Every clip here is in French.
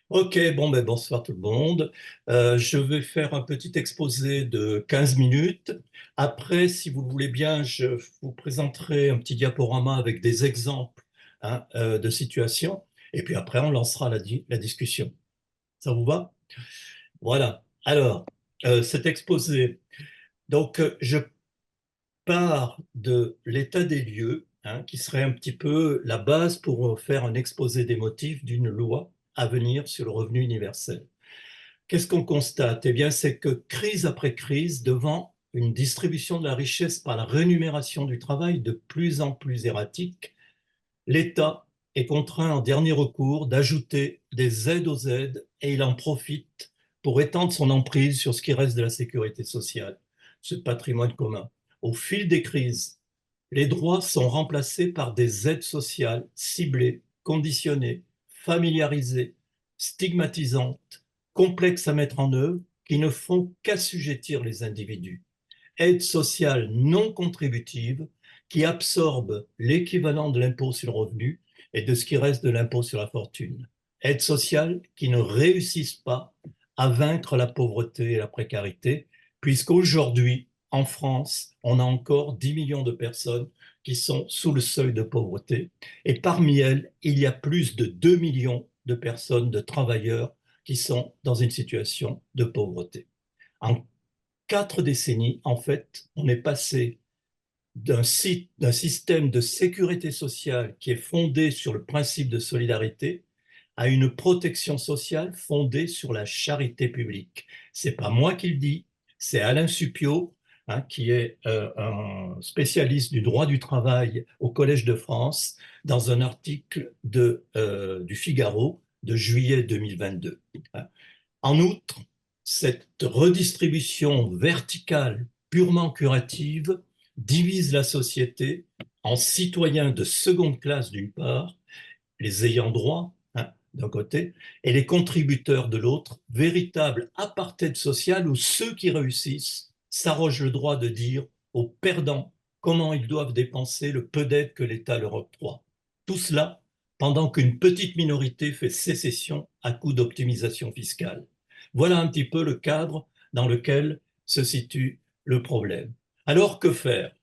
Ok, bon, ben, bonsoir tout le monde. Je vais faire un petit exposé de 15 minutes. Après, si vous le voulez bien, je vous présenterai un petit diaporama avec des exemples de situations. Et puis après, on lancera la discussion. Ça vous va? Voilà. Alors, cet exposé. Donc, je pars de l'état des lieux, qui serait un petit peu la base pour faire un exposé des motifs d'une loi à venir sur le revenu universel. Qu'est-ce qu'on constate? Eh bien, c'est que crise après crise, devant une distribution de la richesse par la rémunération du travail de plus en plus erratique, l'État est contraint en dernier recours d'ajouter des aides aux aides et il en profite pour étendre son emprise sur ce qui reste de la sécurité sociale, ce patrimoine commun. Au fil des crises, les droits sont remplacés par des aides sociales ciblées, conditionnées, familiarisées, stigmatisantes, complexes à mettre en œuvre, qui ne font qu'assujettir les individus. Aides sociales non contributives qui absorbent l'équivalent de l'impôt sur le revenu et de ce qui reste de l'impôt sur la fortune. Aides sociales qui ne réussissent pas à vaincre la pauvreté et la précarité, puisqu'aujourd'hui, en France, on a encore 10 millions de personnes qui sont sous le seuil de pauvreté. Et parmi elles, il y a plus de 2 millions de personnes, de travailleurs, qui sont dans une situation de pauvreté. En 4 décennies, en fait, on est passé d'un système de sécurité sociale qui est fondé sur le principe de solidarité à une protection sociale fondée sur la charité publique. C'est pas moi qui le dis, c'est Alain Supiot, qui est un spécialiste du droit du travail au Collège de France, dans un article du Figaro de juillet 2022. En outre, cette redistribution verticale purement curative divise la société en citoyens de seconde classe d'une part, les ayants droit d'un côté, et les contributeurs de l'autre, véritable apartheid social où ceux qui réussissent s'arrogent le droit de dire aux perdants comment ils doivent dépenser le peu d'aide que l'État leur octroie. Tout cela pendant qu'une petite minorité fait sécession à coup d'optimisation fiscale. Voilà un petit peu le cadre dans lequel se situe le problème. Alors, que faire?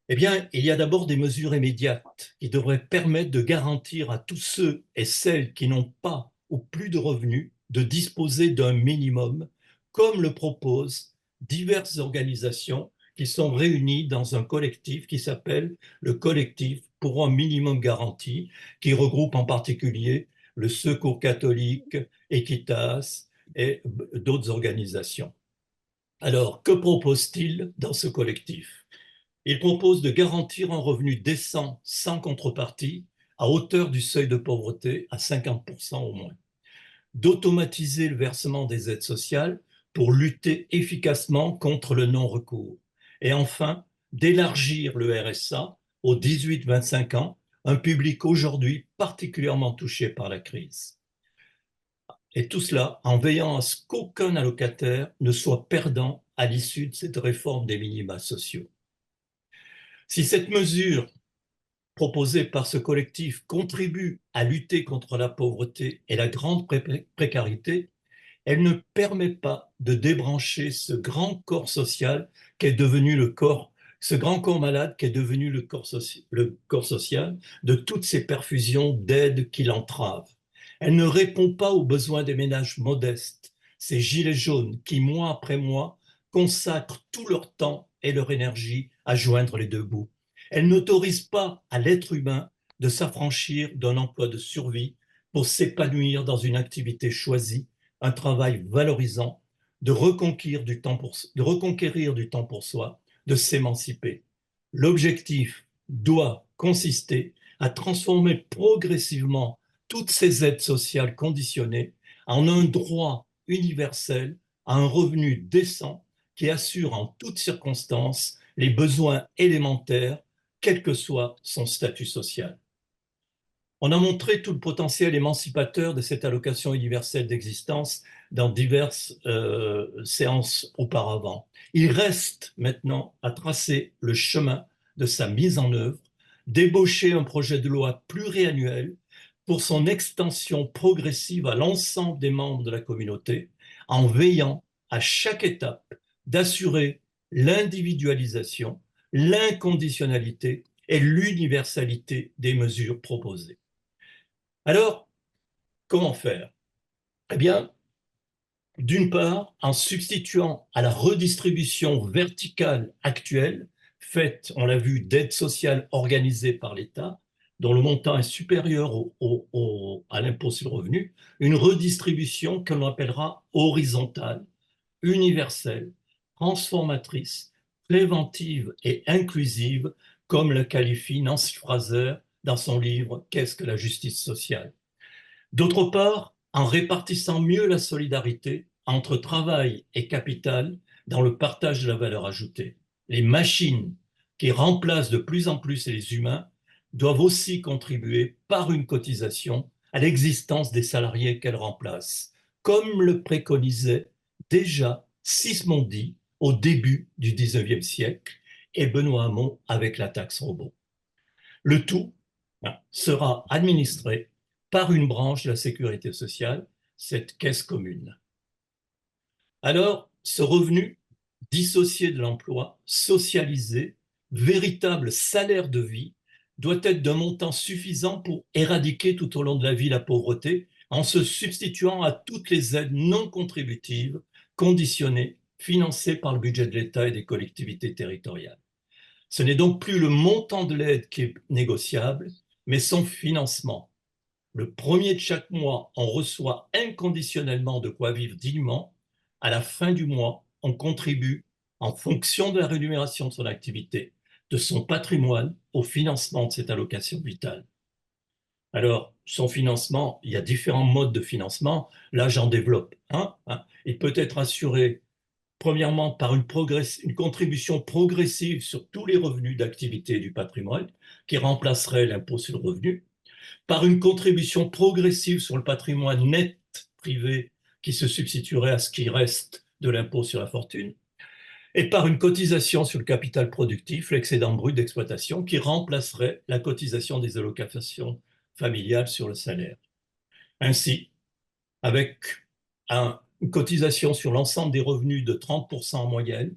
Eh bien, il y a d'abord des mesures immédiates qui devraient permettre de garantir à tous ceux et celles qui n'ont pas ou plus de revenus de disposer d'un minimum, comme le proposent diverses organisations qui sont réunies dans un collectif qui s'appelle le Collectif pour un minimum garanti, qui regroupe en particulier le Secours catholique, Equitas et d'autres organisations. Alors, que propose-t-il dans ce collectif? Il propose de garantir un revenu décent sans contrepartie à hauteur du seuil de pauvreté à 50% au moins, d'automatiser le versement des aides sociales pour lutter efficacement contre le non-recours et enfin d'élargir le RSA aux 18-25 ans, un public aujourd'hui particulièrement touché par la crise. Et tout cela en veillant à ce qu'aucun allocataire ne soit perdant à l'issue de cette réforme des minima sociaux. Si cette mesure proposée par ce collectif contribue à lutter contre la pauvreté et la grande précarité, elle ne permet pas de débrancher ce grand corps social qui est devenu ce grand corps malade qui est devenu le corps social de toutes ces perfusions d'aide qui l'entravent. Elle ne répond pas aux besoins des ménages modestes, ces gilets jaunes qui, mois après mois, consacrent tout leur temps et leur énergie à joindre les deux bouts. Elle n'autorise pas à l'être humain de s'affranchir d'un emploi de survie pour s'épanouir dans une activité choisie, un travail valorisant, de reconquérir du temps pour soi, de s'émanciper. L'objectif doit consister à transformer progressivement toutes ces aides sociales conditionnées en un droit universel à un revenu décent qui assure en toutes circonstances les besoins élémentaires, quel que soit son statut social. On a montré tout le potentiel émancipateur de cette allocation universelle d'existence dans diverses séances auparavant. Il reste maintenant à tracer le chemin de sa mise en œuvre, d'ébaucher un projet de loi pluriannuel pour son extension progressive à l'ensemble des membres de la communauté, en veillant à chaque étape d'assurer l'individualisation, l'inconditionnalité et l'universalité des mesures proposées. Alors, comment faire? Eh bien, d'une part, en substituant à la redistribution verticale actuelle, faite, on l'a vu, d'aide sociale organisée par l'État, dont le montant est supérieur à l'impôt sur le revenu, une redistribution que l'on appellera horizontale, universelle, transformatrice, préventive et inclusive, comme le qualifie Nancy Fraser dans son livre Qu'est-ce que la justice sociale? D'autre part, en répartissant mieux la solidarité entre travail et capital dans le partage de la valeur ajoutée. Les machines qui remplacent de plus en plus les humains doivent aussi contribuer par une cotisation à l'existence des salariés qu'elles remplacent, comme le préconisait déjà Sismondi au début du XIXe siècle et Benoît Hamon avec la taxe robot. Le tout sera administré par une branche de la sécurité sociale, cette caisse commune. Alors, ce revenu dissocié de l'emploi, socialisé, véritable salaire de vie, doit être d'un montant suffisant pour éradiquer tout au long de la vie la pauvreté en se substituant à toutes les aides non contributives, conditionnées, financées par le budget de l'État et des collectivités territoriales. Ce n'est donc plus le montant de l'aide qui est négociable, mais son financement. Le premier de chaque mois, on reçoit inconditionnellement de quoi vivre dignement. À la fin du mois, on contribue, en fonction de la rémunération de son activité, de son patrimoine, au financement de cette allocation vitale. Alors, son financement, il y a différents modes de financement. Là, j'en développe un. Il peut être assuré premièrement par une contribution progressive sur tous les revenus d'activité et du patrimoine, qui remplacerait l'impôt sur le revenu, par une contribution progressive sur le patrimoine net privé, qui se substituerait à ce qui reste de l'impôt sur la fortune, et par une cotisation sur le capital productif, l'excédent brut d'exploitation, qui remplacerait la cotisation des allocations familiales sur le salaire. Ainsi, avec une cotisation sur l'ensemble des revenus de 30% en moyenne,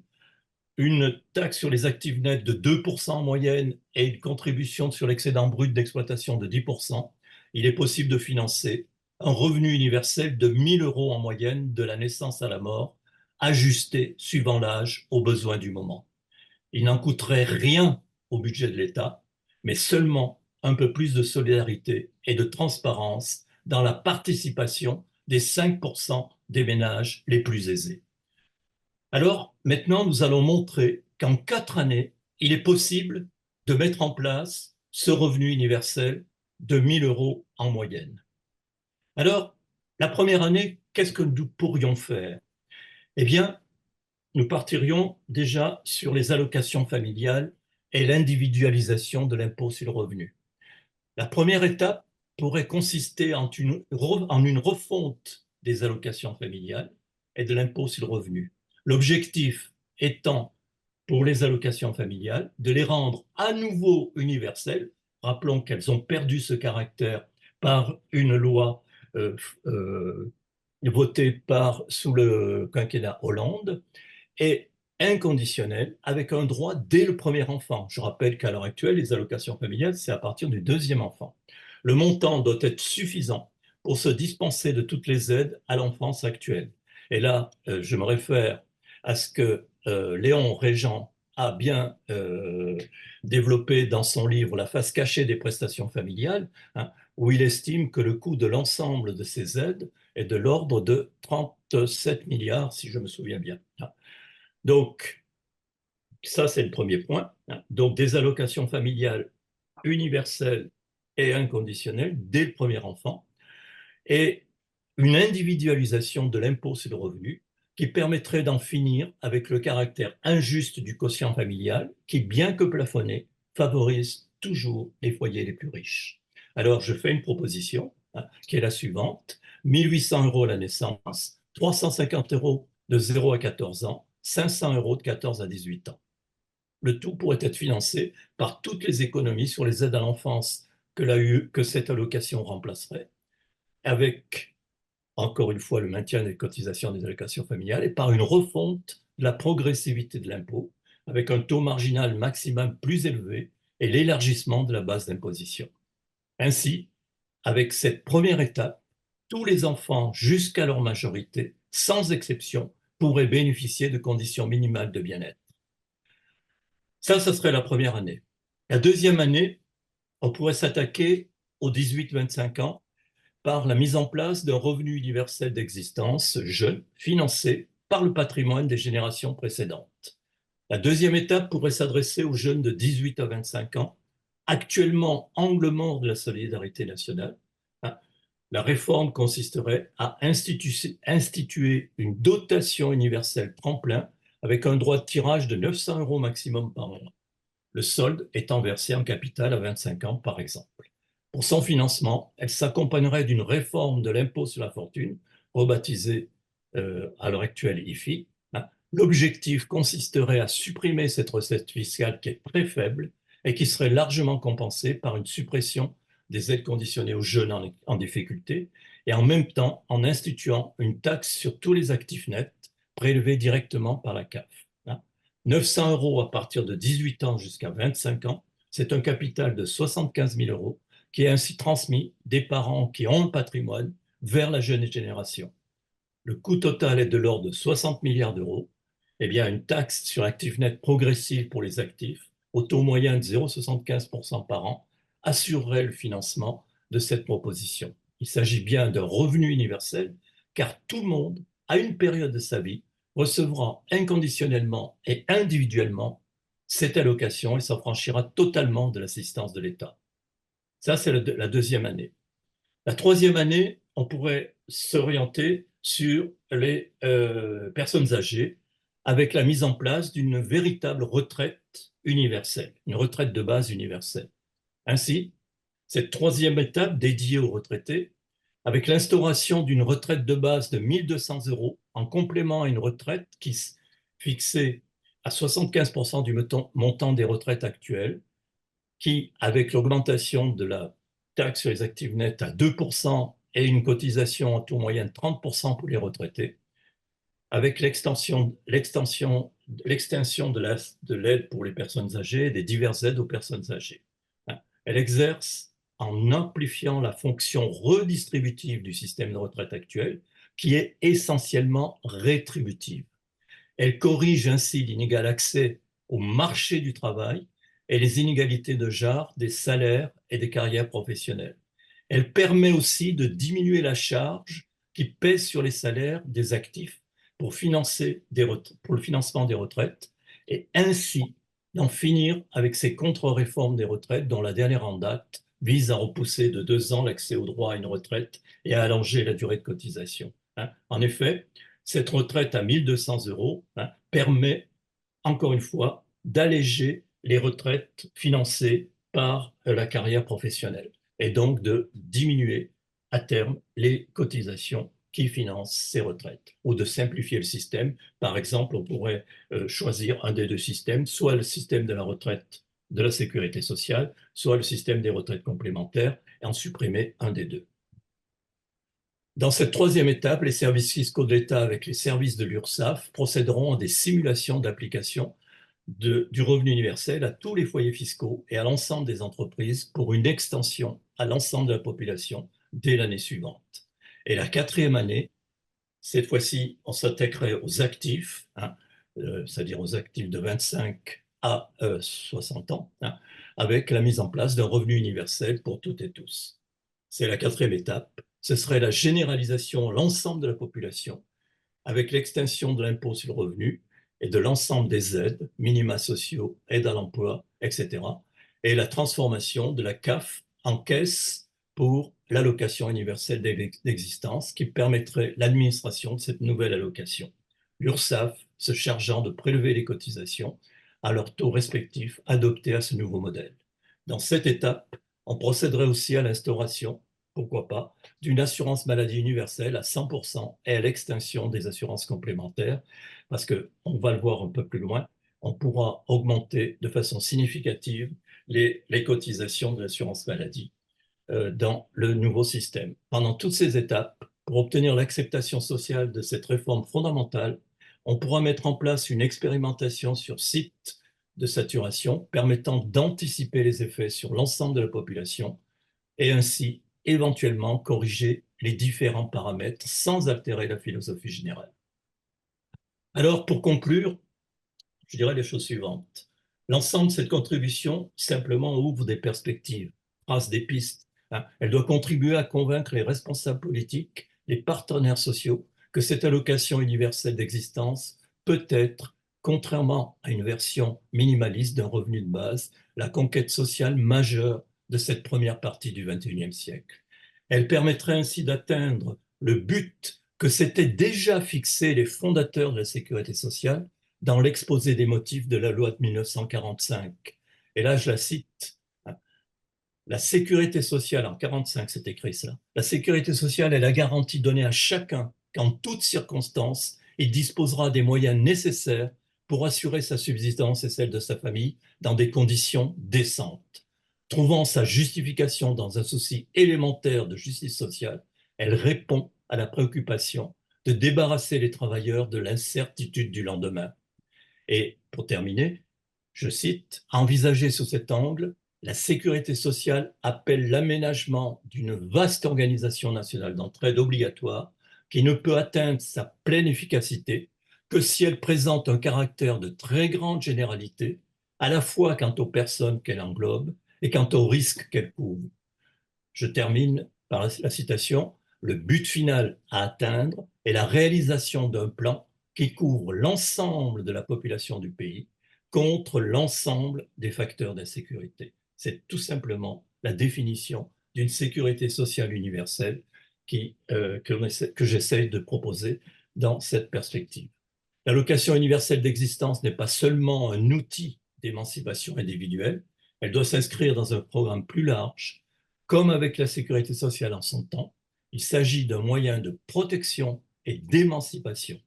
une taxe sur les actifs nets de 2% en moyenne et une contribution sur l'excédent brut d'exploitation de 10%, il est possible de financer un revenu universel de 1 000 € en moyenne de la naissance à la mort, ajusté suivant l'âge aux besoins du moment. Il n'en coûterait rien au budget de l'État, mais seulement un peu plus de solidarité et de transparence dans la participation des 5% des ménages les plus aisés. Alors, maintenant, nous allons montrer qu'en 4 années, il est possible de mettre en place ce revenu universel de 1 000 € en moyenne. Alors, la première année, qu'est-ce que nous pourrions faire? Eh bien, nous partirions déjà sur les allocations familiales et l'individualisation de l'impôt sur le revenu. La première étape pourrait consister en une refonte des allocations familiales et de l'impôt sur le revenu. L'objectif étant, pour les allocations familiales, de les rendre à nouveau universelles. Rappelons qu'elles ont perdu ce caractère par une loi euh, euh, votée sous le quinquennat Hollande, et inconditionnelle, avec un droit dès le premier enfant. Je rappelle qu'à l'heure actuelle, les allocations familiales, c'est à partir du deuxième enfant. Le montant doit être suffisant pour se dispenser de toutes les aides à l'enfance actuelle. Et là, je me réfère à ce que Léon Régent a bien développé dans son livre La face cachée des prestations familiales, où il estime que le coût de l'ensemble de ces aides est de l'ordre de 37 milliards, si je me souviens bien. Donc, ça, c'est le premier point. Donc, des allocations familiales universelles et inconditionnelles dès le premier enfant, et une individualisation de l'impôt sur le revenu qui permettrait d'en finir avec le caractère injuste du quotient familial qui, bien que plafonné, favorise toujours les foyers les plus riches. Alors, je fais une proposition qui est la suivante: 1 800 € à la naissance, 350 € de 0 à 14 ans, 500 € de 14 à 18 ans. Le tout pourrait être financé par toutes les économies sur les aides à l'enfance que cette allocation remplacerait, avec, encore une fois, le maintien des cotisations des allocations familiales et par une refonte de la progressivité de l'impôt, avec un taux marginal maximum plus élevé et l'élargissement de la base d'imposition. Ainsi, avec cette première étape, tous les enfants jusqu'à leur majorité, sans exception, pourraient bénéficier de conditions minimales de bien-être. Ça serait la première année. La deuxième année, on pourrait s'attaquer aux 18-25 ans par la mise en place d'un revenu universel d'existence jeune, financé par le patrimoine des générations précédentes. La deuxième étape pourrait s'adresser aux jeunes de 18 à 25 ans, actuellement angle mort de la solidarité nationale. La réforme consisterait à instituer une dotation universelle tremplin avec un droit de tirage de 900 euros maximum par mois, le solde étant versé en capital à 25 ans par exemple. Pour son financement, elle s'accompagnerait d'une réforme de l'impôt sur la fortune, rebaptisée à l'heure actuelle IFI. L'objectif consisterait à supprimer cette recette fiscale qui est très faible et qui serait largement compensée par une suppression des aides conditionnées aux jeunes en difficulté et en même temps en instituant une taxe sur tous les actifs nets prélevés directement par la CAF. 900 euros à partir de 18 ans jusqu'à 25 ans, c'est un capital de 75 000 euros qui est ainsi transmis des parents qui ont un patrimoine vers la jeune génération. Le coût total est de l'ordre de 60 milliards d'euros. Eh bien, une taxe sur l'actif net progressive pour les actifs, au taux moyen de 0,75% par an, assurerait le financement de cette proposition. Il s'agit bien d'un revenu universel, car tout le monde, à une période de sa vie, recevra inconditionnellement et individuellement cette allocation et s'affranchira totalement de l'assistance de l'État. Ça, c'est la deuxième année. La troisième année, on pourrait s'orienter sur les personnes âgées avec la mise en place d'une véritable retraite universelle, une retraite de base universelle. Ainsi, cette troisième étape dédiée aux retraités, avec l'instauration d'une retraite de base de 1 200 euros en complément à une retraite qui fixée à 75% du montant des retraites actuelles, qui, avec l'augmentation de la taxe sur les actifs nets à 2% et une cotisation en taux moyen de 30% pour les retraités, avec l'extension de l'aide pour les personnes âgées et des diverses aides aux personnes âgées. Elle exerce en amplifiant la fonction redistributive du système de retraite actuel, qui est essentiellement rétributive. Elle corrige ainsi l'inégal accès au marché du travail et les inégalités de genre des salaires et des carrières professionnelles. Elle permet aussi de diminuer la charge qui pèse sur les salaires des actifs pour le financement des retraites et ainsi d'en finir avec ces contre-réformes des retraites dont la dernière en date vise à repousser de 2 ans l'accès au droit à une retraite et à allonger la durée de cotisation. En effet, cette retraite à 1 200 euros permet, encore une fois, d'alléger les retraites financées par la carrière professionnelle et donc de diminuer à terme les cotisations qui financent ces retraites ou de simplifier le système. Par exemple, on pourrait choisir un des deux systèmes, soit le système de la retraite de la sécurité sociale, soit le système des retraites complémentaires et en supprimer un des deux. Dans cette troisième étape, les services fiscaux de l'État avec les services de l'URSSAF procéderont à des simulations d'application du revenu universel à tous les foyers fiscaux et à l'ensemble des entreprises pour une extension à l'ensemble de la population dès l'année suivante. Et la quatrième année, cette fois-ci, on s'attaquerait aux actifs, c'est-à-dire aux actifs de 25 à 60 ans, avec la mise en place d'un revenu universel pour toutes et tous. C'est la quatrième étape. Ce serait la généralisation à l'ensemble de la population, avec l'extinction de l'impôt sur le revenu et de l'ensemble des aides, minima sociaux, aides à l'emploi, etc. Et la transformation de la CAF en caisse pour l'allocation universelle d'existence qui permettrait l'administration de cette nouvelle allocation. L'URSSAF se chargeant de prélever les cotisations à leur taux respectif adoptés à ce nouveau modèle. Dans cette étape, on procéderait aussi à l'instauration, pourquoi pas, d'une assurance maladie universelle à 100% et à l'extinction des assurances complémentaires, parce qu'on va le voir un peu plus loin, on pourra augmenter de façon significative les cotisations de l'assurance maladie dans le nouveau système. Pendant toutes ces étapes, pour obtenir l'acceptation sociale de cette réforme fondamentale, on pourra mettre en place une expérimentation sur site de saturation permettant d'anticiper les effets sur l'ensemble de la population et ainsi éventuellement corriger les différents paramètres sans altérer la philosophie générale. Alors, pour conclure, je dirais les choses suivantes. L'ensemble de cette contribution simplement ouvre des perspectives, trace des pistes. Elle doit contribuer à convaincre les responsables politiques, les partenaires sociaux, que cette allocation universelle d'existence peut être, contrairement à une version minimaliste d'un revenu de base, la conquête sociale majeure de cette première partie du XXIe siècle. Elle permettrait ainsi d'atteindre le but que s'étaient déjà fixé les fondateurs de la sécurité sociale dans l'exposé des motifs de la loi de 1945. Et là, je la cite. La sécurité sociale, en 1945, c'est écrit ça. La sécurité sociale est la garantie donnée à chacun qu'en toutes circonstances, il disposera des moyens nécessaires pour assurer sa subsistance et celle de sa famille dans des conditions décentes. Trouvant sa justification dans un souci élémentaire de justice sociale, elle répond à la préoccupation de débarrasser les travailleurs de l'incertitude du lendemain. Et pour terminer, je cite, « Envisagé sous cet angle, la sécurité sociale appelle l'aménagement d'une vaste organisation nationale d'entraide obligatoire qui ne peut atteindre sa pleine efficacité que si elle présente un caractère de très grande généralité, à la fois quant aux personnes qu'elle englobe et quant aux risques qu'elle couvre. » Je termine par la citation, « Le but final à atteindre est la réalisation d'un plan qui couvre l'ensemble de la population du pays contre l'ensemble des facteurs d'insécurité. » C'est tout simplement la définition d'une sécurité sociale universelle que j'essaie de proposer dans cette perspective. L'allocation universelle d'existence n'est pas seulement un outil d'émancipation individuelle, elle doit s'inscrire dans un programme plus large. Comme avec la sécurité sociale en son temps, il s'agit d'un moyen de protection et d'émancipation.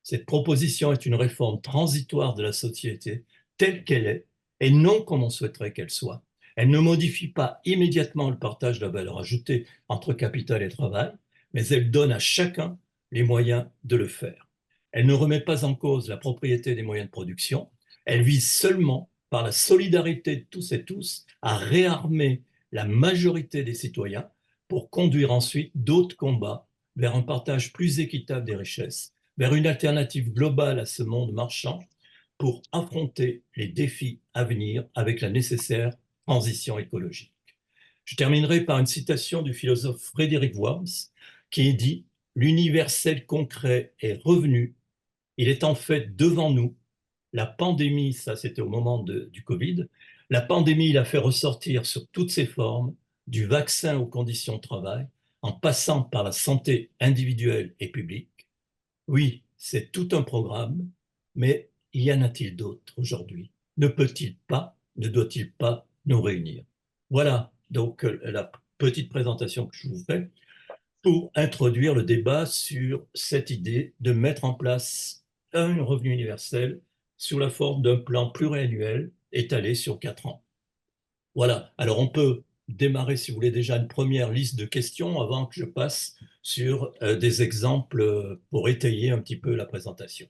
Cette proposition est une réforme transitoire de la société telle qu'elle est et non comme on souhaiterait qu'elle soit. Elle ne modifie pas immédiatement le partage de la valeur ajoutée entre capital et travail, mais elle donne à chacun les moyens de le faire. Elle ne remet pas en cause la propriété des moyens de production, elle vise seulement, par la solidarité de tous et tous, à réarmer la majorité des citoyens pour conduire ensuite d'autres combats vers un partage plus équitable des richesses, vers une alternative globale à ce monde marchand pour affronter les défis à venir avec la nécessaire transition écologique. Je terminerai par une citation du philosophe Frédéric Worms qui dit « L'universel concret est revenu, il est en fait devant nous. La pandémie, ça c'était au moment du Covid, la pandémie l'a fait ressortir sur toutes ses formes, du vaccin aux conditions de travail, en passant par la santé individuelle et publique. Oui, c'est tout un programme, mais y en a-t-il d'autres aujourd'hui? Ne peut-il pas, ne doit-il pas nous réunir? Voilà donc la petite présentation que je vous fais pour introduire le débat sur cette idée de mettre en place un revenu universel sous la forme d'un plan pluriannuel étalé sur 4 ans. Voilà, alors on peut démarrer, si vous voulez, déjà une première liste de questions avant que je passe sur des exemples pour étayer un petit peu la présentation.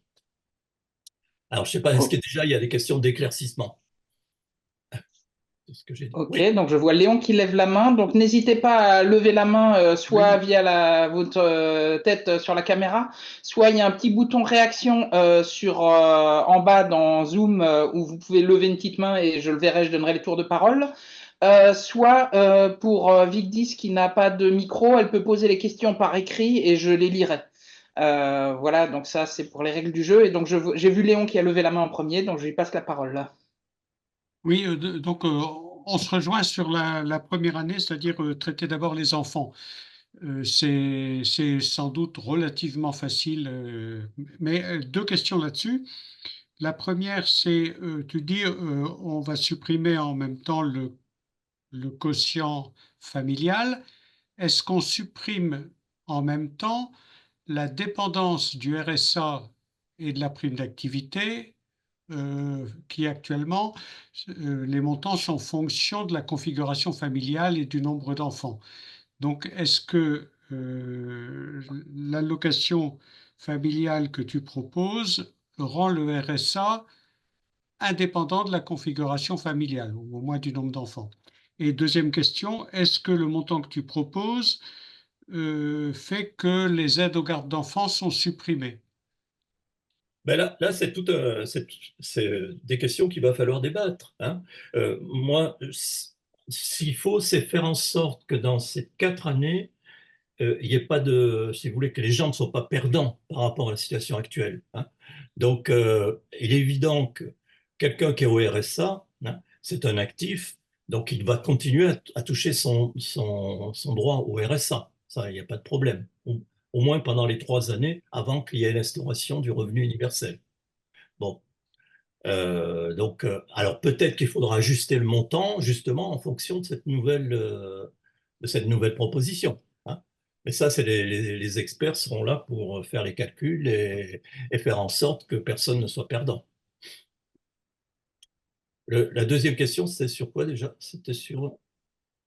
Alors, je ne sais pas, est-ce que déjà il y a des questions d'éclaircissement? C'est ce que j'ai dit. Ok, Oui, donc je vois Léon qui lève la main. Donc n'hésitez pas à lever la main, soit oui, via votre tête sur la caméra, soit il y a un petit bouton réaction en bas dans Zoom où vous pouvez lever une petite main et je le verrai, je donnerai les tours de parole. Soit pour Vigdis qui n'a pas de micro, elle peut poser les questions par écrit et je les lirai. Voilà, donc ça c'est pour les règles du jeu. Et donc j'ai vu Léon qui a levé la main en premier, donc je lui passe la parole là. Oui, donc on se rejoint sur la première année, c'est-à-dire traiter d'abord les enfants. C'est sans doute relativement facile, mais deux questions là-dessus. La première, c'est, tu dis, on va supprimer en même temps le quotient familial. Est-ce qu'on supprime en même temps la dépendance du RSA et de la prime d'activité qui actuellement, les montants sont en fonction de la configuration familiale et du nombre d'enfants. Donc, est-ce que l'allocation familiale que tu proposes rend le RSA indépendant de la configuration familiale, ou au moins du nombre d'enfants? Et deuxième question, est-ce que le montant que tu proposes fait que les aides aux gardes d'enfants sont supprimées? Ben là, c'est des questions qu'il va falloir débattre, hein. Moi, s'il faut, c'est faire en sorte que dans ces 4 années, il n'y ait pas de, si vous voulez, que les gens ne soient pas perdants par rapport à la situation actuelle, hein. Donc, il est évident que quelqu'un qui est au RSA, hein, c'est un actif, donc il va continuer à toucher son droit au RSA. Ça, il n'y a pas de problème. Au moins pendant les 3 années avant qu'il y ait l'instauration du revenu universel. Bon, donc, alors peut-être qu'il faudra ajuster le montant justement en fonction de cette nouvelle proposition, hein. Mais ça, c'est les experts seront là pour faire les calculs et faire en sorte que personne ne soit perdant. La deuxième question, c'était sur quoi déjà? C'était sur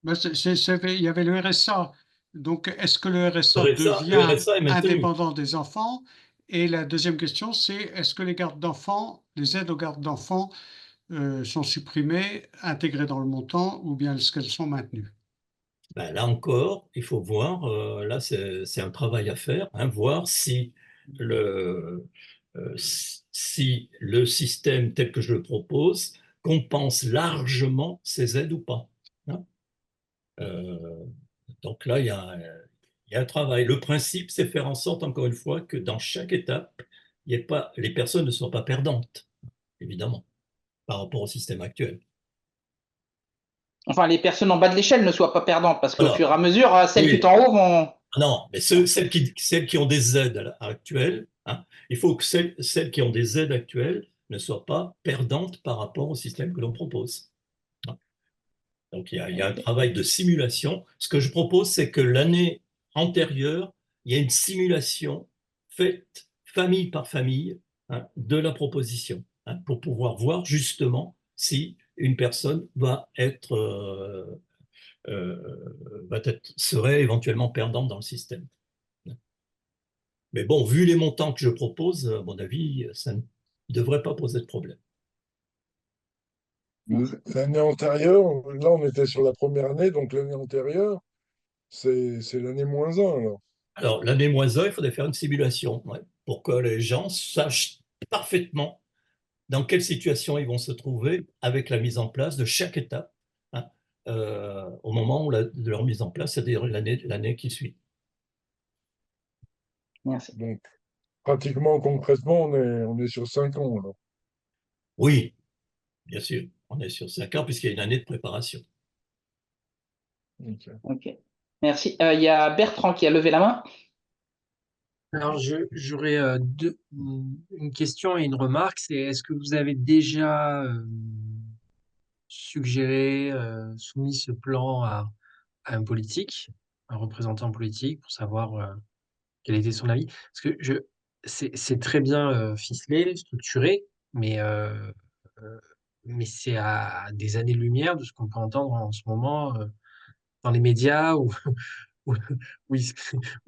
Ben, il y avait le RSA. Donc, est-ce que le RSA le devient RSA est maintenu. indépendant des enfants? Et la deuxième question, c'est est-ce que les gardes d'enfants, les aides aux gardes d'enfants sont supprimées, intégrées dans le montant, ou bien est-ce qu'elles sont maintenues? Ben, là encore, il faut voir, là c'est un travail à faire, hein, voir le, si le système tel que je le propose compense largement ces aides ou pas, hein. Euh, donc là, il y a un travail. Le principe, c'est faire en sorte, encore une fois, que dans chaque étape, il y ait pas, les personnes ne soient pas perdantes, évidemment, par rapport au système actuel. Enfin, les personnes en bas de l'échelle ne soient pas perdantes, parce qu'au Voilà. fur et à mesure, celles Oui. tout en haut vont. Non, mais celles qui ont des aides actuelles, hein, il faut que celles qui ont des aides actuelles ne soient pas perdantes par rapport au système que l'on propose, hein. Donc il y a un Ok. travail de simulation. Ce que je propose, c'est que l'année antérieure, il y a une simulation faite famille par famille, hein, de la proposition, hein, pour pouvoir voir justement si une personne serait éventuellement perdante dans le système. Mais bon, vu les montants que je propose, à mon avis, ça ne devrait pas poser de problème. L'année antérieure, là on était sur la première année, donc l'année antérieure, c'est l'année -1 alors. Alors, l'année -1, il faudrait faire une simulation, ouais, pour que les gens sachent parfaitement dans quelle situation ils vont se trouver avec la mise en place de chaque étape, hein, au moment de leur mise en place, c'est-à-dire l'année qui suit. Merci. Donc pratiquement, concrètement, on est sur 5 ans alors. Oui, bien sûr, on est sur 5 ans puisqu'il y a une année de préparation. Ok. Ok. Merci. Il y a Bertrand qui a levé la main. Alors, j'aurais une question et une remarque. C'est est-ce que vous avez déjà suggéré, soumis ce plan à un politique, un représentant politique, pour savoir quel était son avis? Parce que c'est très bien ficelé, structuré, euh, mais c'est à des années-lumière de ce qu'on peut entendre en ce moment dans les médias où, où, où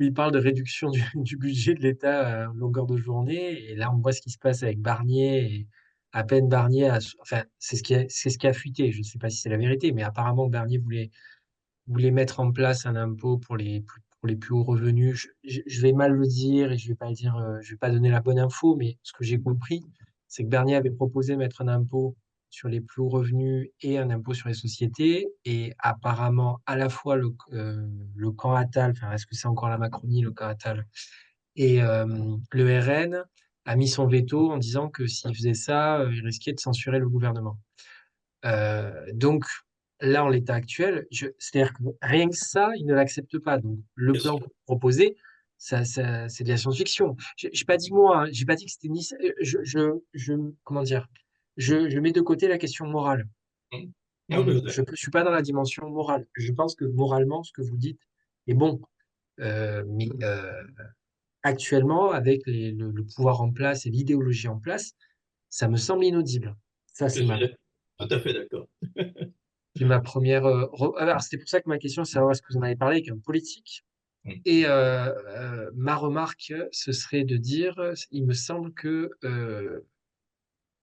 il parle de réduction du budget de l'État à longueur de journée. Et là, on voit ce qui se passe avec Barnier. Et à peine Barnier enfin, c'est ce qui a fuité. Je ne sais pas si c'est la vérité, mais apparemment, Barnier voulait mettre en place un impôt pour les plus hauts revenus. Je vais mal le dire et je vais pas dire, je vais pas donner la bonne info, mais ce que j'ai compris, c'est que Bernier avait proposé de mettre un impôt sur les plus hauts revenus et un impôt sur les sociétés. Et apparemment, à la fois le camp Attal, enfin, est-ce que c'est encore la Macronie, le camp Attal, et le RN a mis son veto en disant que s'il faisait ça, il risquait de censurer le gouvernement. Donc, là, en l'état actuel, c'est-à-dire que rien que ça, ils ne l'acceptent pas. Donc, le Bien plan sûr. proposé, c'est de la science-fiction. J'ai pas dit moi, hein, j'ai pas dit que c'était ni. Comment dire? Je mets de côté la question morale. Mmh. Ah, mais Je ne suis pas dans la dimension morale. Je pense que moralement, ce que vous dites est bon. Mais actuellement, avec le pouvoir en place et l'idéologie en place, Ça me semble inaudible. Ça, Je suis tout à fait d'accord. c'est ma première. Alors, c'était pour ça que ma question, c'est savoir est-ce que vous en avez parlé avec un politique. Mm. Et ma remarque, ce serait de dire, il me semble que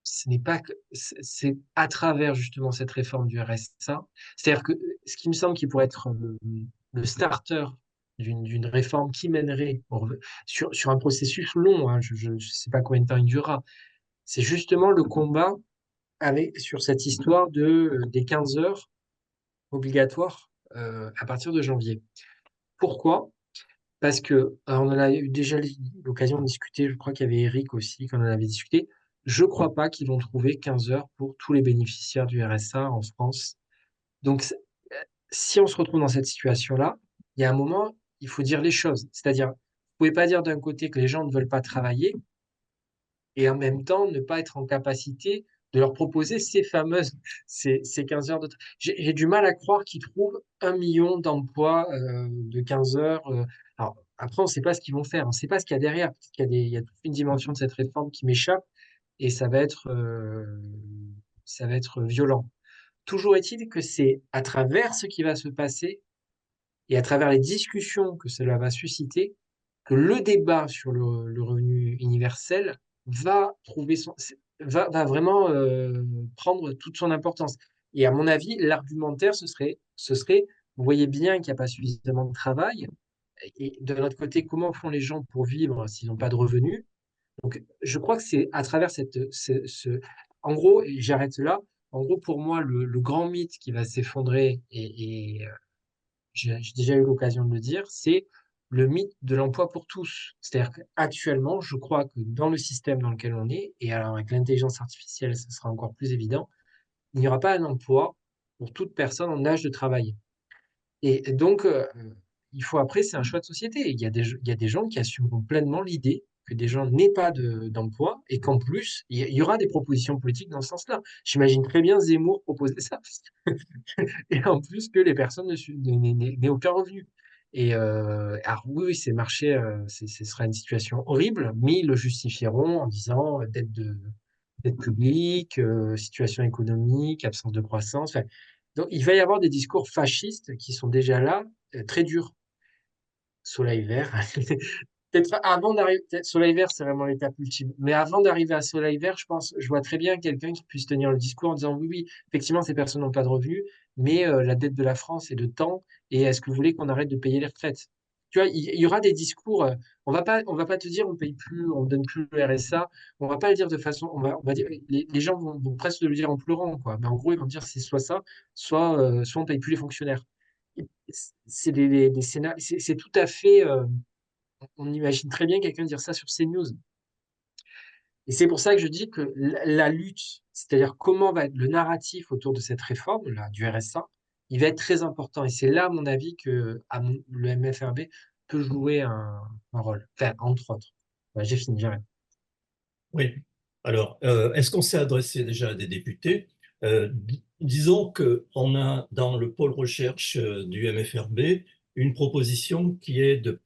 ce n'est pas que c'est à travers justement cette réforme du RSA, c'est-à-dire que ce qui me semble qui pourrait être le starter d'une réforme qui mènerait sur un processus long, hein, je ne sais pas combien de temps il durera, c'est justement le combat sur cette histoire des 15 heures obligatoires à partir de janvier. Pourquoi? Parce que on en a eu déjà l'occasion de discuter, je crois qu'il y avait Eric aussi qui en avait discuté. Je ne crois pas qu'ils vont trouver 15 heures pour tous les bénéficiaires du RSA en France. Donc, si on se retrouve dans cette situation-là, il y a un moment, il faut dire les choses. C'est-à-dire, vous ne pouvez pas dire d'un côté que les gens ne veulent pas travailler et en même temps ne pas être en capacité de leur proposer ces 15 heures de travail. J'ai du mal à croire qu'ils trouvent 1 million d'emplois de 15 heures. Alors, après, on ne sait pas ce qu'ils vont faire, on ne sait pas ce qu'il y a derrière. Peut-être il y a toute une dimension de cette réforme qui m'échappe et ça va être violent. Toujours est-il que c'est à travers ce qui va se passer et à travers les discussions que cela va susciter que le débat sur le revenu universel va vraiment prendre toute son importance. Et à mon avis, l'argumentaire, vous voyez bien qu'il n'y a pas suffisamment de travail. Et de l'autre côté, comment font les gens pour vivre s'ils n'ont pas de revenus? Donc, je crois que c'est à travers en gros, et j'arrête là. En gros, pour moi, le grand mythe qui va s'effondrer, et j'ai déjà eu l'occasion de le dire, c'est le mythe de l'emploi pour tous. C'est-à-dire qu'actuellement, je crois que dans le système dans lequel on est, et alors avec l'intelligence artificielle, ce sera encore plus évident, il n'y aura pas un emploi pour toute personne en âge de travailler. Et donc, il faut après, c'est un choix de société. Il y a des gens qui assumeront pleinement l'idée que des gens n'aient pas d'emploi et qu'en plus, il y aura des propositions politiques dans ce sens-là. J'imagine très bien Zemmour proposer ça. Et en plus que les personnes n'aient aucun revenu. Et alors oui, oui, ces marchés, ce sera une situation horrible, mais ils le justifieront en disant dette publique, situation économique, absence de croissance. Enfin, donc il va y avoir des discours fascistes qui sont déjà là, très durs. Soleil vert. Peut-être avant d'arriver, Soleil vert, c'est vraiment l'étape ultime. Mais avant d'arriver à Soleil vert, je vois très bien quelqu'un qui puisse tenir le discours en disant oui, oui, effectivement, ces personnes n'ont pas de revenus, mais la dette de la France est de temps, et est-ce que vous voulez qu'on arrête de payer les retraites? Tu vois, il y aura des discours, on va pas te dire on paye plus, on donne plus le RSA, on va pas le dire de façon, on va dire, les gens vont presque le dire en pleurant, quoi. Mais en gros, ils vont dire c'est soit ça, soit on paye plus les fonctionnaires. C'est des scénarios, c'est tout à fait. On imagine très bien quelqu'un dire ça sur CNews. Et c'est pour ça que je dis que la lutte, c'est-à-dire comment va être le narratif autour de cette réforme là, du RSA, il va être très important. Et c'est là, à mon avis, que le MFRB peut jouer un rôle. Enfin, entre autres. Ouais, j'ai fini, j'arrête. Oui. Alors, est-ce qu'on s'est adressé déjà à des députés? Disons qu'on a dans le pôle recherche du MFRB une proposition qui est de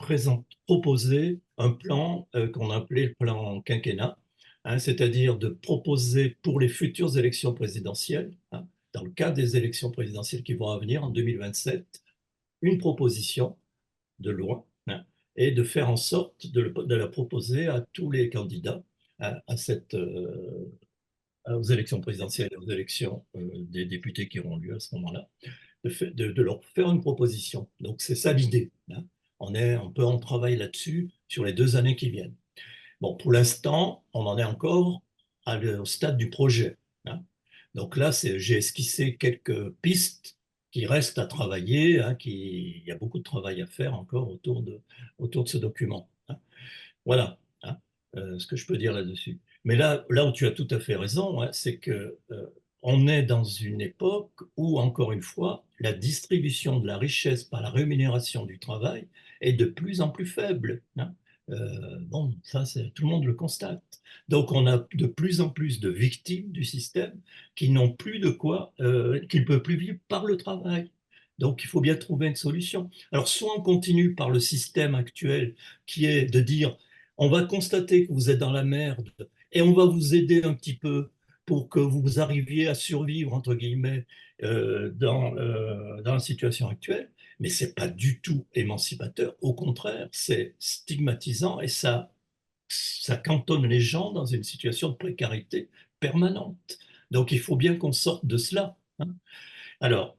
proposer un plan qu'on a appelé le plan quinquennat, hein, c'est-à-dire de proposer pour les futures élections présidentielles, hein, dans le cadre des élections présidentielles qui vont venir en 2027, une proposition de loi, hein, et de faire en sorte de la proposer à tous les candidats aux élections présidentielles et aux élections des députés qui auront lieu à ce moment-là, de leur faire une proposition. Donc c'est ça l'idée, hein. On travaille là-dessus sur les 2 années qui viennent. Bon, pour l'instant, on en est encore au stade du projet, hein. Donc là, j'ai esquissé quelques pistes qui restent à travailler, hein, il y a beaucoup de travail à faire encore autour de ce document, hein. Voilà, hein, ce que je peux dire là-dessus. Mais là où tu as tout à fait raison, hein, c'est que on est dans une époque où, encore une fois, la distribution de la richesse par la rémunération du travail est de plus en plus faible, hein. Bon, ça, tout le monde le constate. Donc, on a de plus en plus de victimes du système qui n'ont plus de quoi, qui ne peuvent plus vivre par le travail. Donc, il faut bien trouver une solution. Alors, soit on continue par le système actuel qui est de dire on va constater que vous êtes dans la merde et on va vous aider un petit peu pour que vous arriviez à survivre, entre guillemets, dans la situation actuelle, mais c'est pas du tout émancipateur. Au contraire, c'est stigmatisant et ça cantonne les gens dans une situation de précarité permanente. Donc il faut bien qu'on sorte de cela, hein. Alors,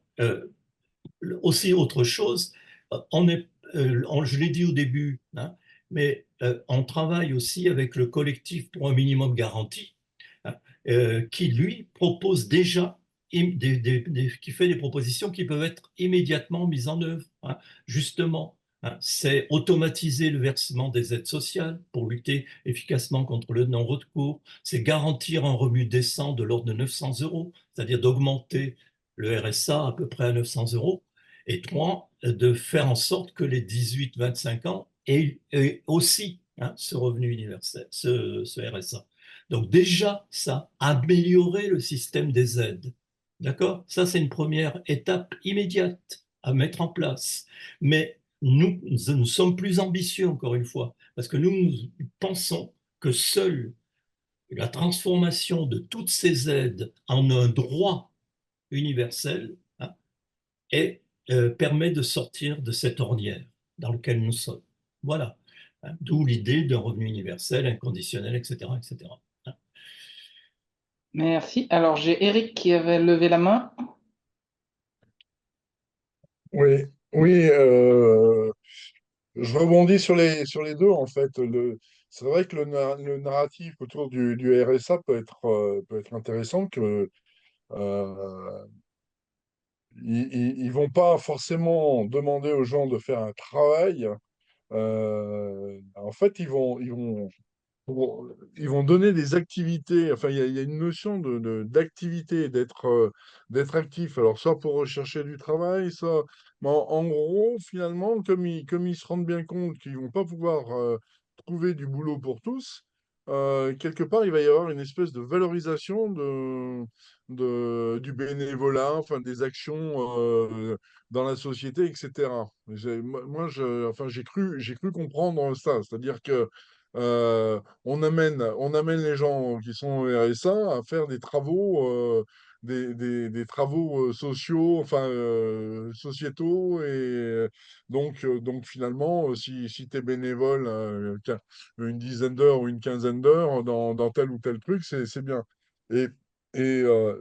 aussi autre chose, je l'ai dit au début, hein, mais on travaille aussi avec le collectif pour un minimum garanti, hein, qui lui propose déjà, qui fait des propositions qui peuvent être immédiatement mises en œuvre, hein, justement. Hein. C'est automatiser le versement des aides sociales pour lutter efficacement contre le non-recours. C'est garantir un revenu décent de l'ordre de 900 euros, c'est-à-dire d'augmenter le RSA à peu près à 900 euros. Et trois, de faire en sorte que les 18-25 ans aient aussi, hein, ce revenu universel, ce RSA. Donc déjà, ça, améliorer le système des aides. D'accord? Ça, c'est une première étape immédiate à mettre en place. Mais nous sommes plus ambitieux, encore une fois, parce que nous pensons que seule la transformation de toutes ces aides en un droit universel, hein, et permet de sortir de cette ornière dans laquelle nous sommes. Voilà. Hein, d'où l'idée d'un revenu universel, inconditionnel, etc., etc. Hein. Merci. Alors, j'ai Eric qui avait levé la main. Oui, oui, je rebondis sur les deux, en fait. C'est vrai que le narratif autour du RSA peut être intéressant, que ils vont pas forcément demander aux gens de faire un travail. En fait, Bon, ils vont donner des activités, enfin, il y a une notion d'activité, d'être actif, alors soit pour rechercher du travail, soit. Mais en gros, finalement, comme ils se rendent bien compte qu'ils vont pas pouvoir trouver du boulot pour tous, quelque part, il va y avoir une espèce de valorisation du bénévolat, enfin, des actions dans la société, etc. Moi, enfin, j'ai cru comprendre ça, c'est-à-dire que on amène les gens qui sont au RSA à faire des travaux, des travaux sociaux, enfin sociétaux. Et donc finalement, si tu es bénévole une dizaine d'heures ou une quinzaine d'heures dans tel ou tel truc, c'est bien. Et,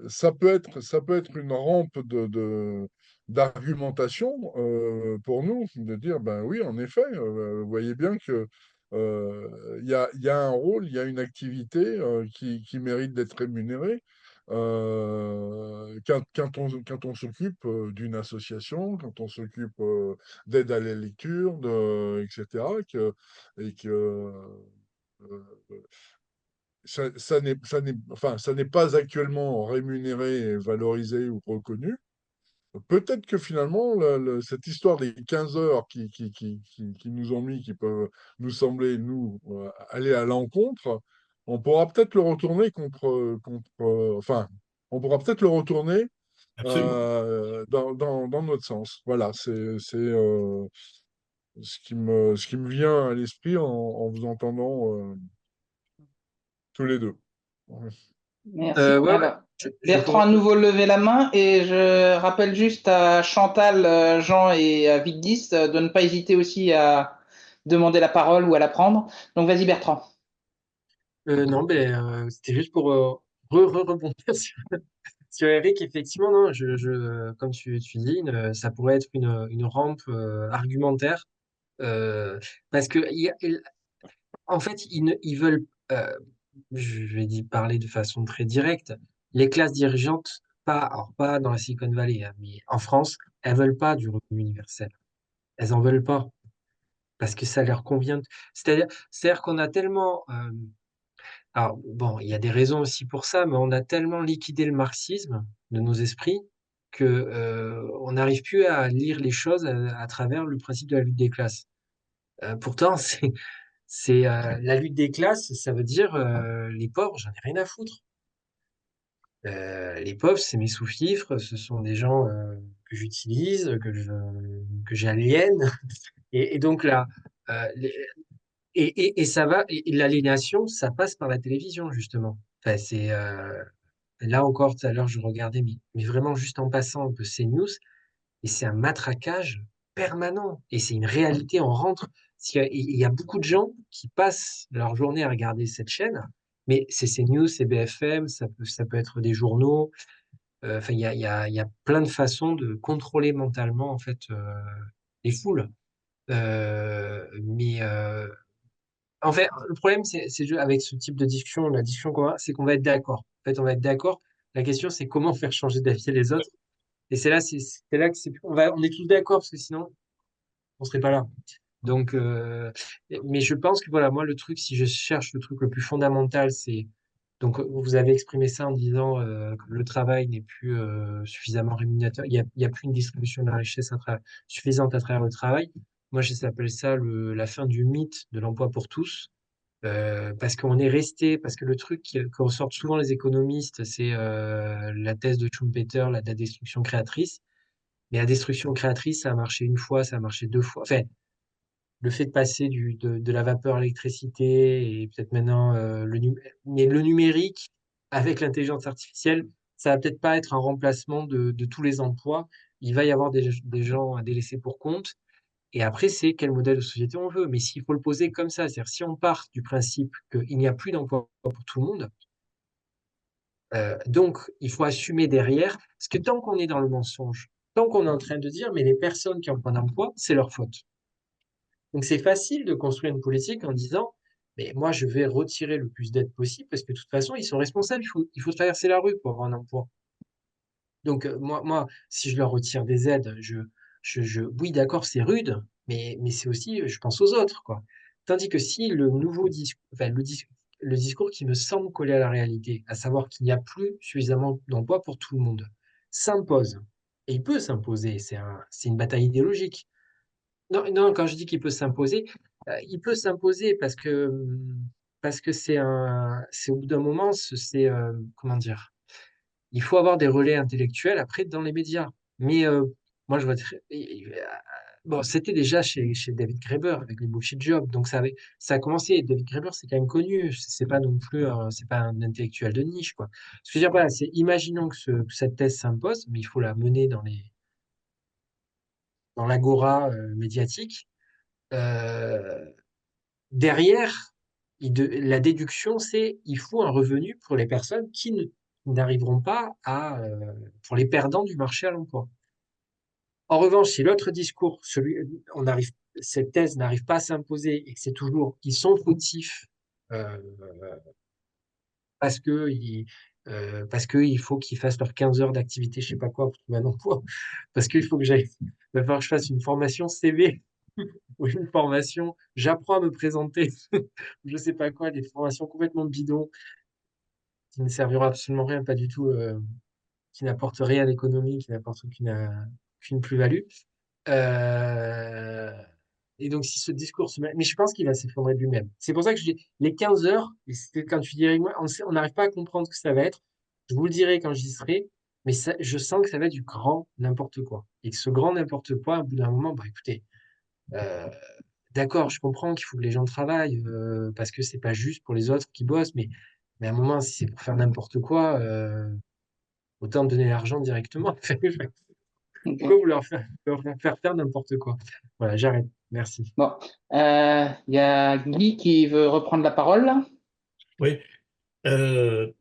ça peut être une rampe d'argumentation pour nous, de dire, ben oui, en effet, vous voyez bien que il y a un rôle, il y a une activité qui mérite d'être rémunérée quand on s'occupe d'une association, quand on s'occupe d'aide à la lecture, etc. Et que euh, enfin, ça n'est pas actuellement rémunéré, et valorisé ou reconnu. Peut-être que finalement, cette histoire des 15 heures qui nous ont mis, qui peuvent nous sembler, nous, aller à l'encontre, on pourra peut-être le retourner enfin, on pourra peut-être le retourner Absolument. dans notre sens. Voilà, c'est ce qui me vient à l'esprit en vous entendant tous les deux. Ouais. Merci. Ouais, ouais, Alors, je Bertrand pourrais. à nouveau levé la main et je rappelle juste à Chantal, Jean et à Vigdis de ne pas hésiter aussi à demander la parole ou à la prendre. Donc, vas-y, Bertrand. Non, c'était juste pour rebondir sur Eric. Effectivement, non, comme tu dis, ça pourrait être une rampe argumentaire. Parce que, en fait, ils veulent, je vais parler de façon très directe, les classes dirigeantes, alors pas dans la Silicon Valley, hein, mais en France, elles veulent pas du revenu universel. Elles en veulent pas parce que ça leur convient. C'est-à-dire qu'on a tellement, alors bon, il y a des raisons aussi pour ça, mais on a tellement liquidé le marxisme de nos esprits que on n'arrive plus à lire les choses à travers le principe de la lutte des classes. Pourtant, c'est la lutte des classes, ça veut dire les pauvres, j'en ai rien à foutre. Les pauvres, c'est mes sous-fifres, ce sont des gens que j'utilise, que j'aliène. Et donc là, Et ça va, et l'aliénation, ça passe par la télévision, justement. Enfin, là encore, tout à l'heure, je regardais, mais vraiment juste en passant un peu CNews, et c'est un matraquage permanent. Et c'est une réalité, on rentre. Parce qu'il y a beaucoup de gens qui passent leur journée à regarder cette chaîne, mais c'est CNews, c'est BFM, ça peut être des journaux. Enfin, il y a plein de façons de contrôler mentalement, en fait, les foules. Mais en fait, le problème, avec ce type de discussion, la discussion qu'on va, c'est qu'on va être d'accord. En fait, on va être d'accord. La question, c'est comment faire changer d'avis les autres. Et c'est là que on est tous d'accord parce que sinon, on serait pas là. Donc, mais je pense que voilà, moi, le truc, si je cherche le truc le plus fondamental, c'est donc vous avez exprimé ça en disant que le travail n'est plus suffisamment rémunérateur. Il y a plus une distribution de la richesse suffisante à travers le travail. Moi, j'appelle ça la fin du mythe de l'emploi pour tous. Parce qu'on est resté, parce que le truc que ressortent souvent les économistes, c'est la thèse de Schumpeter, la destruction créatrice. Mais la destruction créatrice, ça a marché une fois, ça a marché deux fois. Enfin, le fait de passer de la vapeur à l'électricité et peut-être maintenant mais le numérique avec l'intelligence artificielle, ça va peut-être pas être un remplacement de tous les emplois. Il va y avoir des gens à délaisser pour compte. Et après, c'est quel modèle de société on veut. Mais s'il faut le poser comme ça, c'est-à-dire si on part du principe qu'il n'y a plus d'emploi pour tout le monde, donc il faut assumer derrière, parce que tant qu'on est dans le mensonge, tant qu'on est en train de dire, mais les personnes qui ont pas d'emploi, c'est leur faute. Donc c'est facile de construire une politique en disant, mais moi je vais retirer le plus d'aides possible, parce que de toute façon, ils sont responsables, il faut traverser la rue pour avoir un emploi. Donc, moi, si je leur retire des aides, oui, d'accord, c'est rude, mais c'est aussi, je pense aux autres, quoi. Tandis que si le nouveau discours, enfin, le discours qui me semble coller à la réalité, à savoir qu'il n'y a plus suffisamment d'emplois pour tout le monde, s'impose, et il peut s'imposer, c'est une bataille idéologique. Non, non, quand je dis qu'il peut s'imposer, il peut s'imposer parce que c'est au bout d'un moment, comment dire, il faut avoir des relais intellectuels après dans les médias. Mais moi, je vois bon, c'était déjà chez David Graeber avec les bullshit jobs, donc ça a commencé. David Graeber, c'est quand même connu. C'est pas non plus, c'est pas un intellectuel de niche, quoi. Ce que je veux dire, voilà, c'est imaginons que cette thèse s'impose, mais il faut la mener dans l'agora médiatique. Euh, Derrière, la déduction, c'est il faut un revenu pour les personnes qui n'arriveront pas pour les perdants du marché à l'emploi. En revanche, si l'autre discours, cette thèse n'arrive pas à s'imposer et que c'est toujours ils sont fautifs euh, parce que parce qu'il faut qu'ils fassent leurs 15 heures d'activité, je sais pas quoi, pour trouver un emploi, parce qu'il faut que il va falloir que je fasse une formation CV ou une formation, j'apprends à me présenter, je sais pas quoi, des formations complètement bidons qui ne serviront absolument rien, pas du tout, qui n'apportent rien à l'économie, qui n'apportent aucune plus-value. Euh, et donc, si ce discours se met... Mais je pense qu'il va s'effondrer de lui-même. C'est pour ça que je dis, les 15 heures, et c'était quand tu dirais, moi, on n'arrive pas à comprendre ce que ça va être. Je vous le dirai quand j'y serai, mais je sens que ça va être du grand n'importe quoi. Et que ce grand n'importe quoi, au bout d'un moment, bah écoutez, euh, d'accord, je comprends qu'il faut que les gens travaillent, parce que c'est pas juste pour les autres qui bossent, mais à un moment, si c'est pour faire n'importe quoi, autant donner l'argent directement. Pourquoi vous leur faire n'importe quoi? Voilà, j'arrête. Merci. Bon, il y a Guy qui veut reprendre la parole, là. Oui. Euh,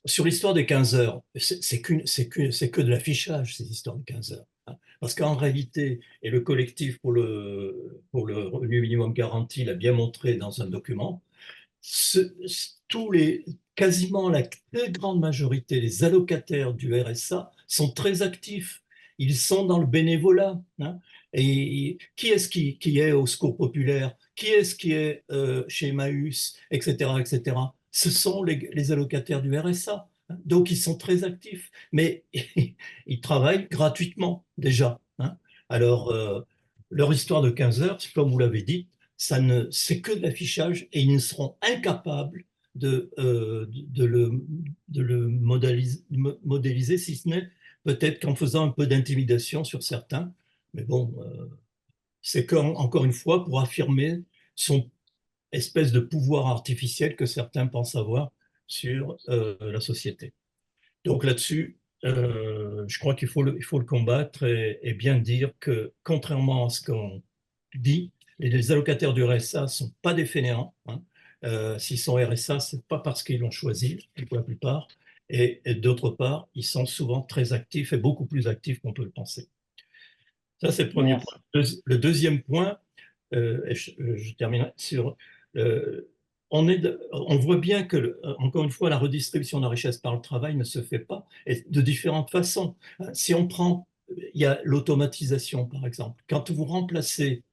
Sur l'histoire des 15 heures, c'est que de l'affichage, ces histoires de 15 heures, hein. Parce qu'en réalité, et le collectif pour le revenu minimum garanti l'a bien montré dans un document, quasiment la très grande majorité des allocataires du RSA sont très actifs. Ils sont dans le bénévolat, hein. Et qui est-ce qui est au Secours populaire? Qui est-ce qui est chez Emmaüs, etc., etc. Ce sont les allocataires du RSA, hein. Donc, ils sont très actifs, mais ils travaillent gratuitement déjà, hein. Alors, leur histoire de 15 heures, comme vous l'avez dit, c'est que de l'affichage et ils ne seront incapables de le modéliser, si ce n'est peut-être qu'en faisant un peu d'intimidation sur certains. Mais bon, c'est encore une fois pour affirmer son espèce de pouvoir artificiel que certains pensent avoir sur la société. Donc là-dessus, je crois il faut le combattre et bien dire que, contrairement à ce qu'on dit, les allocataires du RSA ne sont pas des fainéants, hein. S'ils sont RSA, ce n'est pas parce qu'ils l'ont choisi, pour la plupart. Et d'autre part, ils sont souvent très actifs et beaucoup plus actifs qu'on peut le penser. Ça, c'est le premier Merci. point. Le deuxième point, et je termine sur. euh, on voit bien que, encore une fois, la redistribution de la richesse par le travail ne se fait pas, et de différentes façons. Si on prend, il y a l'automatisation, par exemple. Quand vous remplacez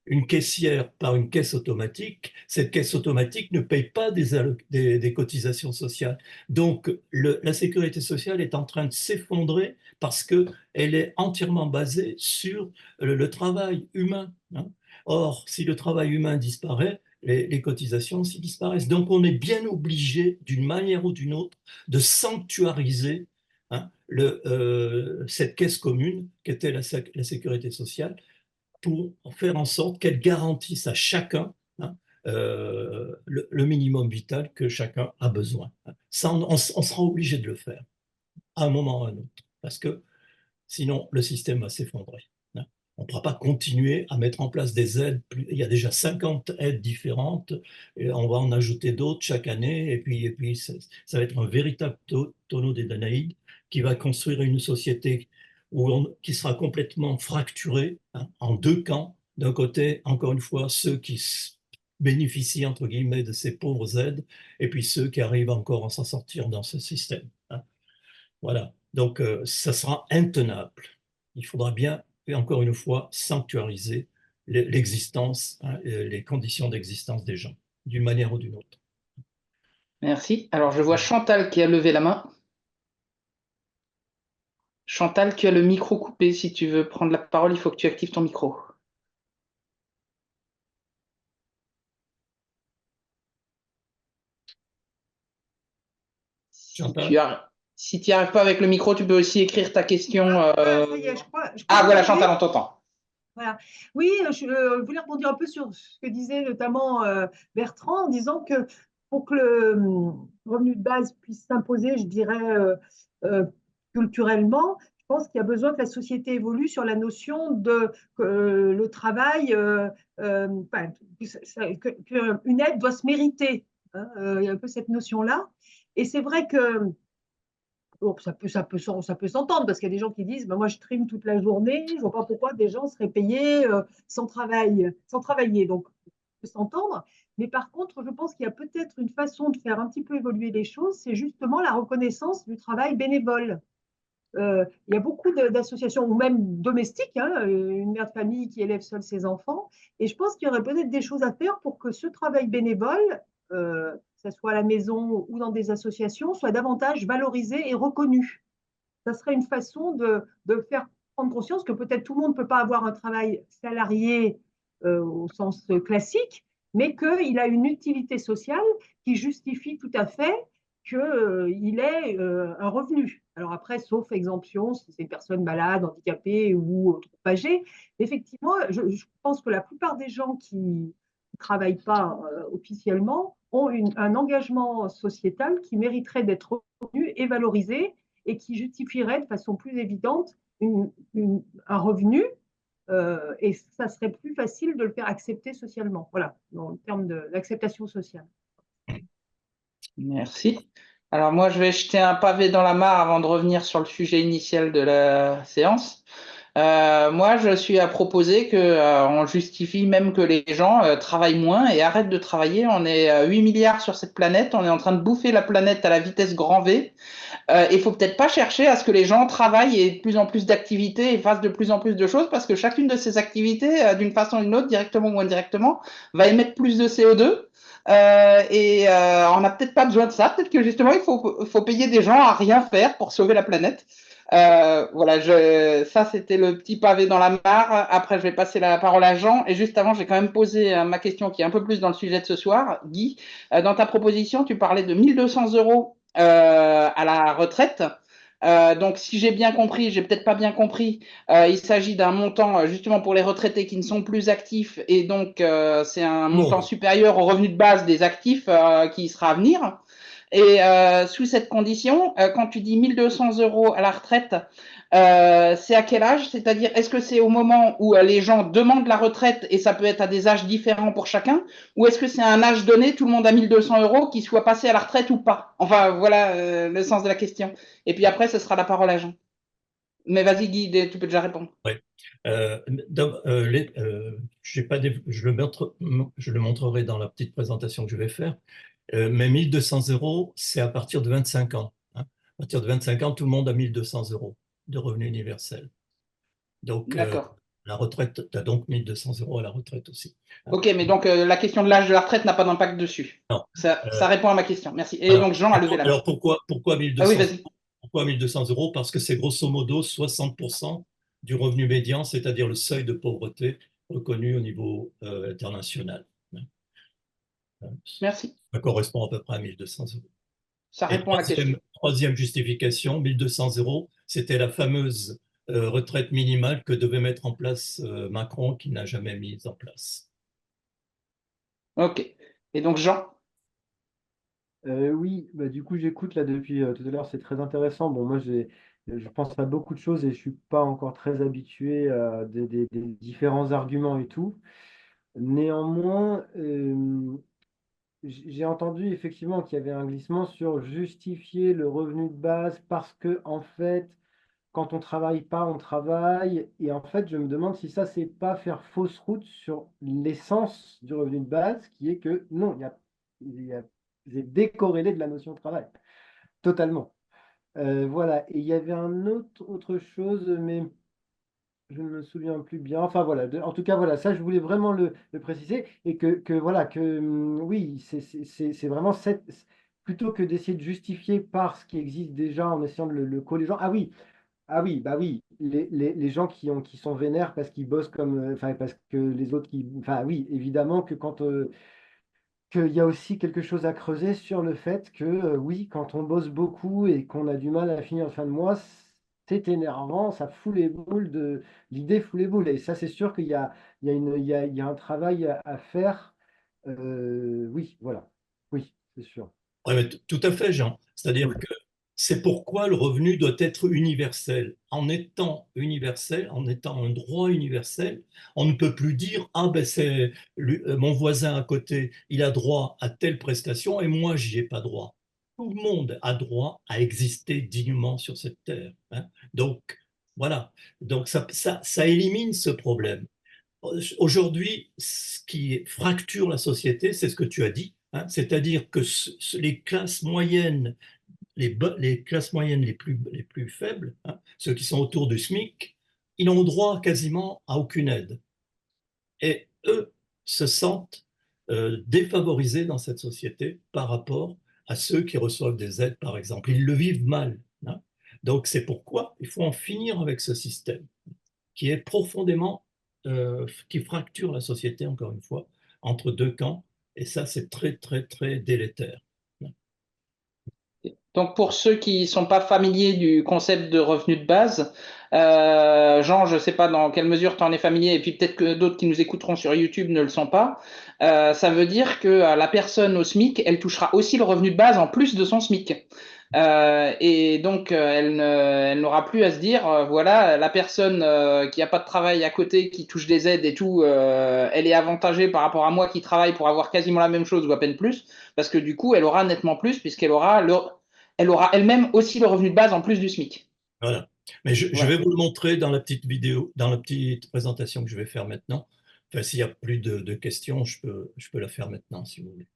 une caissière par une caisse automatique, cette caisse automatique ne paye pas des cotisations sociales. Donc, la sécurité sociale est en train de s'effondrer parce qu'elle est entièrement basée sur le travail humain, hein. Or, si le travail humain disparaît, les cotisations aussi disparaissent. Donc, on est bien obligé, d'une manière ou d'une autre, de sanctuariser, hein, cette caisse commune qu'était la sécurité sociale, pour faire en sorte qu'elle garantisse à chacun, hein, le minimum vital que chacun a besoin. Ça, on sera obligé de le faire à un moment ou à un autre, parce que sinon le système va s'effondrer, hein. On ne pourra pas continuer à mettre en place des aides. Il y a déjà 50 aides différentes, et on va en ajouter d'autres chaque année, et puis ça va être un véritable tonneau des Danaïdes qui va construire une société qui sera complètement fracturée, hein, en deux camps. D'un côté, encore une fois, ceux qui bénéficient, entre guillemets, de ces pauvres aides, et puis ceux qui arrivent encore à s'en sortir dans ce système, hein. Voilà. Donc, ça sera intenable. Il faudra bien, et encore une fois, sanctuariser l'existence, hein, les conditions d'existence des gens, d'une manière ou d'une autre. Merci. Alors, je vois Chantal qui a levé la main. Chantal, tu as le micro coupé. Si tu veux prendre la parole, il faut que tu actives ton micro. Chantal? Si tu n'y arrives pas avec le micro, tu peux aussi écrire ta question. Ça y est, je crois Ah, voilà, m'entendez. Chantal, on t'entend. Voilà. Oui, je voulais rebondir un peu sur ce que disait notamment Bertrand, en disant que pour que le revenu de base puisse s'imposer, je dirais, culturellement, je pense qu'il y a besoin que la société évolue sur la notion de que le travail, enfin, qu'une aide doit se mériter, hein. Il y a un peu cette notion-là. Et c'est vrai que bon, ça peut s'entendre parce qu'il y a des gens qui disent ben moi je trime toute la journée, je ne vois pas pourquoi des gens seraient payés sans travailler. Donc, ça peut s'entendre. Mais par contre, je pense qu'il y a peut-être une façon de faire un petit peu évoluer les choses, c'est justement la reconnaissance du travail bénévole. Il y a beaucoup d'associations, ou même domestiques, hein, une mère de famille qui élève seule ses enfants. Et je pense qu'il y aurait peut-être des choses à faire pour que ce travail bénévole, que ce soit à la maison ou dans des associations, soit davantage valorisé et reconnu. Ça serait une façon de faire prendre conscience que peut-être tout le monde ne peut pas avoir un travail salarié au sens classique, mais qu'il a une utilité sociale qui justifie tout à fait qu'il ait un revenu. Alors après, sauf exemption, si c'est une personne malade, handicapée ou trop âgée, effectivement, je pense que la plupart des gens qui ne travaillent pas officiellement ont un engagement sociétal qui mériterait d'être reconnu et valorisé et qui justifierait de façon plus évidente un revenu, et ça serait plus facile de le faire accepter socialement. Voilà, en termes d'acceptation sociale. Merci. Alors moi, je vais jeter un pavé dans la mare avant de revenir sur le sujet initial de la séance. Moi, je suis à proposer qu'on justifie même que les gens travaillent moins et arrêtent de travailler. On est 8 milliards sur cette planète. On est en train de bouffer la planète à la vitesse grand V. Il faut peut-être pas chercher à ce que les gens travaillent et de plus en plus d'activités et fassent de plus en plus de choses parce que chacune de ces activités, d'une façon ou d'une autre, directement ou indirectement, va émettre plus de CO2. On n'a peut-être pas besoin de ça. Peut-être que justement, il faut payer des gens à rien faire pour sauver la planète. Voilà, ça c'était le petit pavé dans la mare. Après, je vais passer la parole à Jean. Et juste avant, j'ai quand même posé ma question qui est un peu plus dans le sujet de ce soir. Guy, dans ta proposition, tu parlais de 1 200 € à la retraite. Donc, si j'ai bien compris, j'ai peut-être pas bien compris, il s'agit d'un montant justement pour les retraités qui ne sont plus actifs et donc c'est un montant supérieur au revenu de base des actifs qui sera à venir. Et sous cette condition, quand tu dis 1 200 € à la retraite, c'est à quel âge? C'est-à-dire, est-ce que c'est au moment où les gens demandent la retraite et ça peut être à des âges différents pour chacun? Ou est-ce que c'est à un âge donné, tout le monde a 1 200 €, qu'il soit passé à la retraite ou pas? Enfin, voilà le sens de la question. Et puis après, ce sera la parole à Jean. Mais vas-y, Guy, tu peux déjà répondre. Oui. J'ai pas je le montrerai dans la petite présentation que je vais faire. Mais 1 200 €, c'est à partir de 25 ans. Hein. À partir de 25 ans, tout le monde a 1 200 € de revenu universel. Donc, D'accord. la retraite, tu as donc 1 200 € à la retraite aussi. Hein. Ok, mais donc la question de l'âge de la retraite n'a pas d'impact dessus. Non. Ça répond à ma question. Merci. Et Alors, donc, Jean a levé la main. alors pourquoi 1 Ah oui, 200 vas-y. Pourquoi 1 200 €? Parce que c'est grosso modo 60% du revenu médian, c'est-à-dire le seuil de pauvreté reconnu au niveau international. Merci. Ça correspond à peu près à 1 200 €. Ça Et répond à la question. troisième justification, 1 200 €, c'était la fameuse retraite minimale que devait mettre en place Macron, qui n'a jamais mise en place. Ok. Et donc, Jean? Oui, bah, du coup, j'écoute là depuis tout à l'heure, c'est très intéressant. Bon, moi, je pense à beaucoup de choses et je suis pas encore très habitué à des différents arguments et tout. Néanmoins, j'ai entendu effectivement qu'il y avait un glissement sur justifier le revenu de base parce que, en fait, quand on travaille pas, on travaille. Et en fait, je me demande si ça, c'est pas faire fausse route sur l'essence du revenu de base, qui est que non, c'est décorrélé de la notion de travail, totalement. Voilà. Et il y avait autre chose, mais je ne me souviens plus bien. Enfin voilà, en tout cas voilà, ça je voulais vraiment le préciser et voilà que oui, c'est vraiment plutôt que d'essayer de justifier par ce qui existe déjà en essayant de le coller les gens. Ah oui, bah oui, les gens qui sont vénères parce qu'ils bossent comme, enfin parce que les autres enfin oui, évidemment que qu'il y a aussi quelque chose à creuser sur le fait que oui, quand on bosse beaucoup et qu'on a du mal à finir en fin de mois, c'est énervant, ça fout les boules l'idée fout les boules. Et ça, c'est sûr qu'il y a un travail à faire. Oui, voilà. Oui, c'est sûr. Ouais, mais tout à fait, Jean. C'est-à-dire que c'est pourquoi le revenu doit être universel. En étant universel, en étant un droit universel, on ne peut plus dire ah ben c'est mon voisin à côté, il a droit à telle prestation et moi j'y ai pas droit. Tout le monde a droit à exister dignement sur cette terre. Hein. Donc voilà. Donc ça élimine ce problème. Aujourd'hui, ce qui fracture la société, c'est ce que tu as dit, hein, c'est-à-dire que les classes moyennes, les classes moyennes les plus faibles, hein, ceux qui sont autour du SMIC, ils n'ont droit quasiment à aucune aide. Et eux se sentent défavorisés dans cette société par rapport à ceux qui reçoivent des aides, par exemple. Ils le vivent mal. Hein. Donc c'est pourquoi il faut en finir avec ce système qui est profondément, qui fracture la société, encore une fois, entre deux camps. Et ça, c'est très, très, très délétère. Donc, pour ceux qui ne sont pas familiers du concept de revenu de base, Jean, je ne sais pas dans quelle mesure tu en es familier, et puis peut-être que d'autres qui nous écouteront sur YouTube ne le sont pas. Ça veut dire que la personne au SMIC, elle touchera aussi le revenu de base en plus de son SMIC. Et donc, elle n'aura plus à se dire, voilà, la personne qui n'a pas de travail à côté, qui touche des aides et tout, elle est avantagée par rapport à moi qui travaille pour avoir quasiment la même chose ou à peine plus, parce que du coup, elle aura nettement plus, puisqu'elle aura elle aura elle-même aussi le revenu de base en plus du SMIC. Voilà. Mais je Voilà. vais vous le montrer dans la petite vidéo, dans la petite présentation que je vais faire maintenant. Enfin, s'il n'y a plus de questions, je peux la faire maintenant, si vous voulez.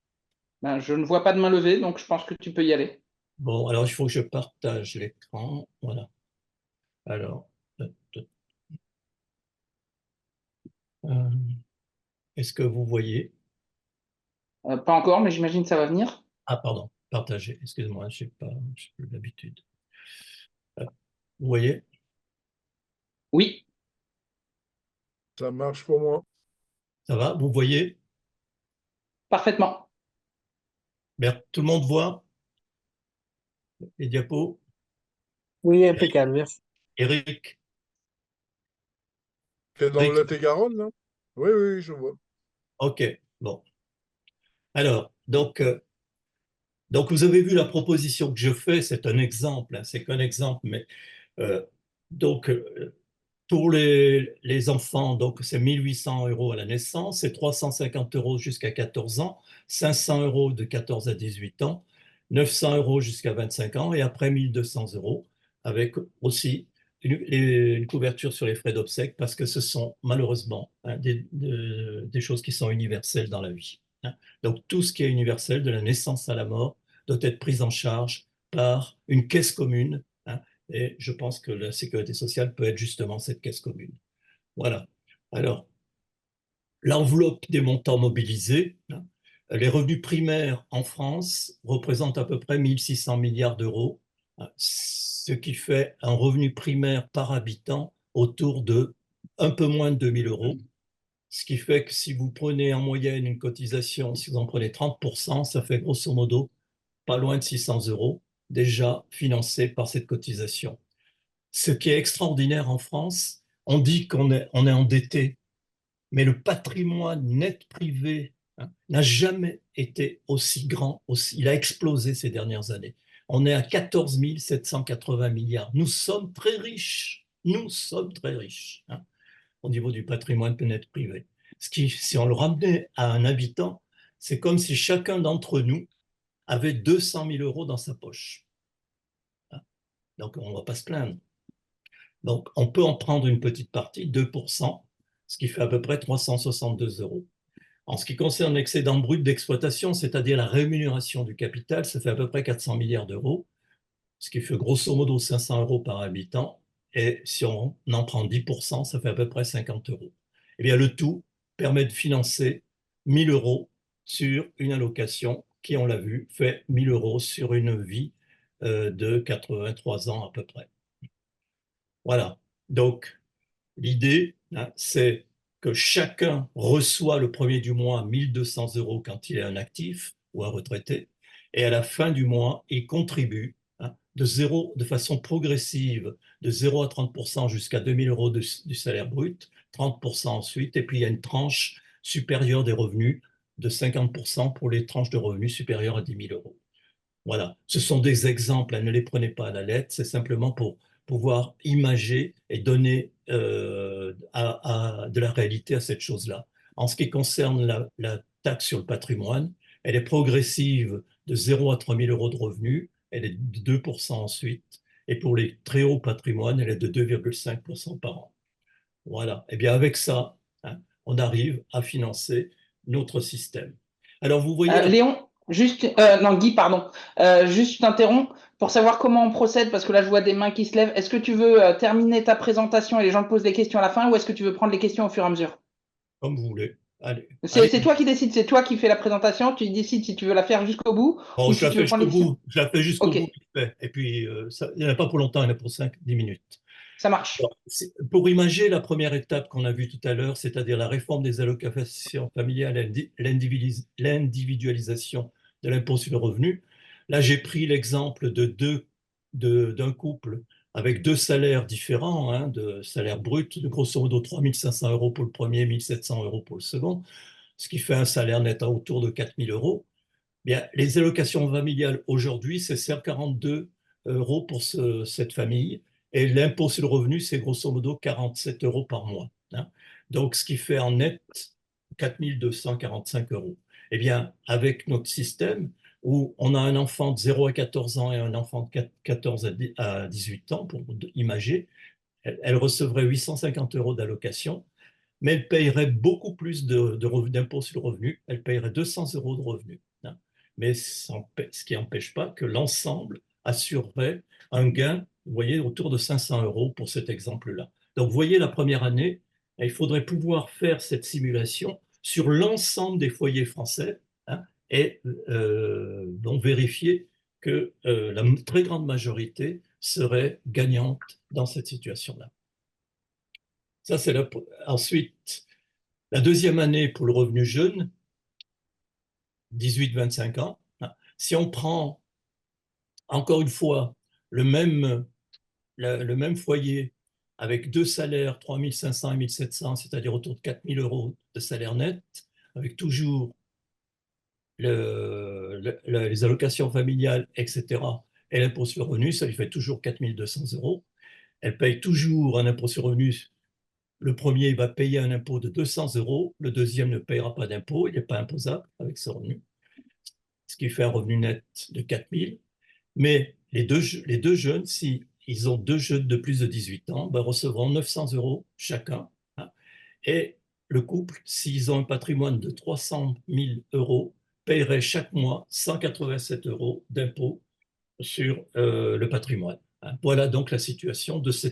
Ben, je ne vois pas de main levée, donc je pense que tu peux y aller. Bon, alors il faut que je partage l'écran. Voilà. Alors, est-ce que vous voyez? Pas encore, mais j'imagine que ça va venir. Ah, pardon, partager. Excusez-moi, je n'ai plus l'habitude. Vous voyez? Oui. Ça marche pour moi. Ça va? Vous voyez? Parfaitement. Tout le monde voit les diapos? Oui, impeccable, merci. Eric, C'est dans le Eric, Lot-et-Garonne, là? Oui, oui, oui, je vois. ok, bon. Alors, donc vous avez vu la proposition que je fais, c'est un exemple, hein, c'est qu'un exemple, mais euh, donc pour les enfants, donc c'est 1 800 € à la naissance, c'est 350 € jusqu'à 14 ans, 500 € de 14 à 18 ans, 900 € jusqu'à 25 ans et après 1 200 € avec aussi une couverture sur les frais d'obsèques parce que ce sont malheureusement hein, des choses qui sont universelles dans la vie, hein. Donc tout ce qui est universel de la naissance à la mort doit être pris en charge par une caisse commune, hein, et je pense que la sécurité sociale peut être justement cette caisse commune. Voilà. Alors, l'enveloppe des montants mobilisés, hein, les revenus primaires en France représentent à peu près 1 600 milliards d'euros, hein, ce qui fait un revenu primaire par habitant autour de un peu moins de 2 000 €. Ce qui fait que si vous prenez en moyenne une cotisation, si vous en prenez 30%, ça fait grosso modo pas loin de 600 € déjà financés par cette cotisation. Ce qui est extraordinaire en France, on dit on est endetté, mais le patrimoine net privé hein, n'a jamais été aussi grand, il a explosé ces dernières années. On est à 14 780 milliards. Nous sommes très riches. Nous sommes très riches hein, au niveau du patrimoine net privé. Ce qui, si on le ramenait à un habitant, c'est comme si chacun d'entre nous avait 200 000 € dans sa poche, hein. Donc, on ne va pas se plaindre. Donc, on peut en prendre une petite partie, 2%, ce qui fait à peu près 362 euros. En ce qui concerne l'excédent brut d'exploitation, c'est-à-dire la rémunération du capital, ça fait à peu près 400 milliards d'euros, ce qui fait grosso modo 500 € par habitant. Et si on en prend 10%, ça fait à peu près 50 euros. Eh bien, le tout permet de financer 1 000 € sur une allocation qui, on l'a vu, fait 1 000 € sur une vie de 83 ans à peu près. Voilà. Donc, l'idée, hein, c'est que chacun reçoit le premier du mois 1 200 € quand il est un actif ou un retraité, et à la fin du mois, il contribue hein, de façon progressive, de 0 à 30% jusqu'à 2 000 € du salaire brut, 30% ensuite, et puis il y a une tranche supérieure des revenus de 50% pour les tranches de revenus supérieures à 10 000 €. Voilà, ce sont des exemples, hein, ne les prenez pas à la lettre, c'est simplement pour pouvoir imager et donner de la réalité à cette chose-là. En ce qui concerne la taxe sur le patrimoine, elle est progressive de 0 à 3 000 € de revenus, elle est de 2% ensuite, et pour les très hauts patrimoines, elle est de 2,5% par an. Voilà, et bien avec ça, hein, on arrive à financer notre système. Alors vous voyez Léon, juste, non, Guy, pardon. Juste, je t'interromps pour savoir comment on procède, parce que là, je vois des mains qui se lèvent. Est-ce que tu veux terminer ta présentation et les gens te posent des questions à la fin, ou est-ce que tu veux prendre les questions au fur et à mesure? comme vous voulez. Allez, C'est toi qui décides, c'est toi qui fais la présentation. Tu décides si tu veux la faire jusqu'au bout bon, ou je si la tu veux fais prendre jusqu'au les questions. bout. Je la fais jusqu'au Ok, bout, vite fait. Et puis, il n'y en a pas pour longtemps, il y en a pour 5-10 minutes. ça marche. Alors, pour imager la première étape qu'on a vue tout à l'heure, c'est-à-dire la réforme des allocations familiales et l'individualisation de l'impôt sur le revenu, là, j'ai pris l'exemple d'un couple avec deux salaires différents, hein, de salaire brut, de grosso modo 3 500 € pour le premier, 1 700 € pour le second, ce qui fait un salaire net à autour de 4 000 €. Bien, les allocations familiales aujourd'hui, c'est 142 € pour cette famille. Et l'impôt sur le revenu, c'est grosso modo 47 € par mois, hein. Donc, ce qui fait en net 4 245 €. Eh bien, avec notre système où on a un enfant de 0 à 14 ans et un enfant de 14 à 18 ans, pour imager, elle recevrait 850 € d'allocation, mais elle payerait beaucoup plus d'impôt sur le revenu. Elle payerait 200 € de revenus, hein. Mais ce qui n'empêche pas que l'ensemble assurerait un gain, vous voyez, autour de 500 € pour cet exemple-là. Donc, vous voyez, la première année, il faudrait pouvoir faire cette simulation sur l'ensemble des foyers français, hein, et donc vérifier que la très grande majorité serait gagnante dans cette situation-là. Ça, c'est ensuite la deuxième année pour le revenu jeune, 18-25 ans. Si on prend encore une fois le même le même foyer avec deux salaires, 3 500 et 1 700, c'est-à-dire autour de 4 000 euros de salaire net, avec toujours les allocations familiales, etc., et l'impôt sur le revenu, ça lui fait toujours 4 200 euros. Elle paye toujours un impôt sur le revenu. Le premier va payer un impôt de 200 euros, le deuxième ne payera pas d'impôt, il n'est pas imposable avec ce revenu, ce qui fait un revenu net de 4 000. Mais les deux jeunes, si ils ont deux jeunes de plus de 18 ans, ben, recevront 900 euros chacun. Hein. Et le couple, s'ils ont un patrimoine de 300 000 euros, paierait chaque mois 187 euros d'impôt sur le patrimoine. Hein. Voilà donc la situation de ça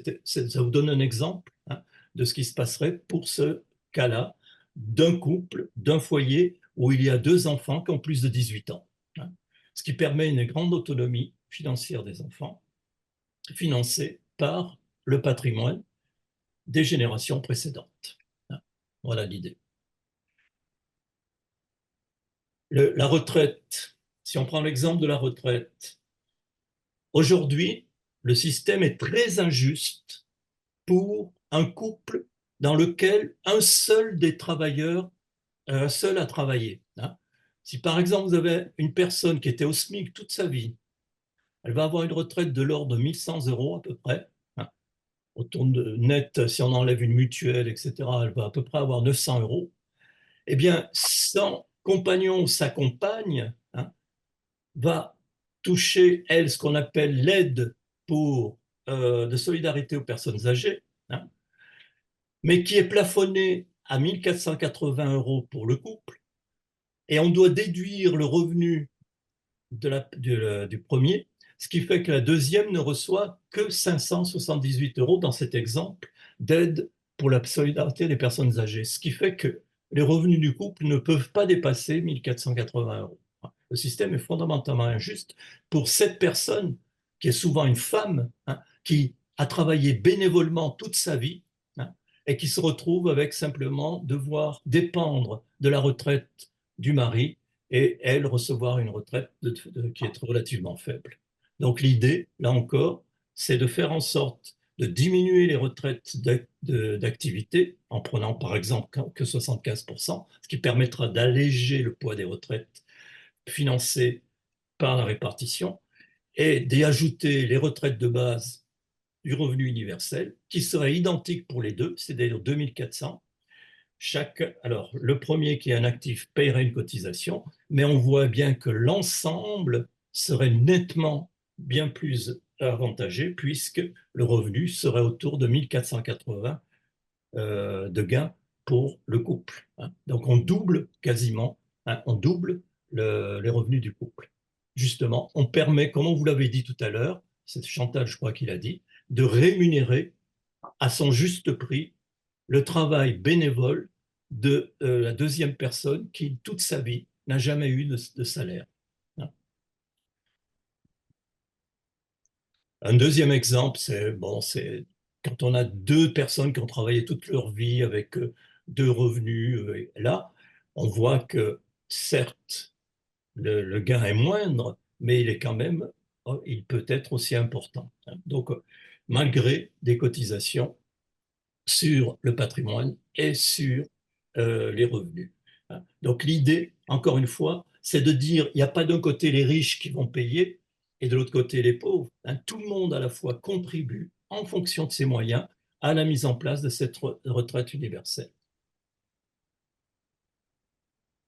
vous donne un exemple, hein, de ce qui se passerait pour ce cas-là d'un couple, d'un foyer où il y a deux enfants qui ont plus de 18 ans. Hein. Ce qui permet une grande autonomie financière des enfants, financée par le patrimoine des générations précédentes. Hein. Voilà l'idée. La retraite, si on prend l'exemple de la retraite, aujourd'hui, le système est très injuste pour un couple dans lequel un seul des travailleurs, un seul a travaillé. Hein. Si par exemple vous avez une personne qui était au SMIC toute sa vie, elle va avoir une retraite de l'ordre de 1 100 euros à peu près. Hein. Autour de net, si on enlève une mutuelle, etc., elle va à peu près avoir 900 euros. Eh bien, son compagnon ou sa compagne, hein, va toucher, elle, ce qu'on appelle l'aide de solidarité aux personnes âgées, hein, mais qui est plafonnée à 1 480 euros pour le couple, et on doit déduire le revenu du premier, ce qui fait que la deuxième ne reçoit que 578 euros dans cet exemple d'aide pour la solidarité des personnes âgées, ce qui fait que les revenus du couple ne peuvent pas dépasser 1 480 euros. Le système est fondamentalement injuste pour cette personne, qui est souvent une femme, hein, qui a travaillé bénévolement toute sa vie, hein, et qui se retrouve avec simplement devoir dépendre de la retraite du mari et elle recevoir une retraite qui est relativement faible. Donc l'idée, là encore, c'est de faire en sorte de diminuer les retraites d'activité en prenant par exemple que 75%, ce qui permettra d'alléger le poids des retraites financées par la répartition, et d'y ajouter les retraites de base du revenu universel, qui seraient identiques pour les deux, c'est-à-dire 2400. Alors, le premier qui est un actif paierait une cotisation, mais on voit bien que l'ensemble serait nettement bien plus avantagé, puisque le revenu serait autour de 1 480 de gains pour le couple. Hein. Donc, on double quasiment, hein, on double les revenus du couple. Justement, on permet, comme on vous l'avait dit tout à l'heure, c'est Chantal, je crois qu'il a dit, de rémunérer à son juste prix le travail bénévole de la deuxième personne qui, toute sa vie, n'a jamais eu de salaire. Un deuxième exemple, c'est quand on a deux personnes qui ont travaillé toute leur vie avec deux revenus. Là, on voit que certes, le gain est moindre, mais il est quand même, il peut être aussi important. Hein. Donc, malgré des cotisations sur le patrimoine et sur les revenus. Hein. Donc l'idée, encore une fois, c'est de dire, il n'y a pas d'un côté les riches qui vont payer et de l'autre côté les pauvres. Hein. Tout le monde à la fois contribue en fonction de ses moyens à la mise en place de cette retraite universelle.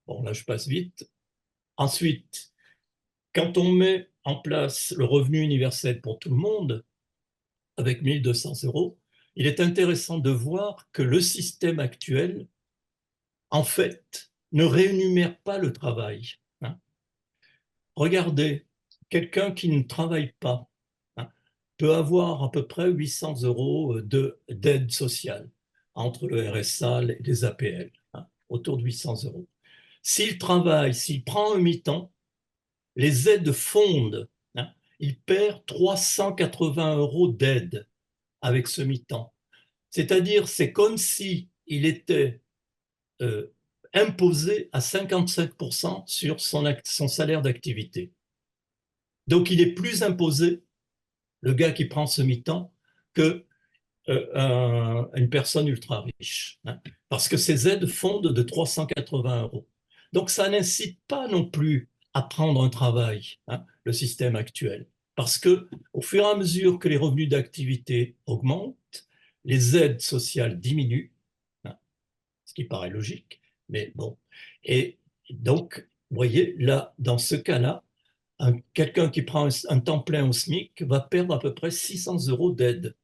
Bon, là je passe vite. Ensuite, quand on met en place le revenu universel pour tout le monde, avec 1 200 euros, il est intéressant de voir que le système actuel, en fait, ne rémunère pas le travail. Hein. Regardez, quelqu'un qui ne travaille pas, hein, peut avoir à peu près 800 euros d'aide sociale entre le RSA et les APL, hein, autour de 800 euros. S'il travaille, s'il prend un mi-temps, les aides fondent. Hein, il perd 380 euros d'aide avec ce mi-temps. C'est-à-dire, c'est comme s'il était imposé à 55% sur son salaire d'activité. Donc, il est plus imposé, le gars qui prend ce mi-temps, que une personne ultra riche, hein, parce que ces aides fondent de 380 euros. Donc ça n'incite pas non plus à prendre un travail, hein, le système actuel, parce que au fur et à mesure que les revenus d'activité augmentent, les aides sociales diminuent, hein, ce qui paraît logique, mais bon. Et donc, vous voyez, là, dans ce cas-là, quelqu'un qui prend un temps plein au SMIC va perdre à peu près 600 euros d'aide,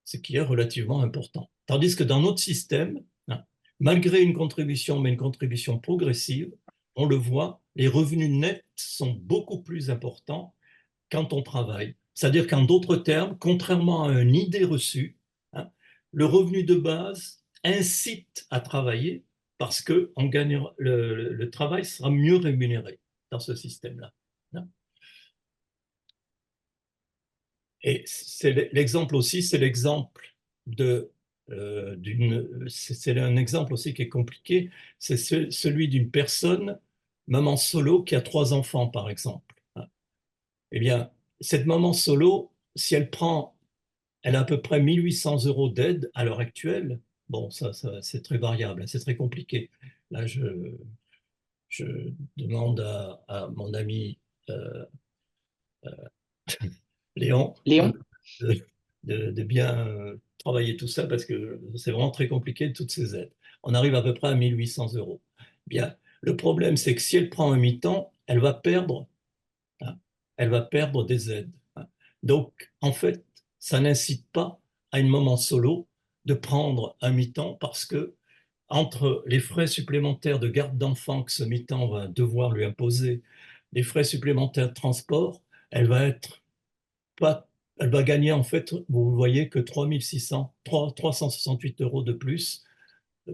ce qui est relativement important. Tandis que dans notre système, hein, malgré une contribution, mais une contribution progressive, on le voit, les revenus nets sont beaucoup plus importants quand on travaille. C'est-à-dire qu'en d'autres termes, contrairement à une idée reçue, hein, le revenu de base incite à travailler parce que le travail sera mieux rémunéré dans ce système-là. Hein. Et c'est l'exemple aussi, c'est l'exemple c'est un exemple aussi qui est compliqué, c'est celui d'une personne, maman solo, qui a 3 enfants, par exemple. Eh bien, cette maman solo, si elle a à peu près 1800 euros d'aide à l'heure actuelle. Bon, ça c'est très variable, c'est très compliqué. Là, je demande à mon ami Léon, Léon? de bien travailler tout ça parce que c'est vraiment très compliqué, toutes ces aides. On arrive à peu près à 1800 euros. Bien, le problème, c'est que si elle prend un mi-temps, elle va perdre, hein, elle va perdre des aides. Hein. Donc, en fait, ça n'incite pas à une maman solo de prendre un mi-temps parce que entre les frais supplémentaires de garde d'enfant que ce mi-temps va devoir lui imposer, les frais supplémentaires de transport, elle va être pas, elle va gagner en fait, vous voyez, que 368 euros de plus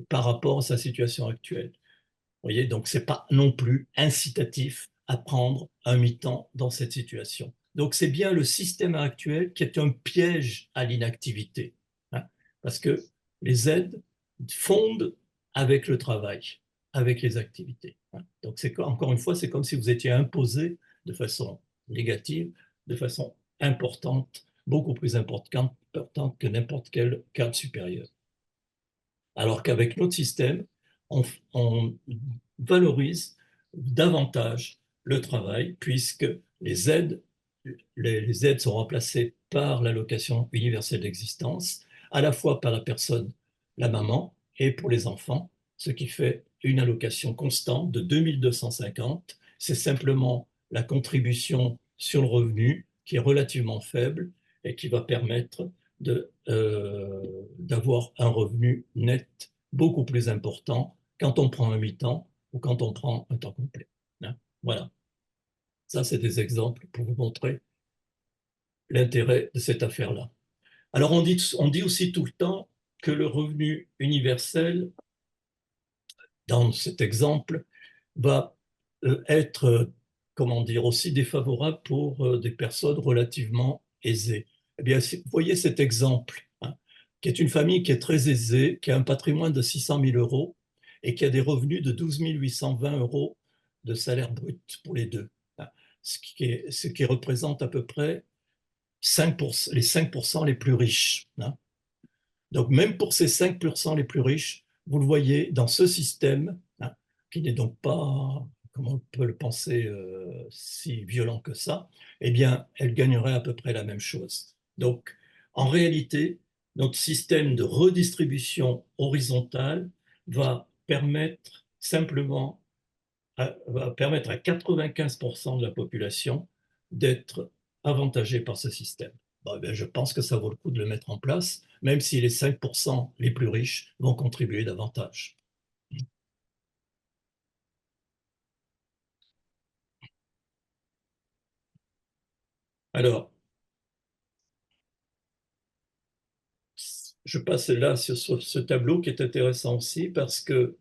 par rapport à sa situation actuelle. Vous voyez, donc ce n'est pas non plus incitatif à prendre un mi-temps dans cette situation. Donc c'est bien le système actuel qui est un piège à l'inactivité, hein, parce que les aides fondent avec le travail, avec les activités. Hein. Donc encore une fois, c'est comme si vous étiez imposé de façon négative, de façon importante, beaucoup plus importante que n'importe quel cadre supérieur. Alors qu'avec notre système, on valorise davantage le travail puisque les aides sont remplacées par l'allocation universelle d'existence, à la fois par la personne, la maman, et pour les enfants, ce qui fait une allocation constante de 2250. C'est simplement la contribution sur le revenu qui est relativement faible et qui va permettre d'avoir un revenu net beaucoup plus important quand on prend un mi-temps ou quand on prend un temps complet. Hein. Voilà. Ça, c'est des exemples pour vous montrer l'intérêt de cette affaire-là. Alors, on dit aussi tout le temps que le revenu universel, dans cet exemple, va être, comment dire, aussi défavorable pour des personnes relativement aisées. Eh bien, vous voyez cet exemple, hein, qui est une famille qui est très aisée, qui a un patrimoine de 600 000 euros et qui a des revenus de 12 820 euros de salaire brut pour les deux, hein, ce qui représente à peu près 5%, les 5% les plus riches. Hein. Donc, même pour ces 5% les plus riches, vous le voyez dans ce système, hein, qui n'est donc pas, comme on peut le penser, si violent que ça, eh bien, elle gagnerait à peu près la même chose. Donc, en réalité, notre système de redistribution horizontale va permettre simplement, va permettre à 95% de la population d'être avantagée par ce système. Bon, ben, je pense que ça vaut le coup de le mettre en place, même si les 5% les plus riches vont contribuer davantage. Alors, je passe là sur ce tableau qui est intéressant aussi parce que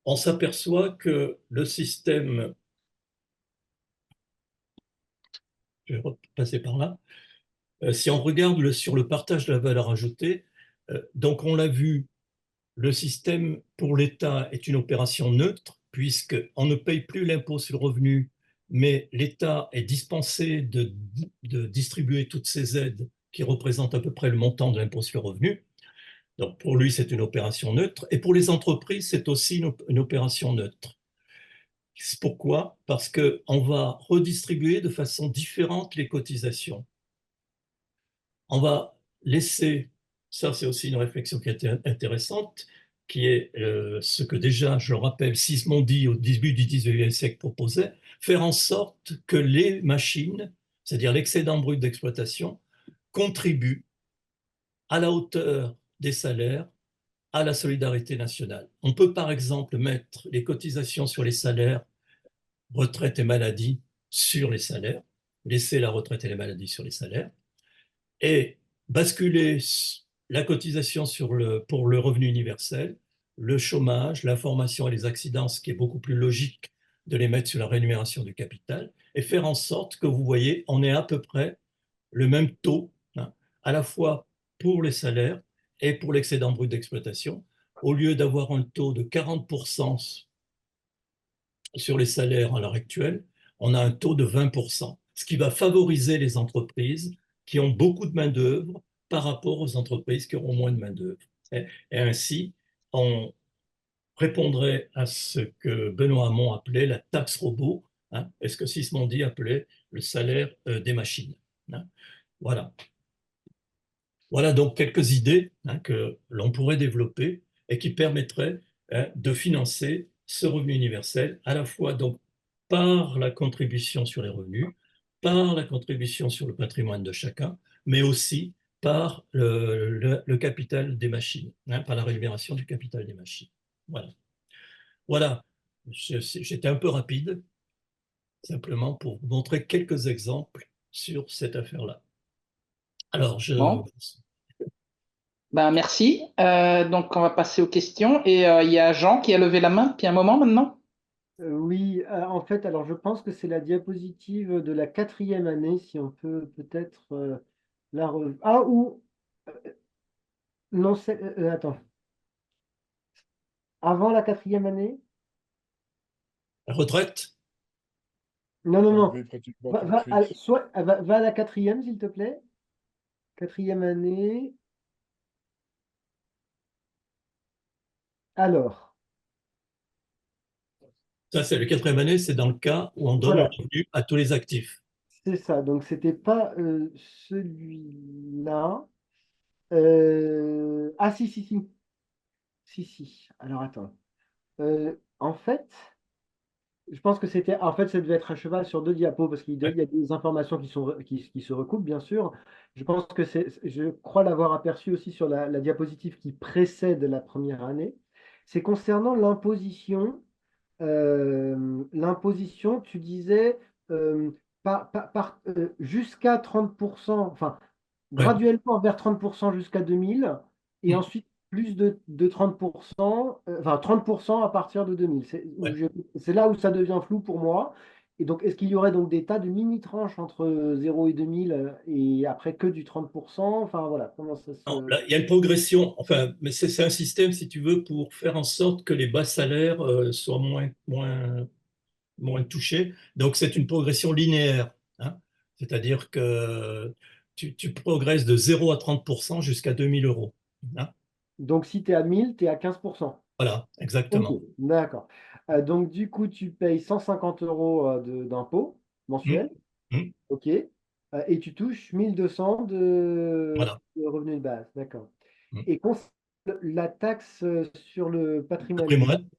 on s'aperçoit que le système, je vais repasser par là, si on regarde sur le partage de la valeur ajoutée, donc on l'a vu, le système pour l'État est une opération neutre puisqu'on ne paye plus l'impôt sur le revenu mais l'État est dispensé de distribuer toutes ces aides qui représentent à peu près le montant de l'impôt sur le revenu. Donc pour lui, c'est une opération neutre. Et pour les entreprises, c'est aussi une opération neutre. Pourquoi? Parce qu'on va redistribuer de façon différente les cotisations. On va laisser, ça c'est aussi une réflexion qui est intéressante, qui est ce que déjà, je le rappelle, Sismondi au début du 19e siècle proposait, faire en sorte que les machines, c'est-à-dire l'excédent brut d'exploitation, contribuent à la hauteur des salaires à la solidarité nationale. On peut par exemple mettre les cotisations sur les salaires, retraite et maladie sur les salaires, laisser la retraite et les maladies sur les salaires, et basculer la cotisation pour le revenu universel, le chômage, la formation et les accidents, ce qui est beaucoup plus logique de les mettre sur la rémunération du capital, et faire en sorte que vous voyez, on ait à peu près le même taux, hein, à la fois pour les salaires et pour l'excédent brut d'exploitation, au lieu d'avoir un taux de 40% sur les salaires à l'heure actuelle, on a un taux de 20%, ce qui va favoriser les entreprises qui ont beaucoup de main-d'œuvre par rapport aux entreprises qui auront moins de main-d'œuvre. Et ainsi, on répondrait à ce que Benoît Hamon appelait la taxe robot, hein, et ce que Sismondi appelait le salaire des machines. Hein. Voilà. Voilà donc quelques idées, hein, que l'on pourrait développer et qui permettraient, hein, de financer ce revenu universel à la fois donc par la contribution sur les revenus, par la contribution sur le patrimoine de chacun, mais aussi par le capital des machines, hein, par la rémunération du capital des machines. Voilà. Voilà. J'étais un peu rapide, simplement pour vous montrer quelques exemples sur cette affaire-là. Alors, Bon, ben merci. Donc, on va passer aux questions. Et il y a Jean qui a levé la main depuis un moment maintenant. Oui, en fait, alors je pense que c'est la diapositive de la 4e année, si on peut peut-être la revoir. Ah, ou non, attends. Avant la 4e année? la retraite. Non, non, non. Oui, pratiquement Va, tout de va à, suite. va à la 4e, s'il te plaît. 4e année. Alors, Ça, c'est le quatrième année, c'est dans le cas où on donne le voilà, revenu à tous les actifs. c'est ça. Donc, c'était pas celui-là. Ah, si, si, si. Si, si. Alors, attends. En fait, je pense que c'était. En fait, ça devait être à cheval sur 2 diapos parce Ouais. qu'il y a des informations qui se recoupent, bien sûr. Je pense que je crois l'avoir aperçu aussi sur la diapositive qui précède la première année. C'est concernant l'imposition. L'imposition, tu disais jusqu'à 30%, enfin, Ouais. graduellement vers 30% jusqu'à 2000, et Mm. ensuite plus de 30%, enfin 30% à partir de 2000. Ouais. C'est là où ça devient flou pour moi. Et donc, est-ce qu'il y aurait donc des tas de mini-tranches entre 0 et 2000 et après que du 30%? Enfin, voilà, comment ça Non, se... là, il y a une progression, enfin, mais c'est un système, si tu veux, pour faire en sorte que les bas salaires soient moins touchés. Donc, c'est une progression linéaire, hein. C'est-à-dire que tu progresses de 0 à 30% jusqu'à 2000 euros, hein. Donc, si tu es à 1000, tu es à 15%. Voilà, Ok, exactement. d'accord. Donc, du coup, tu payes 150 euros d'impôt Mm. mensuel. Mm. Ok. Et tu touches 1200 Voilà. de revenus de base. D'accord. Mm. Et la taxe sur le patrimoine net, Patrimoine,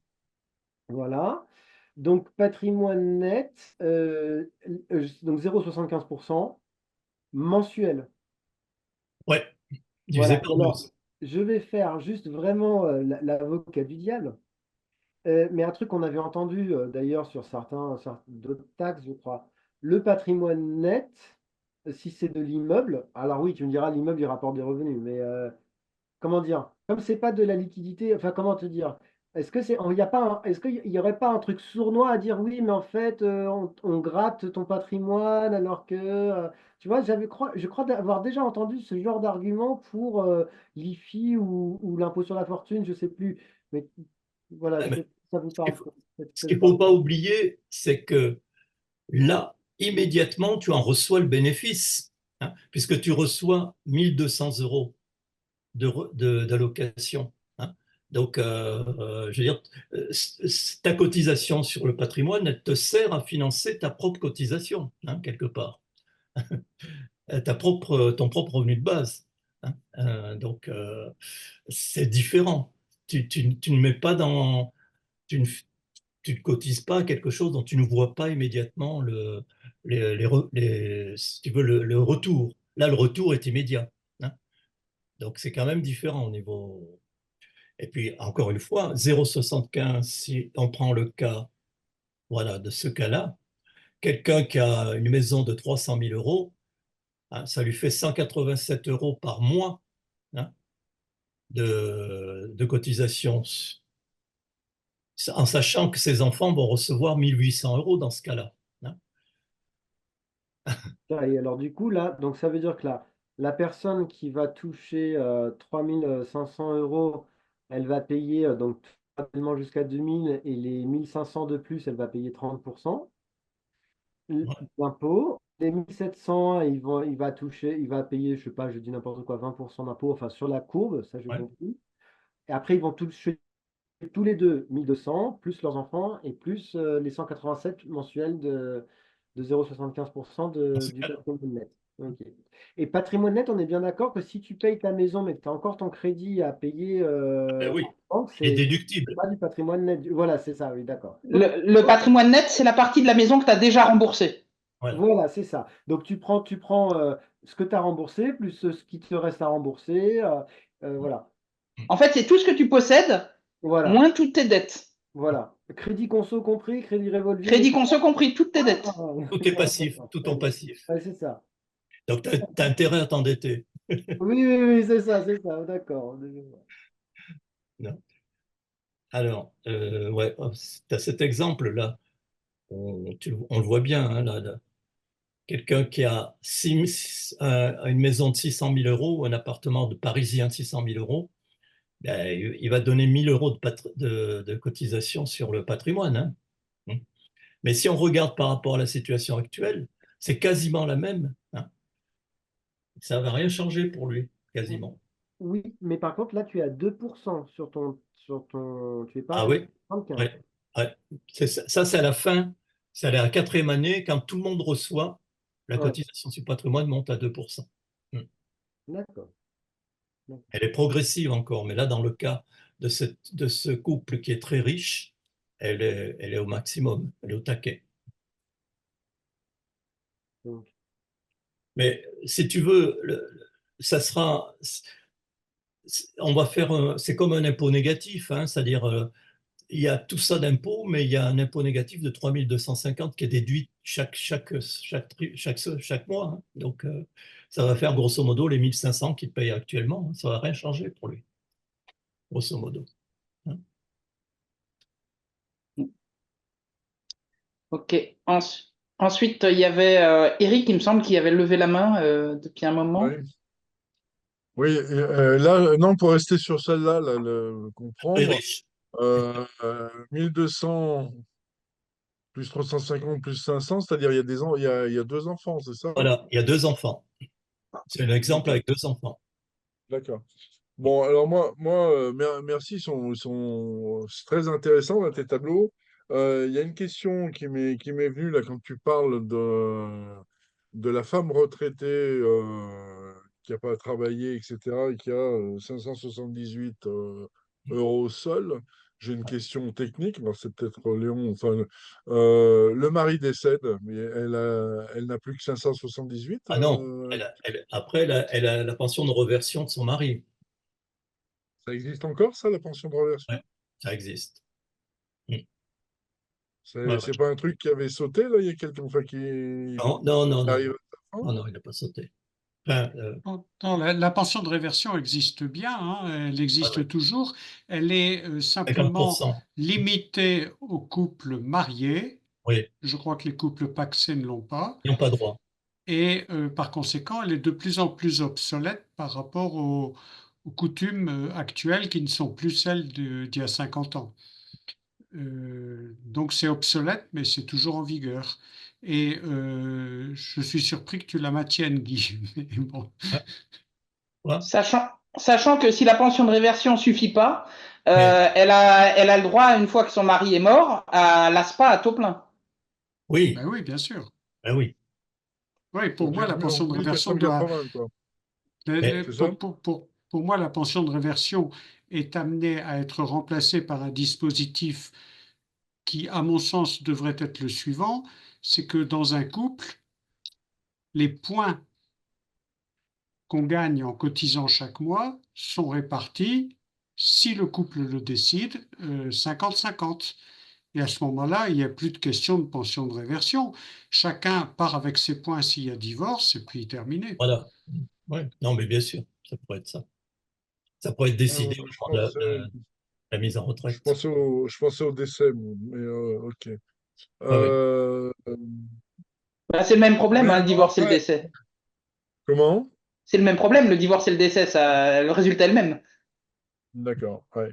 voilà. Donc, patrimoine net, donc 0,75% mensuel. ouais, divisé Voilà. par Et alors, 12. je vais faire juste vraiment l'avocat du diable. Mais un truc qu'on avait entendu d'ailleurs sur d'autres taxes, je crois, le patrimoine net, si c'est de l'immeuble, alors oui, tu me diras, l'immeuble, il rapporte des revenus, mais comment dire, comme c'est pas de la liquidité, enfin, comment te dire, est-ce qu'il y aurait pas un truc sournois à dire oui, mais en fait, on gratte ton patrimoine alors que, tu vois, je crois avoir déjà entendu ce genre d'argument pour l'IFI ou l'impôt sur la fortune, je sais plus, mais voilà, Ouais, je mais sais pas si ça vous ce qu'il parle. faut, ce qu'il Peut-être faut pas. pas oublier, c'est que là, immédiatement, tu en reçois le bénéfice, hein, puisque tu reçois 1200 € d'allocation. Hein. Donc, je veux dire, ta cotisation sur le patrimoine, elle te sert à financer ta propre cotisation, hein, quelque part, ton propre revenu de base. Hein. Donc, c'est différent. Tu ne mets pas dans, tu ne cotises pas à quelque chose dont tu ne vois pas immédiatement si tu veux, le retour. Là, le retour est immédiat. Hein. Donc, c'est quand même différent au niveau. Et puis, encore une fois, 0,75, si on prend le cas, voilà, de ce cas-là, quelqu'un qui a une maison de 300 000 €, hein, ça lui fait 187 € par mois, hein, de cotisation, en sachant que ses enfants vont recevoir 1 800 € dans ce cas-là. Hein. Et alors du coup, là, donc ça veut dire que la personne qui va toucher 3 500 €, elle va payer donc tellement jusqu'à 2000 et les 1500 de plus, elle va payer 30% Ouais, d'impôt. Les 1700, il va payer, je sais pas, je dis n'importe quoi, 20% d'impôt, enfin sur la courbe, ça j'ai ouais. compris. Et après, ils vont toucher tous les deux 1200, plus leurs enfants, et plus les 187 mensuels de 0,75% Dans ce du cas-là. patrimoine net. Ok. Et patrimoine net, on est bien d'accord que si tu payes ta maison, mais que tu as encore ton crédit à payer Ben oui, en banque, il est c'est déductible. pas du patrimoine net. Voilà, c'est ça, oui, d'accord. Le patrimoine net, c'est la partie de la maison que tu as déjà remboursée. Voilà. Voilà, c'est ça. Donc tu prends ce que tu as remboursé, plus ce qui te reste à rembourser. Voilà. En fait, c'est tout ce que tu possèdes, Voilà. moins toutes tes dettes. Voilà. Crédit conso compris, crédit revolving, Crédit etc. conso compris, toutes tes dettes. Tout est passif, tout en passif. Ouais, c'est ça. Donc, tu as intérêt à t'endetter. Oui, oui, oui, c'est ça, d'accord. Non. Alors, ouais, tu as cet exemple-là. On le voit bien, hein, là. Quelqu'un qui a une maison de 600 000 € ou un appartement de parisien de 600 000 €, ben, il va donner 1 000 € de cotisation sur le patrimoine. Hein. Mais si on regarde par rapport à la situation actuelle, c'est quasiment la même. Hein. Ça ne va rien changer pour lui, quasiment. Oui, mais par contre, là, tu es à 2% tu es pas Ah à oui, 75. ouais, ouais. Ça, c'est à la fin, c'est à la quatrième année, quand tout le monde reçoit, la Ouais, cotisation sur le patrimoine monte à 2%. Hmm. d'accord. Elle est progressive encore, mais là, dans le cas de ce couple qui est très riche, elle est au maximum, elle est au taquet. Donc, Mais si tu veux, ça sera, on va faire, c'est comme un impôt négatif, hein, c'est-à-dire il y a tout ça d'impôt, mais il y a un impôt négatif de 3 250 qui est déduit chaque mois. Hein. Donc, ça va faire grosso modo les 1 500 qu'il paye actuellement. Hein. Ça ne va rien changer pour lui, grosso modo. Hein. Ok. Ensuite, il y avait Eric, il me semble, qui avait levé la main depuis un moment. Oui, oui, là, non, pour rester sur celle-là, là, Très comprendre, riche. 1200 plus 350 plus 500, c'est-à-dire il y a deux enfants, c'est ça? Voilà, il y a 2 enfants. C'est un exemple Ok, avec 2 enfants. d'accord. Bon, alors merci, c'est très intéressant là, tes tableaux. Il y a une question qui m'est venue là quand tu parles de la femme retraitée qui n'a pas travaillé, etc., et qui a 578 € seul. J'ai une question technique, alors c'est peut-être Léon, enfin, le mari décède, mais elle n'a plus que 578. Ah non, après, elle a la pension de reversion de son mari. Ça existe encore, ça, la pension de reversion? Ouais, ça existe. Mm. Ouais, C'est ouais. c'est pas un truc qui avait sauté, là, il y a quelques fois qui Non, non, non, non, arrive non, à sa fin? non, non, il n'a pas sauté. Enfin, Non, la pension de réversion existe bien, hein, elle ouais, ouais, existe toujours. Elle est simplement 50%. limitée aux couples mariés. Oui, Je crois que les couples pacsés ne l'ont pas. ils n'ont pas droit. Et par conséquent, elle est de plus en plus obsolète par rapport aux coutumes actuelles qui ne sont plus celles d'il y a 50 ans. Donc c'est obsolète, mais c'est toujours en vigueur. Et je suis surpris que tu la maintiennes, Guy. Mais bon. Ouais. Sachant que si la pension de réversion suffit pas, Mais elle a le droit, une fois que son mari est mort, à l'ASPA à taux plein. oui, Ben oui, bien sûr. ben oui. Oui, pour Donc moi, la pension de réversion doit. 1480, quoi. Mais C'est ça? Pour moi, la pension de réversion est amenée à être remplacée par un dispositif qui, à mon sens, devrait être le suivant, c'est que dans un couple, les points qu'on gagne en cotisant chaque mois sont répartis, si le couple le décide, 50-50. Et à ce moment-là, il n'y a plus de question de pension de réversion. Chacun part avec ses points s'il y a divorce, et puis terminé. voilà. Ouais. Non, mais bien sûr, ça pourrait être ça. Ça pourrait être Ah, décidé moi, au moment de la mise en retraite. je pensais au décès, moi, mais ok. Ouais, ouais. Bah, c'est le même problème, Mais hein, le bon, divorce et le après, décès. comment? C'est le même problème, le divorce et le décès, ça, le résultat est le même. D'accord, ouais.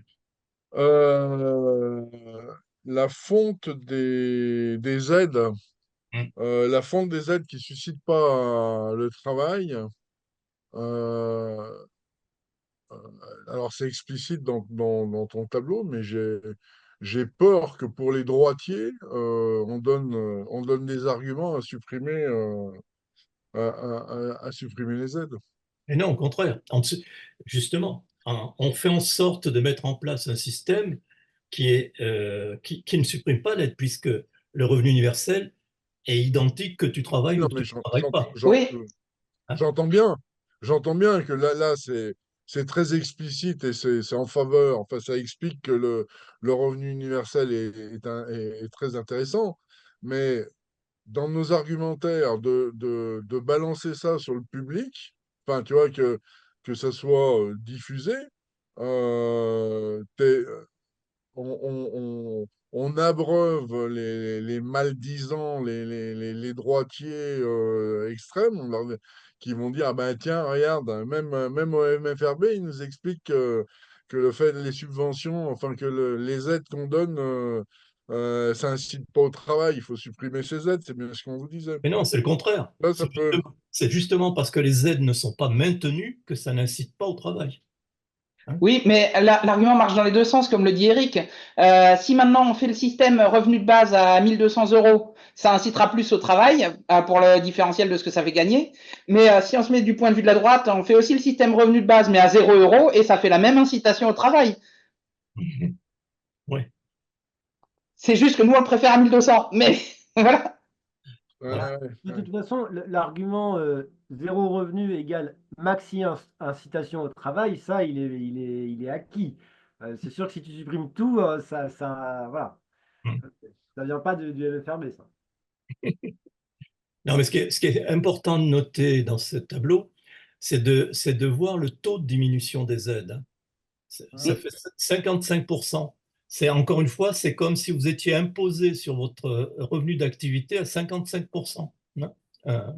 Euh, la fonte des aides, Mm. la fonte des aides qui suscitent pas le travail, euh, alors c'est explicite dans ton tableau, mais j'ai peur que pour les droitiers, on donne des arguments à supprimer, à supprimer les aides. Et non, au contraire. Justement, on fait en sorte de mettre en place un système qui ne supprime pas l'aide, puisque le revenu universel est identique que tu travailles Non, ou que mais tu ne travailles pas. Oui, Hein. j'entends bien. J'entends bien que là c'est très explicite et c'est en faveur. Enfin, ça explique que le revenu universel est très intéressant. Mais dans nos argumentaires, de balancer ça sur le public, enfin, tu vois, que ça soit diffusé, on abreuve les maldisants, les droitiers extrêmes, qui vont dire, ah ben tiens, regarde, même au MFRB, ils nous expliquent que le fait les subventions, enfin que les aides qu'on donne, ça incite pas au travail, il faut supprimer ces aides, c'est bien ce qu'on vous disait. Mais non, c'est le contraire. Là, ça peut. C'est justement parce que les aides ne sont pas maintenues que ça n'incite pas au travail. Hein. oui, mais l'argument marche dans les deux sens, comme le dit Eric. Si maintenant on fait le système revenu de base à 1200 euros, ça incitera plus au travail pour le différentiel de ce que ça fait gagner. Mais si on se met du point de vue de la droite, on fait aussi le système revenu de base, mais à 0 euros, et ça fait la même incitation au travail. Ouais, C'est juste que nous, on le préfère à 1200. Mais voilà. voilà. De toute façon, l'argument zéro revenu égale maxi incitation au travail, ça, il est acquis. C'est sûr que si tu supprimes tout, voilà, Mm. ça vient pas du MFRB, ça. Non, mais ce qui est important de noter dans ce tableau, c'est de voir le taux de diminution des aides. Hein. Ça Oui. fait 55%. C'est encore une fois, c'est comme si vous étiez imposé sur votre revenu d'activité à 55%. Hein. Euh,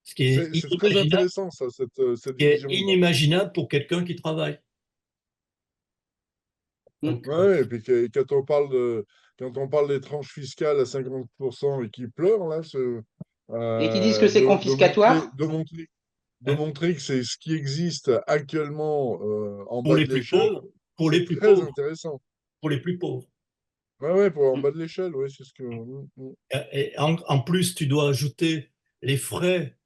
ce qui est C'est très inimaginable, intéressant, ça, cette qui est vision-là. inimaginable pour quelqu'un qui travaille. Donc, Ouais, et puis quand on parle des tranches fiscales à 50% et qui pleurent, là, Et qui disent que c'est confiscatoire. de hein, montrer que c'est ce qui existe actuellement en pour bas les de plus l'échelle, pauvres, pour les c'est plus très pauvres, intéressant. pour les plus pauvres. Ouais, ouais, pour en bas de l'échelle, oui, c'est ce que. Et en plus, tu dois ajouter les frais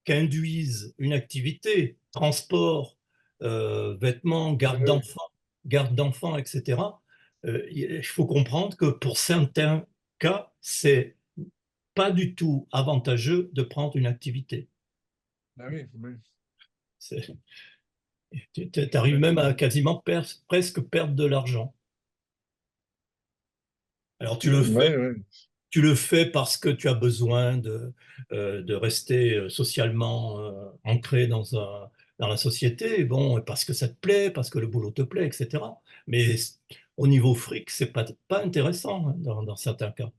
qu'induisent une activité, transport, vêtements, Ouais, garde d'enfants, etc. Il faut comprendre que pour certains cas, c'est pas du tout avantageux de prendre une activité. ah oui, oui. C'est- Tu arrives même à quasiment presque perdre de l'argent. Alors Ouais, ouais. tu le fais parce que tu as besoin de rester socialement ancré dans la société, bon, et parce que ça te plaît, parce que le boulot te plaît, etc. Mais au niveau fric, c'est pas intéressant hein, dans certains cas.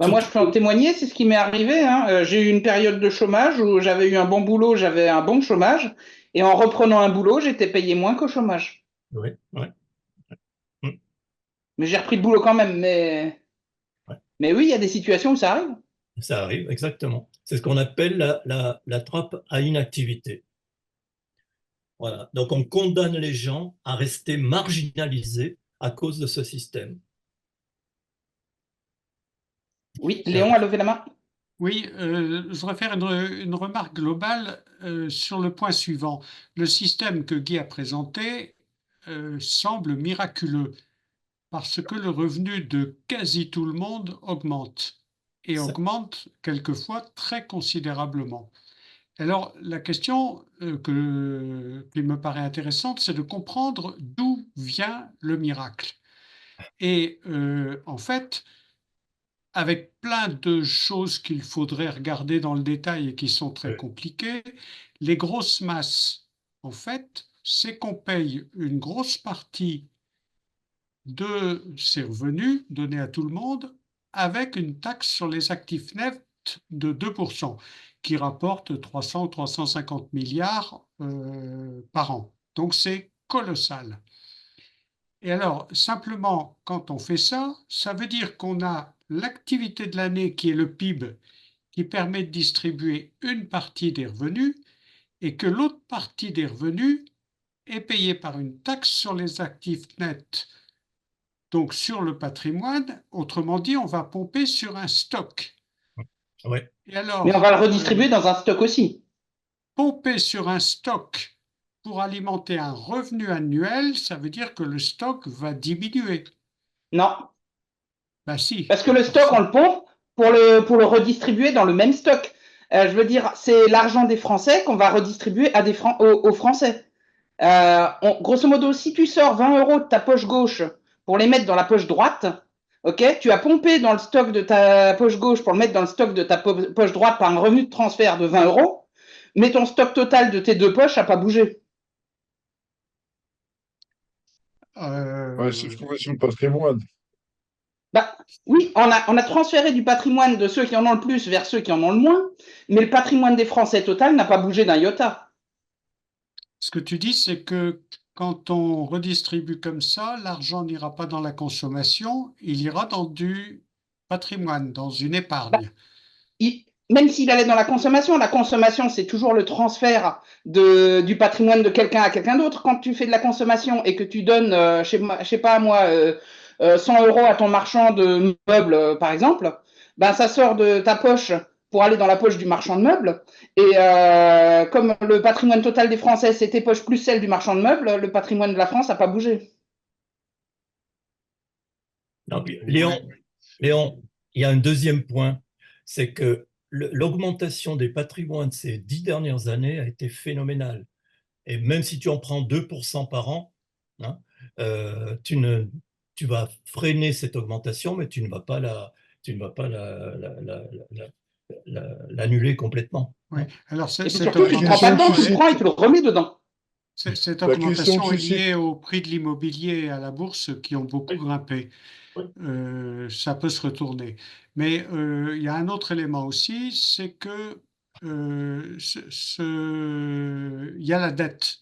Bah, moi, je Surtout peux en témoigner, c'est ce qui m'est arrivé. Hein. J'ai eu une période de chômage où j'avais eu un bon boulot, j'avais un bon chômage. Et en reprenant un boulot, j'étais payé moins qu'au chômage. ouais, ouais, mm, Mais j'ai repris le boulot quand même. ouais. Mais oui, il y a des situations où ça arrive. Ça arrive, exactement. C'est ce qu'on appelle la trappe à inactivité. Voilà. Donc on condamne les gens à rester marginalisés à cause de ce système. Oui, Léon a levé la main. Oui, je voudrais faire une remarque globale sur le point suivant. Le système que Guy a présenté semble miraculeux parce que le revenu de quasi tout le monde augmente et Ça- augmente quelquefois très considérablement. Alors, la question qui me paraît intéressante, c'est de comprendre d'où vient le miracle. Et en fait, avec plein de choses qu'il faudrait regarder dans le détail et qui sont très compliquées, les grosses masses, en fait, c'est qu'on paye une grosse partie de ces revenus donnés à tout le monde avec une taxe sur les actifs nets de 2%, qui rapporte 300 ou 350 milliards par an. Donc c'est colossal. Et alors, simplement, quand on fait ça, ça veut dire qu'on a l'activité de l'année qui est le PIB, qui permet de distribuer une partie des revenus, et que l'autre partie des revenus est payée par une taxe sur les actifs nets, donc sur le patrimoine. Autrement dit, on va pomper sur un stock. Ouais. Et Mais on alors, va le redistribuer dans un stock aussi. pomper sur un stock pour alimenter un revenu annuel, ça veut dire que le stock va diminuer. Non, Ben si. parce que le stock, on le pompe pour le redistribuer dans le même stock. Je veux dire, c'est l'argent des Français qu'on va redistribuer à aux Français. Grosso modo, si tu sors 20 euros de ta poche gauche pour les mettre dans la poche droite, ok, tu as pompé dans le stock de ta poche gauche pour le mettre dans le stock de ta poche droite par un revenu de transfert de 20 euros, mais ton stock total de tes deux poches n'a pas bougé. Ouais, c'est sur le patrimoine. Bah, oui, on a transféré du patrimoine de ceux qui en ont le plus vers ceux qui en ont le moins, mais le patrimoine des Français total n'a pas bougé d'un iota. Ce que tu dis, c'est que quand on redistribue comme ça, l'argent n'ira pas dans la consommation, il ira dans du patrimoine, dans une Bah, épargne. même s'il allait dans la consommation, c'est toujours le transfert du patrimoine de quelqu'un à quelqu'un d'autre. Quand tu fais de la consommation et que tu donnes, je sais pas moi, 100 euros à ton marchand de meubles, par exemple, ben ça sort de ta poche pour aller dans la poche du marchand de meubles. Et comme le patrimoine total des Français, c'est tes poches plus celle du marchand de meubles, le patrimoine de la France n'a pas bougé. Non, puis, Léon, il y a un deuxième point, c'est que l'augmentation des patrimoines ces 10 dernières années a été phénoménale. Et même si tu en prends 2% par an, hein, tu vas freiner cette augmentation, mais tu ne vas pas l'annuler complètement. Oui. Hein. Alors, Et puis cette surtout, tu ne prends pas dedans, tu le prends et tu le remets dedans. cette La question augmentation que est tu cites, liée au prix de l'immobilier et à la bourse qui ont beaucoup grimpé. Oui. Ça peut se retourner. Mais il y a un autre élément aussi, c'est que il y a la dette,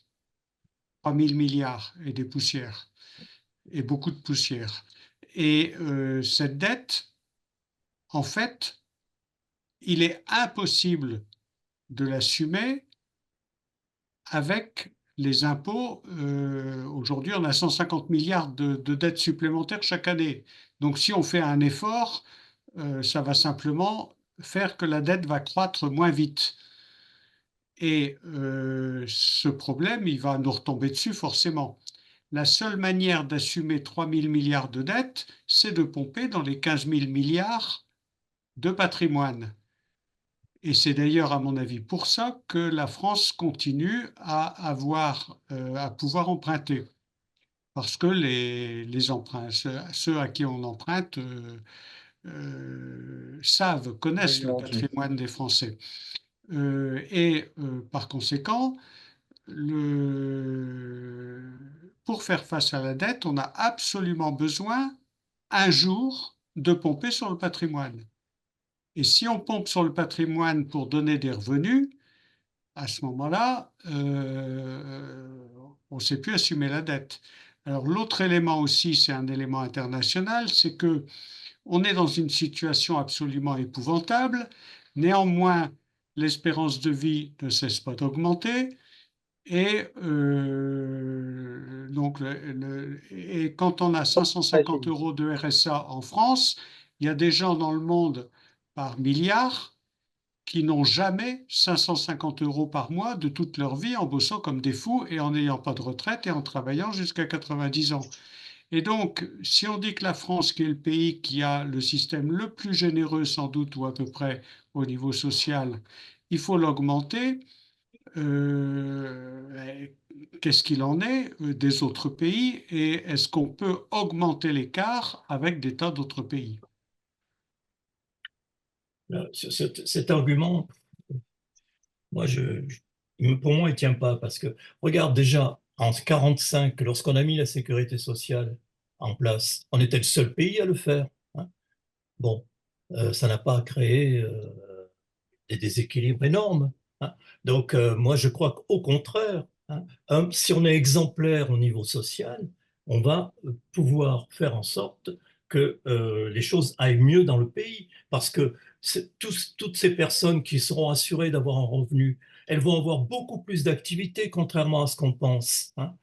3000 milliards et des poussières, et beaucoup de poussières. Et cette dette, en fait, il est impossible de l'assumer avec les impôts. Aujourd'hui, on a 150 milliards de dettes supplémentaires chaque année. Donc, si on fait un effort, ça va simplement faire que la dette va croître moins vite. Et ce problème, il va nous retomber dessus forcément. La seule manière d'assumer 3 000 milliards de dettes, c'est de pomper dans les 15 000 milliards de patrimoine. Et c'est d'ailleurs, à mon avis, pour ça que la France continue à pouvoir emprunter. Parce que les emprunts, ceux à qui on emprunte connaissent le réglementé. patrimoine des Français. Et par conséquent, pour faire face à la dette, on a absolument besoin un jour de pomper sur le patrimoine. Et si on pompe sur le patrimoine pour donner des revenus, à ce moment-là, on ne sait plus assumer la dette. Alors l'autre élément aussi, c'est un élément international, c'est que on est dans une situation absolument épouvantable. Néanmoins, l'espérance de vie ne cesse pas d'augmenter. Et et quand on a 550 € de RSA en France, il y a des gens dans le monde par milliard qui n'ont jamais 550 € par mois de toute leur vie en bossant comme des fous et en n'ayant pas de retraite et en travaillant jusqu'à 90 ans. Et donc, si on dit que la France, qui est le pays qui a le système le plus généreux sans doute, ou à peu près au niveau social, il faut l'augmenter, qu'est-ce qu'il en est des autres pays et est-ce qu'on peut augmenter l'écart avec des tas d'autres pays? Cet argument, moi, pour moi, il ne tient pas parce que, regarde, déjà, en 1945, lorsqu'on a mis la sécurité sociale en place, on était le seul pays à le faire, hein. Bon, ça n'a pas créé des déséquilibres énormes, hein. Donc, moi, je crois qu'au contraire, hein, si on est exemplaire au niveau social, on va pouvoir faire en sorte que les choses aillent mieux dans le pays. Parce que toutes ces personnes qui seront assurées d'avoir un revenu, elles vont avoir beaucoup plus d'activités, contrairement à ce qu'on pense, hein.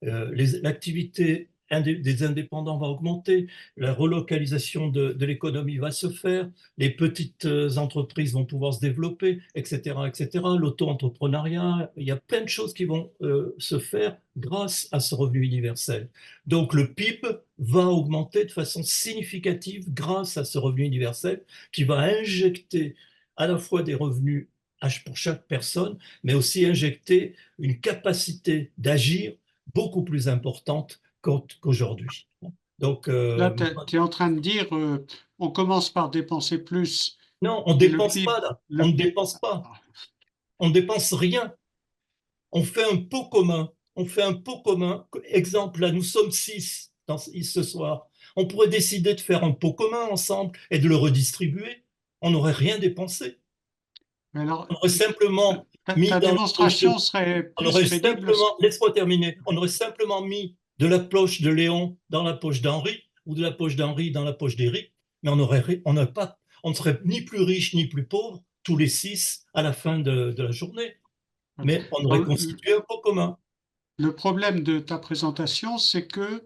L'activité des indépendants va augmenter, la relocalisation de l'économie va se faire, les petites entreprises vont pouvoir se développer, etc., etc. L'auto-entrepreneuriat, il y a plein de choses qui vont se faire grâce à ce revenu universel. Donc le PIB va augmenter de façon significative grâce à ce revenu universel qui va injecter à la fois des revenus pour chaque personne, mais aussi injecter une capacité d'agir beaucoup plus importante qu'aujourd'hui. Donc, Là, tu es en train de dire, on commence par dépenser plus. non, on ne dépense pas là. On ne dépense pas. On ne dépense rien. On fait un pot commun. On fait un pot commun. Exemple, là, nous sommes 6 ce soir. On pourrait décider de faire un pot commun ensemble et de le redistribuer. On n'aurait rien dépensé. Alors, on aurait simplement mis ta démonstration serait plus crédible. Laisse-moi terminer. On aurait simplement mis de la poche de Léon dans la poche d'Henri ou de la poche d'Henri dans la poche d'Éric, mais on ne serait ni plus riche ni plus pauvre tous les 6 à la fin de la journée. Mais on aurait constitué un pot commun. Le problème de ta présentation, c'est que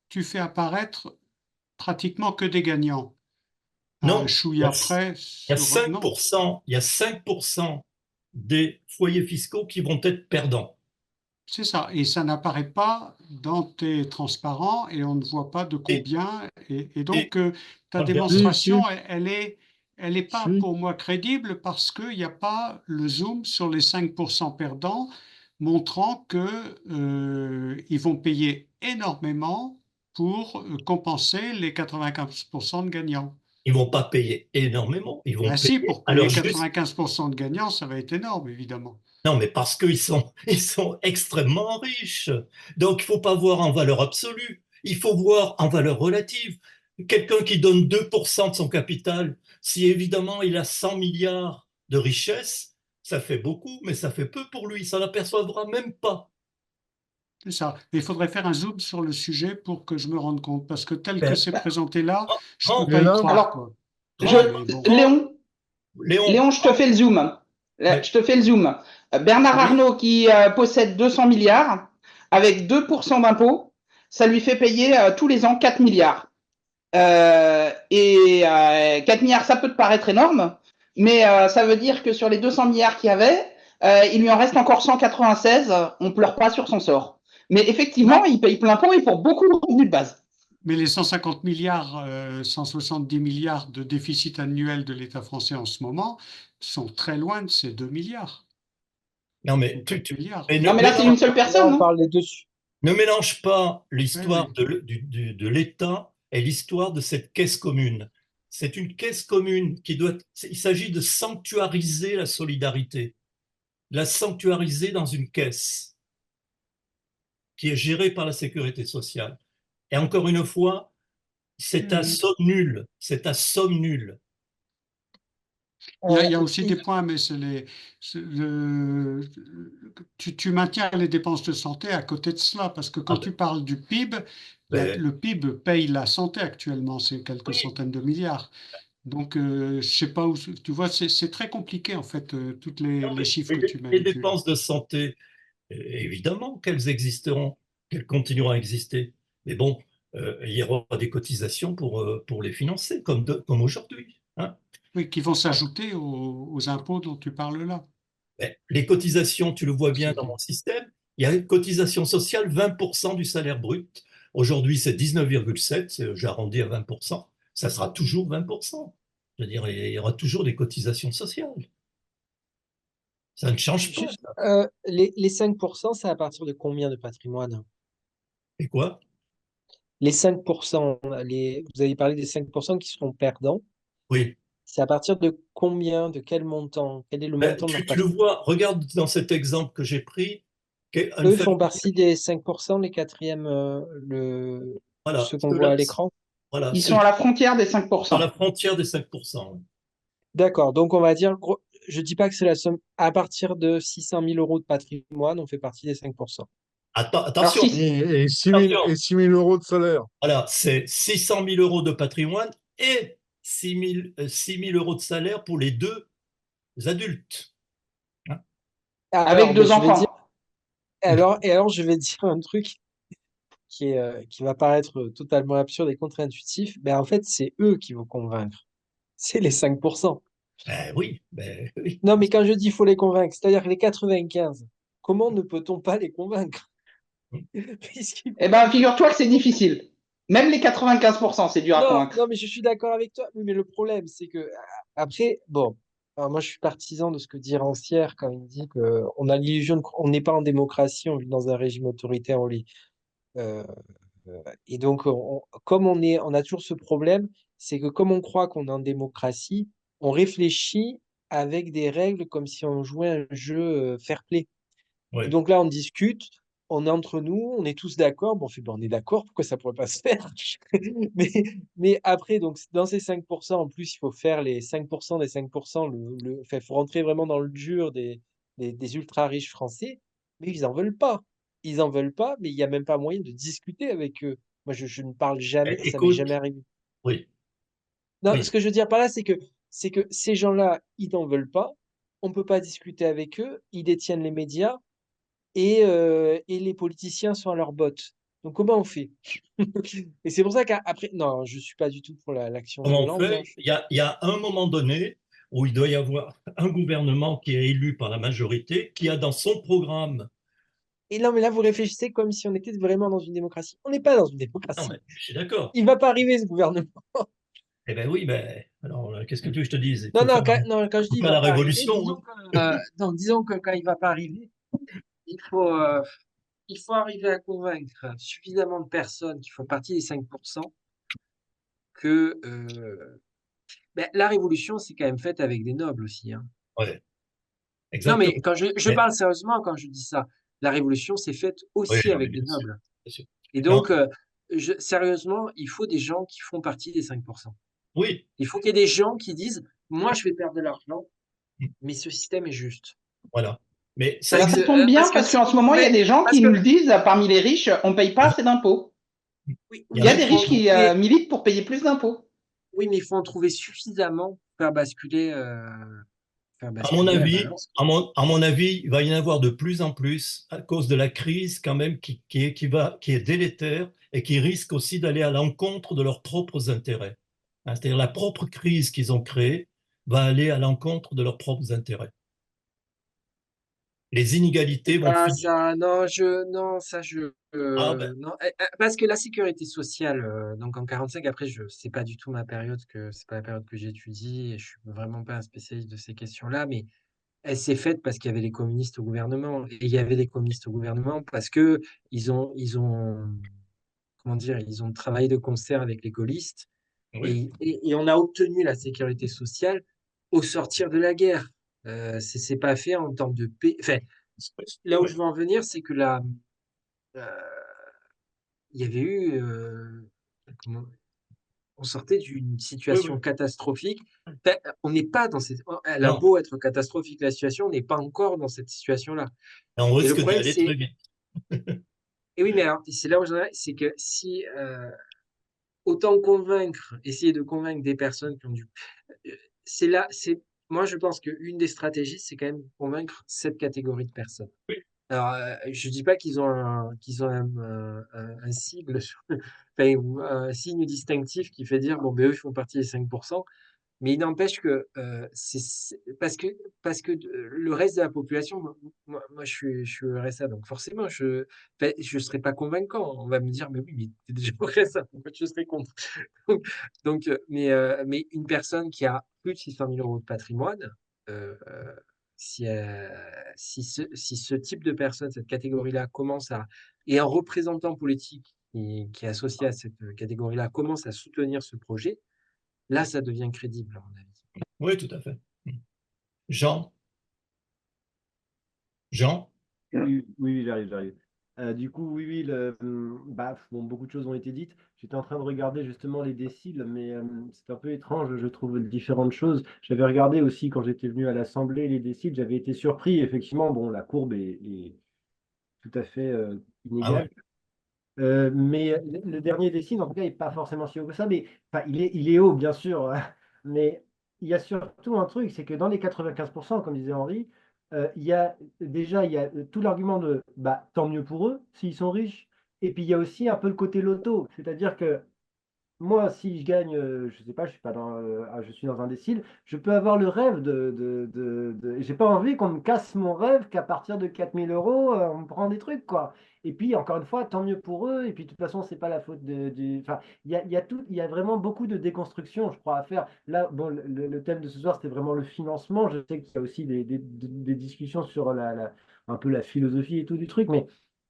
tu fais apparaître pratiquement que des gagnants. Non, il y a 5%, des foyers fiscaux qui vont être perdants. C'est ça, et ça n'apparaît pas dans tes transparents et on ne voit pas de combien. Et donc, ta démonstration, elle est pas pour moi crédible parce qu'il n'y a pas le zoom sur les 5% perdants montrant qu'ils vont payer énormément pour compenser les 95% de gagnants. Ils ne vont pas payer énormément. Ils vont payer si, pour payer 95% de gagnants, ça va être énorme, évidemment. Non, mais parce qu'ils sont extrêmement riches. Donc, il ne faut pas voir en valeur absolue. Il faut voir en valeur relative. Quelqu'un qui donne 2% de son capital, si évidemment il a 100 milliards de richesses, ça fait beaucoup, mais ça fait peu pour lui. Ça n'apercevra même pas. C'est ça. Il faudrait faire un zoom sur le sujet pour que je me rende compte. Parce que tel que c'est présenté là, je ne peux pas y croire. Léon, je te fais le zoom. Je te fais le zoom. Bernard Arnault qui possède 200 milliards, avec 2% d'impôts, ça lui fait payer tous les ans 4 milliards. 4 milliards, ça peut te paraître énorme, mais ça veut dire que sur les 200 milliards qu'il y avait, il lui en reste encore 196, on ne pleure pas sur son sort. Mais effectivement, il paye plein pot et pour beaucoup de revenus de base. Mais les 150 milliards, 170 milliards de déficit annuel de l'État français en ce moment sont très loin de ces 2 milliards. Non, mais, non, mais là, c'est une seule personne. On parle des dessus. Ne mélange pas l'histoire de l'État et l'histoire de cette caisse commune. C'est une caisse commune il s'agit de sanctuariser la solidarité, de la sanctuariser dans une caisse qui est gérée par la sécurité sociale. Et encore une fois, c'est à somme nulle. C'est à somme nulle. Il y a aussi des points, mais tu maintiens les dépenses de santé à côté de cela, parce que quand Ah tu parles du PIB, ben, le PIB paye la santé actuellement, c'est quelques oui. centaines de milliards. Donc, je sais pas où, tu vois, c'est très compliqué en fait, toutes Non, les chiffres mais que tu les manipules. dépenses de santé, évidemment qu'elles existeront, qu'elles continueront à exister. Mais bon, il y aura des cotisations pour les financer, comme aujourd'hui, hein. Oui, qui vont s'ajouter aux impôts dont tu parles là. Ben, les cotisations, tu le vois bien C'est dans bien. mon système, il y a une cotisation sociale 20% du salaire brut. Aujourd'hui, c'est 19,7, j'arrondis à 20%. Ça sera toujours 20%. Je veux dire, il y aura toujours des cotisations sociales. Ça ne change pas, Juste, ça. les 5%, c'est à partir de combien de patrimoine? Et quoi? Les 5%, vous avez parlé des 5% qui seront perdants. Oui. C'est à partir de combien, de quel montant? Quel est le Ben, montant de leur tu le patrimoine? vois, regarde dans cet exemple que j'ai pris, une Eux font famille, partie des 5%, les quatrièmes, voilà, ceux qu'on voit à l'écran. voilà, Ils c'est sont à la frontière des à la 5%. frontière des 5%. D'accord, donc on va dire, je dis pas que c'est la somme, à partir de 600 000 euros de patrimoine, on fait partie des 5%. Alors, Attention, si, Et 6 000, attention. et 6 000 euros de salaire. Voilà, c'est 600 000 euros de patrimoine et 6 000 euros de salaire pour les deux adultes, hein. avec Alors, ben, deux je vais dire, enfants. alors je vais dire un truc qui va paraître totalement absurde et contre-intuitif, mais en fait, c'est eux qui vont convaincre. C'est les 5%. Ben oui. Non, mais quand je dis faut les convaincre, c'est-à-dire que les 95, comment ne peut-on pas les convaincre? Puisqu'ils Eh font bien, figure-toi que c'est difficile. Même les 95%, c'est dur à Non, convaincre. non, mais je suis d'accord avec toi. Oui, mais le problème, c'est que après, bon, alors moi je suis partisan de ce que dit Rancière quand il dit que on a l'illusion on n'est pas en démocratie, on vit dans un régime autoritaire, euh, et donc comme on a toujours ce problème, c'est que comme on croit qu'on est en démocratie, on réfléchit avec des règles comme si on jouait un jeu fair play. Et Ouais. donc là, on discute, on est entre nous, on est tous d'accord. Bon, on fait, ben, on est d'accord, pourquoi ça pourrait pas se faire? Mais, mais après, donc, dans ces 5%, en plus, il faut faire les 5% des 5%. Enfin, il faut rentrer vraiment dans le dur des ultra riches français. Mais ils en veulent pas. Ils en veulent pas, mais il n'y a même pas moyen de discuter avec eux. Moi, je ne parle jamais, ça m'est Écoute, jamais arrivé. oui, Non, oui. ce que je veux dire par là, c'est que ces gens-là, ils n'en veulent pas. On ne peut pas discuter avec eux. Ils détiennent les médias et les politiciens sont à leurs bottes. Donc comment on fait? Et c'est pour ça qu'après, non, je suis pas du tout pour l'action Comment on violente, hein. fait? Il y a un moment donné où il doit y avoir un gouvernement qui est élu par la majorité, qui a dans son programme. Et non, mais là, vous réfléchissez comme si on était vraiment dans une démocratie. On n'est pas dans une Non, mais démocratie. je suis d'accord. Il va pas arriver, ce gouvernement. Eh ben oui, ben alors qu'est-ce que tu veux que je te dise? Il Non, faut faire, non, non, quand je dis faut il faire va la pas arriver, révolution, hein. disons que quand il va pas arriver, il faut, euh, il faut arriver à convaincre suffisamment de personnes qui font partie des 5% que ben, la révolution, c'est quand même faite avec des nobles aussi, hein. Ouais, Non, exactement. mais quand je Mais- parle sérieusement quand je dis ça. La révolution s'est faite oui, aussi non, mais avec des bien sûr, nobles. bien sûr. Et Non, donc, sérieusement, il faut des gens qui font partie des 5%. oui, Il faut qu'il y ait des gens qui disent, moi, je vais perdre de l'argent, mais ce système est juste. voilà. Mais ça Alors, ça existe. tombe bien Parce que parce si, qu'en ce moment, il y a mais, des gens parce qui que, nous le disent, parmi les riches, on ne paye pas assez d'impôts. oui, Il y Il y en a a mais il des faut qui en riches qui trouver, militent pour payer plus d'impôts. oui, mais il faut en trouver suffisamment pour faire À mon basculer la avis, balance. à mon avis, il va y en avoir de plus en plus à cause de la crise quand même qui est délétère et qui risque aussi d'aller à l'encontre de leurs propres intérêts, hein. C'est-à-dire la propre crise qu'ils ont créée va aller à l'encontre de leurs propres intérêts. Les inégalités vont Ah, finir. ça, non, Ah ben, non, parce que la sécurité sociale, donc en 45, après, c'est pas du tout c'est pas la période que j'étudie, et je suis vraiment pas un spécialiste de ces questions-là, mais elle s'est faite parce qu'il y avait les communistes au gouvernement, et il y avait les communistes au gouvernement parce que comment dire, ils ont travaillé de concert avec les gaullistes, oui. et on a obtenu la sécurité sociale au sortir de la guerre. C'est pas fait en temps de paix. Enfin, là où Oui. je veux en venir, c'est que là, euh, il y avait eu, comment- on sortait d'une Oui, situation oui. catastrophique. Ben, on n'est pas dans cette. Elle a Non, beau être catastrophique, la situation, on n'est pas encore dans cette situation-là. on Et le risque problème, d'aller très c'est. vite. Et oui, mais alors, c'est là où j'en ai, c'est que si autant convaincre, essayer de convaincre des personnes qui ont du. C'est là, c'est. Moi, je pense qu'une des stratégies, c'est quand même convaincre cette catégorie de personnes. Oui. Alors, je dis pas qu'ils ont un sigle, enfin, ou un signe distinctif qui fait dire, bon, ben, eux, ils font partie des 5%. Mais il n'empêche que parce que le reste de la population, moi, je suis au RSA, donc forcément je serai pas convaincant. On va me dire, mais oui, mais t'es déjà au RSA, pourquoi tu serais contre? Mais une personne qui a plus de 600 000 euros de patrimoine, euh, euh, si ce type de personne, cette catégorie-là, et un représentant politique qui est associé à cette catégorie-là, commence à soutenir ce projet, là, ça devient crédible, à mon avis. Oui, tout à fait. Jean, Jean, Oui, oui, oui, j'arrive. Du coup, oui, oui, bah, bon, beaucoup de choses ont été dites. J'étais en train de regarder justement les déciles, mais c'est un peu étrange, je trouve, différentes choses. J'avais regardé aussi quand j'étais venu à l'Assemblée les déciles, j'avais été surpris. Effectivement, bon, la courbe est tout à fait ah oui, inégale. Mais le dernier décile, en tout cas, n'est pas forcément si haut que ça, mais enfin, il est haut, bien sûr. Mais il y a surtout un truc, c'est que dans les 95%, comme disait Henri, il y a tout l'argument de bah, tant mieux pour eux s'ils sont riches. Et puis il y a aussi un peu le côté loto, c'est-à-dire que moi, si je gagne, je sais pas, je suis pas je suis dans un décile, je peux avoir le rêve j'ai pas envie qu'on me casse mon rêve qu'à partir de 4 000 euros, on me prend des trucs, quoi. Et puis, encore une fois, tant mieux pour eux. Et puis, de toute façon, c'est pas la faute enfin, il y a vraiment beaucoup de déconstruction, je crois, à faire. Là, bon, le thème de ce soir, c'était vraiment le financement. Je sais qu'il y a aussi des discussions sur un peu la philosophie et tout du truc,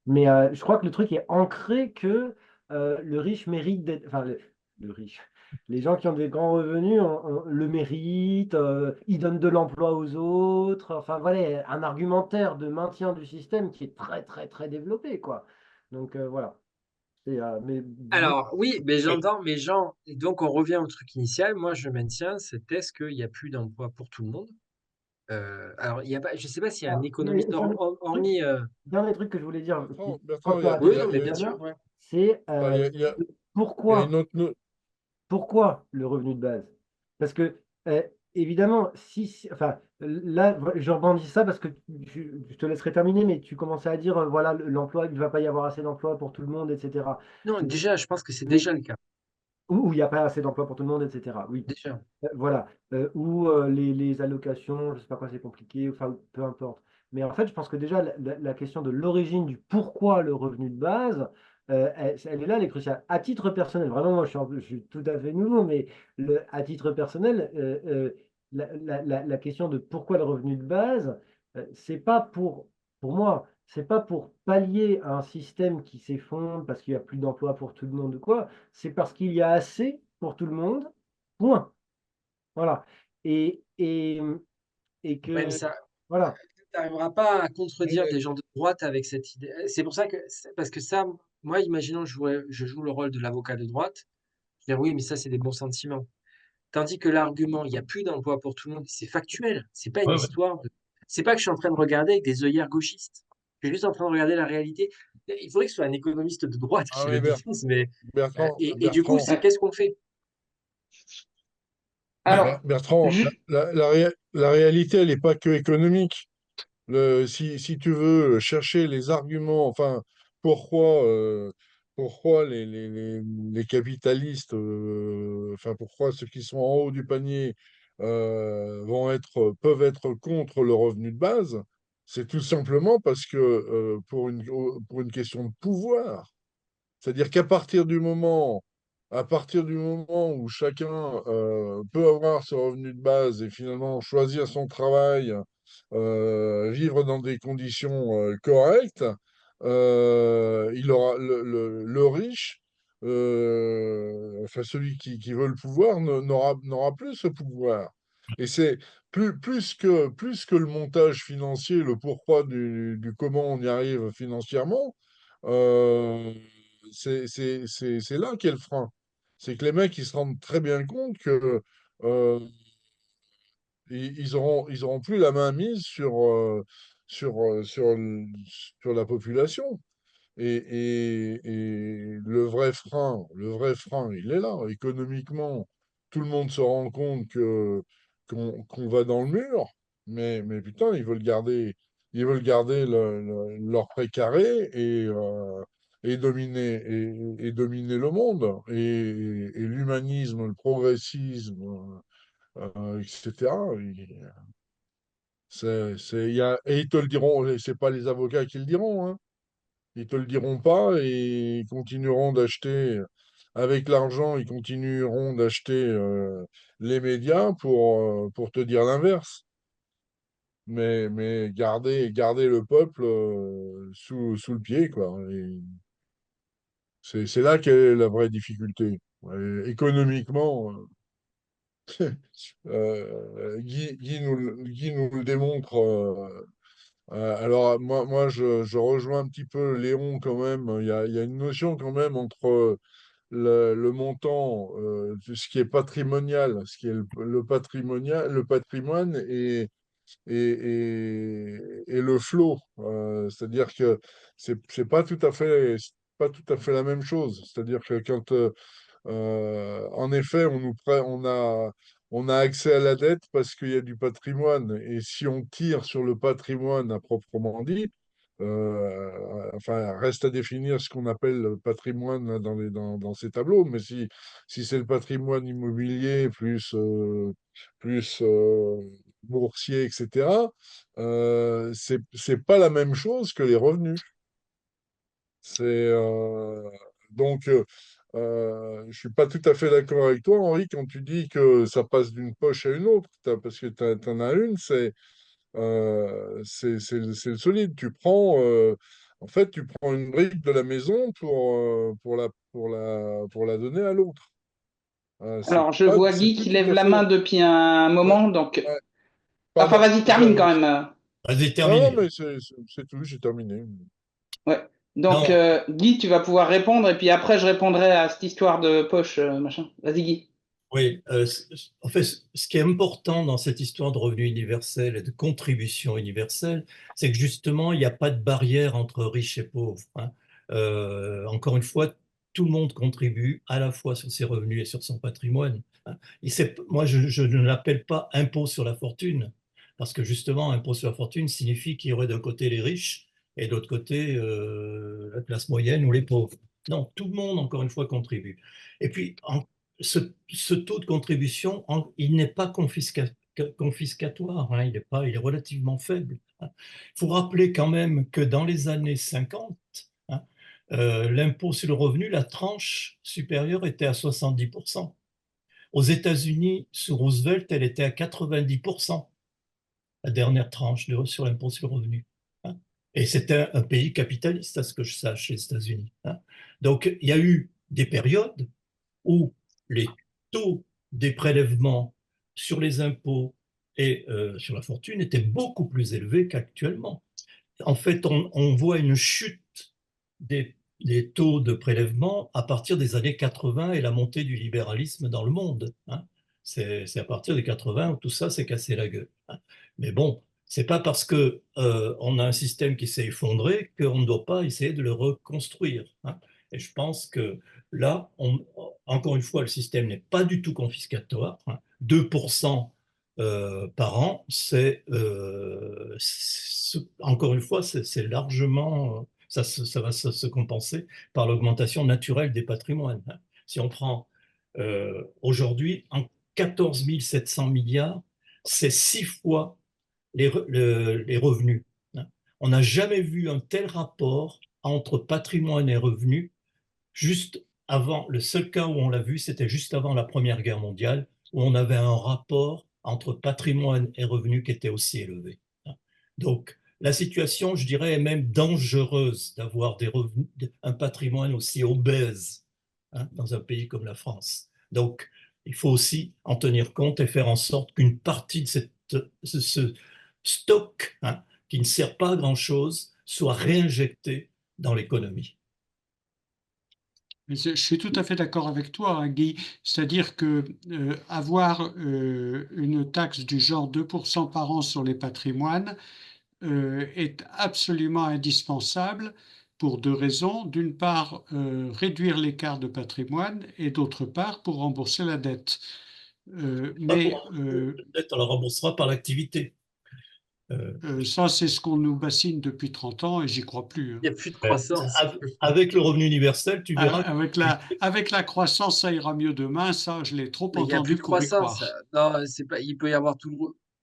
mais je crois que le truc est ancré que le riche mérite d'être. Enfin, le riche. Les gens qui ont des grands revenus le méritent, ils donnent de l'emploi aux autres. Enfin, voilà, un argumentaire de maintien du système qui est très, très, très développé, quoi. Donc, voilà. Mais bon, Alors, oui, mais oui, j'entends, mais Jean, et donc on revient au truc initial. Moi, je maintiens cette thèse qu'il n'y a plus d'emploi pour tout le monde. Alors, il y a pas, je ne sais pas s'il y a un mais économiste, truc, hormis. dernier truc que je voulais dire, qui Bertrand, peut Oui, intéresser non, mais les bien sûr, gamins, ouais. c'est enfin, il y a une pourquoi autre. Pourquoi le revenu de base? Parce que, évidemment, enfin, là, je rebondis ça parce que je te laisserai terminer, mais tu commençais à dire, voilà, l'emploi, il ne va pas y avoir assez d'emplois pour tout le monde, etc. Non, Mais, déjà, je pense que c'est mais déjà le cas. où il n'y a pas assez d'emplois pour tout le monde, etc. Oui. Déjà. Voilà. Ou les allocations, je ne sais pas quoi, c'est compliqué, enfin, peu importe. Mais en fait, je pense que déjà, la question de l'origine du pourquoi le revenu de base, elle est là, elle est cruciale. À titre personnel, vraiment, moi, je suis tout à fait nouveau, mais à titre personnel, la question de pourquoi le revenu de base, c'est pas pour moi, c'est pas pour pallier à un système qui s'effondre parce qu'il n'y a plus d'emploi pour tout le monde ou quoi, c'est parce qu'il y a assez pour tout le monde, point. Voilà. Et, et, et Ouais, mais que, ça, voilà. tu n'arriveras pas à contredire Mais, des gens de droite avec cette idée. C'est pour ça que, parce que ça, moi, imaginons, je joue le rôle de l'avocat de droite. Je veux dire, oui, mais ça, c'est des bons sentiments. Tandis que l'argument, il n'y a plus d'emploi pour tout le monde, c'est factuel. C'est pas une ouais, ouais. histoire de. C'est pas que je suis en train de regarder avec des œillères gauchistes. Je suis juste en train de regarder la réalité. Il faudrait que ce soit un économiste de droite ah qui oui, le dise, mais Bertrand, et du coup, c'est qu'est-ce qu'on fait? Ben, Alors, Bertrand, ju- la réalité, elle n'est pas que économique. Si tu veux chercher les arguments, enfin, pourquoi, pourquoi les capitalistes, enfin, pourquoi ceux qui sont en haut du panier peuvent être contre le revenu de base, c'est tout simplement parce que pour une question de pouvoir. C'est-à-dire à partir du moment où chacun peut avoir ce revenu de base et finalement choisir son travail, vivre dans des conditions correctes, il aura le riche, enfin celui qui veut le pouvoir, n'aura plus ce pouvoir. Et c'est plus que le montage financier, le pourquoi du comment on y arrive financièrement, euh, c'est là qu'est le frein. c'est que les mecs, ils se rendent très bien compte que euh, ils auront plus la main mise sur la population. Et le vrai frein, il est là. Économiquement, tout le monde se rend compte qu'on va dans le mur, mais putain, ils veulent garder leur précaré et dominer le monde. Et l'humanisme, le progressisme, etc. Et ils te le diront, et c'est pas les avocats qui le diront, hein. Ils te le diront pas et ils continueront d'acheter, avec l'argent, ils continueront d'acheter les médias pour te dire l'inverse. Mais garder le peuple sous le pied, quoi. Et c'est là qu'est la vraie difficulté. Économiquement, Guy nous le démontre. Alors, moi je rejoins un petit peu Léon quand même. Il y a une notion quand même entre le montant, ce qui est patrimonial, ce qui est le patrimoine et le flot. C'est-à-dire que c'est pas tout à fait la même chose. C'est-à-dire que quand, en effet, on a accès à la dette parce qu'il y a du patrimoine. Et si on tire sur le patrimoine à proprement dit, enfin, reste à définir ce qu'on appelle le patrimoine dans ces tableaux. Mais si c'est le patrimoine immobilier plus boursier, etc., c'est pas la même chose que les revenus. C'est donc, je suis pas tout à fait d'accord avec toi, Henri, quand tu dis que ça passe d'une poche à une autre, parce que tu en as une, c'est le solide. En fait, tu prends une brique de la maison pour la donner à l'autre. Alors, je vois C'est Guy plus qui tout lève à la fait main depuis un ouais, moment, donc... ouais, Enfin, pardon. vas-y, termine quand même. Vas-y, Non, non, terminé. mais c'est tout, j'ai terminé. Ouais. Donc, Non, Guy, tu vas pouvoir répondre, et puis après, je répondrai à cette histoire de poche, machin. Vas-y, Guy. oui. En fait, ce qui est important dans cette histoire de revenu universel et de contribution universelle, c'est que justement, il n'y a pas de barrière entre riches et pauvres, hein. Encore une fois, tout le monde contribue à la fois sur ses revenus et sur son patrimoine, hein. Moi, je ne l'appelle pas impôt sur la fortune, parce que justement, impôt sur la fortune signifie qu'il y aurait d'un côté les riches et de l'autre côté la classe moyenne ou les pauvres. Non, tout le monde, encore une fois, contribue. Et puis, ce taux de contribution, il n'est pas confiscatoire, hein, il est relativement faible, hein. Il faut rappeler quand même que dans les années 50, hein, l'impôt sur le revenu, la tranche supérieure était à 70%. Aux États-Unis, sous Roosevelt, elle était à 90%, la dernière tranche sur l'impôt sur le revenu, hein. Et c'était un pays capitaliste, à ce que je sache, les États-Unis, hein. Donc, il y a eu des périodes où les taux des prélèvements sur les impôts et sur la fortune étaient beaucoup plus élevés qu'actuellement. En fait, on voit une chute des taux de prélèvement à partir des années 80 et la montée du libéralisme dans le monde, hein. C'est à partir des 80 où tout ça s'est cassé la gueule, hein. Mais bon, c'est pas parce que on a un système qui s'est effondré qu'on ne doit pas essayer de le reconstruire, hein. Et je pense que là, encore une fois, le système n'est pas du tout confiscatoire, hein. 2% par an, encore une fois, c'est largement, ça va se compenser par l'augmentation naturelle des patrimoines, hein. Si on prend aujourd'hui, en 14 700 milliards, c'est 6 fois les revenus, hein. On n'a jamais vu un tel rapport entre patrimoine et revenus. Juste avant, le seul cas où on l'a vu, c'était juste avant la Première Guerre mondiale, où on avait un rapport entre patrimoine et revenus qui était aussi élevé, hein. Donc, la situation, je dirais, est même dangereuse d'avoir un patrimoine aussi obèse, hein, dans un pays comme la France. Donc, il faut aussi en tenir compte et faire en sorte qu'une partie de ce stock, hein, qui ne sert pas à grand-chose soit réinjectée dans l'économie. Je suis tout à fait d'accord avec toi, hein, Guy. C'est-à-dire que avoir une taxe du genre 2% par an sur les patrimoines est absolument indispensable pour deux raisons. D'une part, réduire l'écart de patrimoine et d'autre part, pour rembourser la dette. Pas pour peut-être on la remboursera par l'activité. Ça, c'est ce qu'on nous bassine depuis 30 ans et j'y crois plus, hein. Il n'y a plus de croissance. Avec le revenu universel, tu verras. Avec la croissance, ça ira mieux demain. Ça, je l'ai trop Mais il n'y a plus entendu de pour y croissance. croire. Non, c'est pas, il peut y avoir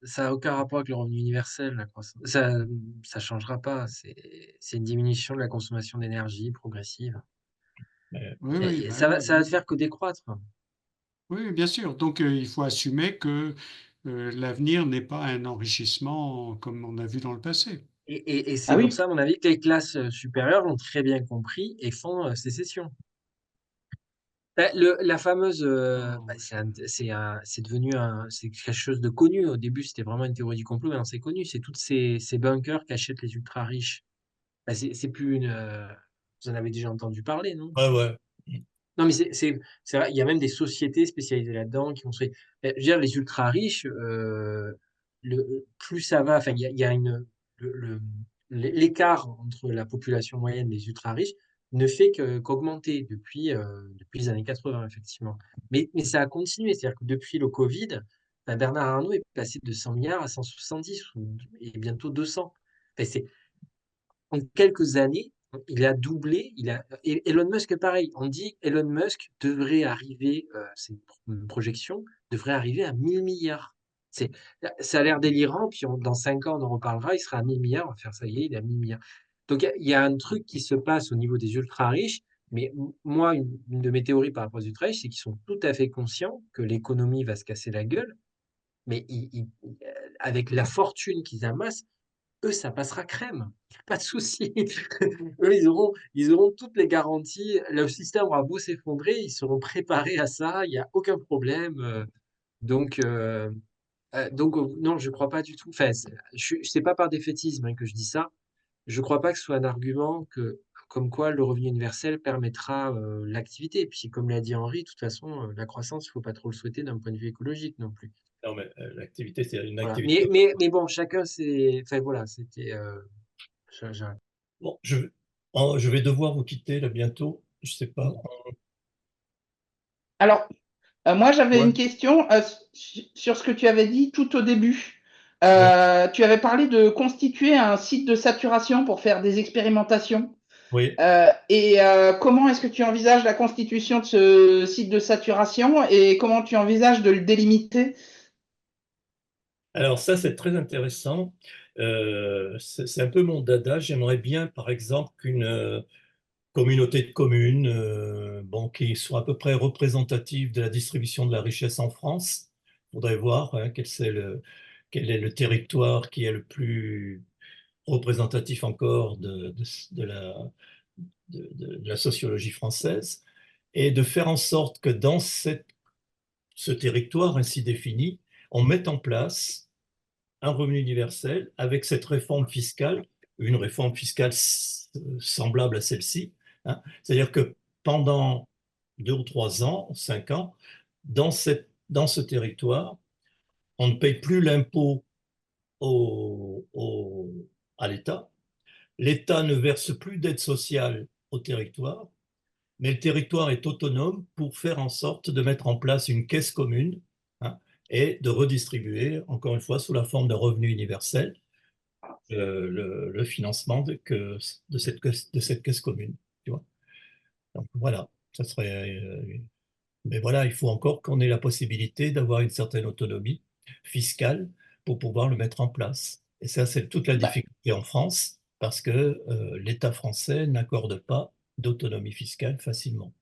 ça n'a aucun rapport avec le revenu universel, la croissance. Ça changera pas. C'est une diminution de la consommation d'énergie progressive. Oui, oui, Et bah ça va, oui, ça va faire que décroître. oui, bien sûr. Donc, il faut assumer que l'avenir n'est pas un enrichissement comme on a vu dans le passé. Et Ah c'est pour oui. ça, à mon avis, que les classes supérieures l'ont très bien compris et font sécession. La fameuse, c'est devenu c'est quelque chose de connu. Au début, c'était vraiment une théorie du complot, maintenant c'est connu. C'est toutes ces bunkers qu'achètent les ultra riches. C'est plus une. Vous en avez déjà entendu parler, non? Ouais, ouais. Non, mais c'est vrai, il y a même des sociétés spécialisées là-dedans qui ont fait. Je veux dire, les ultra riches, plus ça va, enfin, il y a le- le- l'écart entre la population moyenne et les ultra riches ne fait qu'augmenter depuis les années 80, effectivement. Mais ça a continué, c'est-à-dire que depuis le Covid, ben, Bernard Arnault est passé de 100 milliards à 170 et bientôt 200. Enfin, en quelques années, il a doublé. Et Elon Musk, pareil. On dit Elon Musk devrait arriver, c'est une projection, devrait arriver à 1000 milliards. C'est, ça a l'air délirant, puis dans 5 ans, on en reparlera, il sera à 1000 milliards, on va faire ça y est, il est à 1000 milliards. Donc il y a un truc qui se passe au niveau des ultra riches, mais moi, une de mes théories par rapport aux ultra riches, c'est qu'ils sont tout à fait conscients que l'économie va se casser la gueule, mais avec la fortune qu'ils amassent, eux, ça passera crème. Pas de souci. Eux, ils auront toutes les garanties. Le système aura beau s'effondrer, ils seront préparés à ça. Il n'y a aucun problème. Donc, non, je ne crois pas du tout. Enfin, c'est pas par défaitisme hein, que je dis ça. Je ne crois pas que ce soit un argument comme quoi le revenu universel permettra l'activité. Et puis, comme l'a dit Henri, de toute façon, la croissance, il ne faut pas trop le souhaiter d'un point de vue écologique non plus. Non, mais l'activité, c'est une Voilà. activité. Mais bon, chacun, c'est. Enfin, voilà, c'était. Bon, je vais devoir vous quitter là bientôt. Je sais pas. Alors, moi, j'avais Ouais, une question sur ce que tu avais dit tout au début. Ouais, Tu avais parlé de constituer un site de saturation pour faire des expérimentations. oui. Comment est-ce que tu envisages la constitution de ce site de saturation et comment tu envisages de le délimiter? Alors ça, c'est très intéressant. C'est un peu mon dada. J'aimerais bien, par exemple, qu'une communauté de communes bon, qui soit à peu près représentative de la distribution de la richesse en France. Il faudrait voir hein, quel est le territoire qui est le plus représentatif encore de la sociologie française et de faire en sorte que dans ce territoire ainsi défini, on mette en place un revenu universel avec cette réforme fiscale, une réforme fiscale semblable à celle-ci, hein. C'est-à-dire que pendant 2 ou 3 ans, 5 ans, dans ce territoire, on ne paye plus l'impôt à l'État. L'État ne verse plus d'aide sociale au territoire, mais le territoire est autonome pour faire en sorte de mettre en place une caisse commune hein, et de redistribuer, encore une fois, sous la forme d'un revenu universel, le financement de cette caisse commune. Tu vois. Donc voilà, ça serait. Mais voilà, il faut encore qu'on ait la possibilité d'avoir une certaine autonomie fiscale pour pouvoir le mettre en place. Et ça, c'est toute la Bah, difficulté en France, parce que l'État français n'accorde pas d'autonomie fiscale facilement.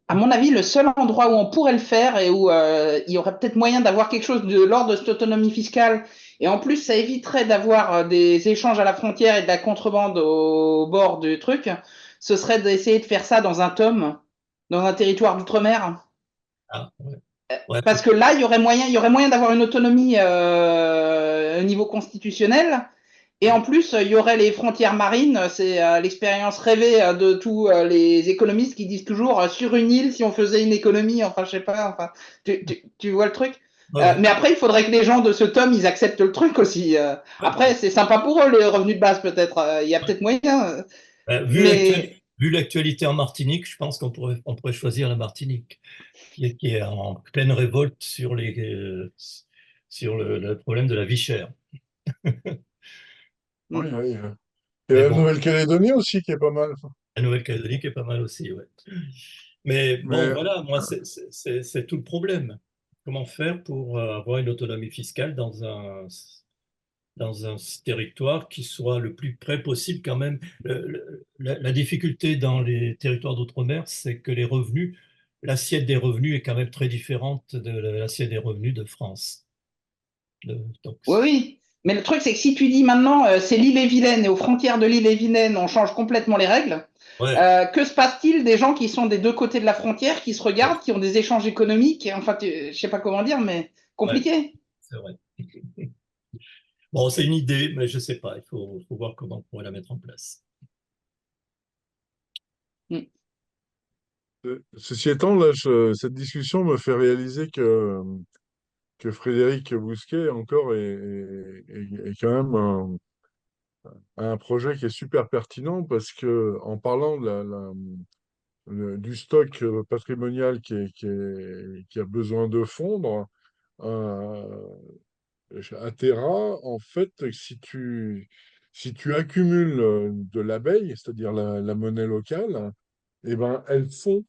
à mon avis, le seul endroit où on pourrait le faire et où il y aurait peut-être moyen d'avoir quelque chose de l'ordre de cette autonomie fiscale, et en plus, ça éviterait d'avoir des échanges à la frontière et de la contrebande au bord du truc, ce serait d'essayer de faire ça dans un tome, dans un territoire d'outre-mer. Ah, ouais. Ouais, Parce que là, il y aurait moyen d'avoir une autonomie au niveau constitutionnel Et en plus, il y aurait les frontières marines. C'est l'expérience rêvée de tous les économistes qui disent toujours sur une île, si on faisait une économie, enfin, je sais pas, enfin, tu vois le truc. Ouais, ouais. Mais après, il faudrait que les gens de ce tome, ils acceptent le truc aussi. Après, c'est sympa pour eux, les revenus de base, peut-être. Il y a peut-être moyen. Mais Vu l'actualité en Martinique, je pense on pourrait choisir la Martinique, qui est en pleine révolte sur le problème de la vie chère. Oui, mm, oui. Et Mais la bon, Nouvelle-Calédonie aussi, qui est pas mal. la Nouvelle-Calédonie est pas mal aussi, ouais. Mais bon, Mais voilà, moi, c'est tout le problème. Comment faire pour avoir une autonomie fiscale dans un territoire qui soit le plus près possible quand même. La difficulté dans les territoires d'outre-mer, c'est que l'assiette des revenus est quand même très différente de l'assiette des revenus de France. Donc, oui, oui. Mais le truc, c'est que si tu dis maintenant, c'est l'île-et-Vilaine et aux frontières de l'île-et-Vilaine, on change complètement les règles. ouais, Que se passe-t-il des gens qui sont des deux côtés de la frontière, qui se regardent, qui ont des échanges économiques, et enfin, je sais pas comment dire, mais ouais, compliqué. c'est vrai. Bon, c'est une idée, mais je sais pas. Faut voir comment on pourrait la mettre en place. Mm. ceci étant, là, cette discussion me fait réaliser que Frédéric Bousquet encore est quand même un projet qui est super pertinent parce que en parlant de du stock patrimonial qui a besoin de fondre, euh, à Terra, en fait, si tu accumules de l'abeille, c'est-à-dire la monnaie locale, eh ben, elles font.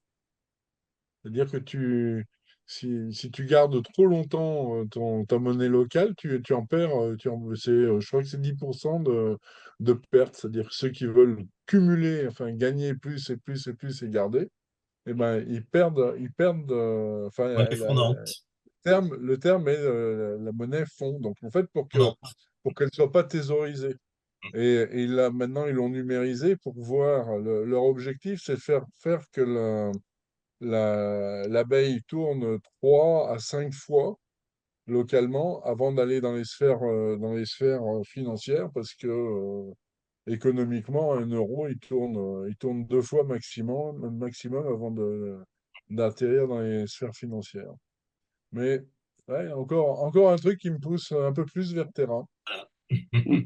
C'est-à-dire que si tu gardes trop longtemps ta monnaie locale, tu en perds, je crois que c'est 10% de perte. C'est-à-dire que ceux qui veulent cumuler, enfin gagner plus et plus et plus et garder, eh ben, ils perdent, enfin, Monnaie fondante. le terme est la monnaie fond. Donc, en fait, Fondante. pour qu'elle ne soit pas thésaurisée. Et là, maintenant, ils l'ont numérisé pour voir, leur objectif, c'est de faire que l'abeille tourne 3 à 5 fois localement avant d'aller dans les sphères financières parce que économiquement, un euro, il tourne 2 fois maximum avant d'atterrir dans les sphères financières. Mais ouais, encore un truc qui me pousse un peu plus vers terrain. Mm.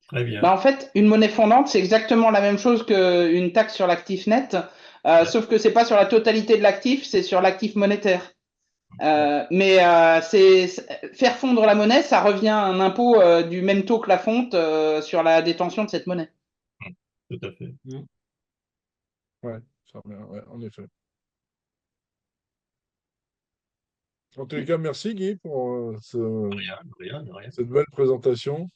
Très bien. Bah, en fait, une monnaie fondante, c'est exactement la même chose qu'une taxe sur l'actif net, Ouais, sauf que c'est pas sur la totalité de l'actif, c'est sur l'actif monétaire. Ouais, Faire fondre la monnaie, ça revient à un impôt du même taux que la fonte sur la détention de cette monnaie. tout à fait. mm, ouais, ça revient, ouais, en effet. En tous les cas, merci Guy pour Rien, rien, rien. cette belle présentation.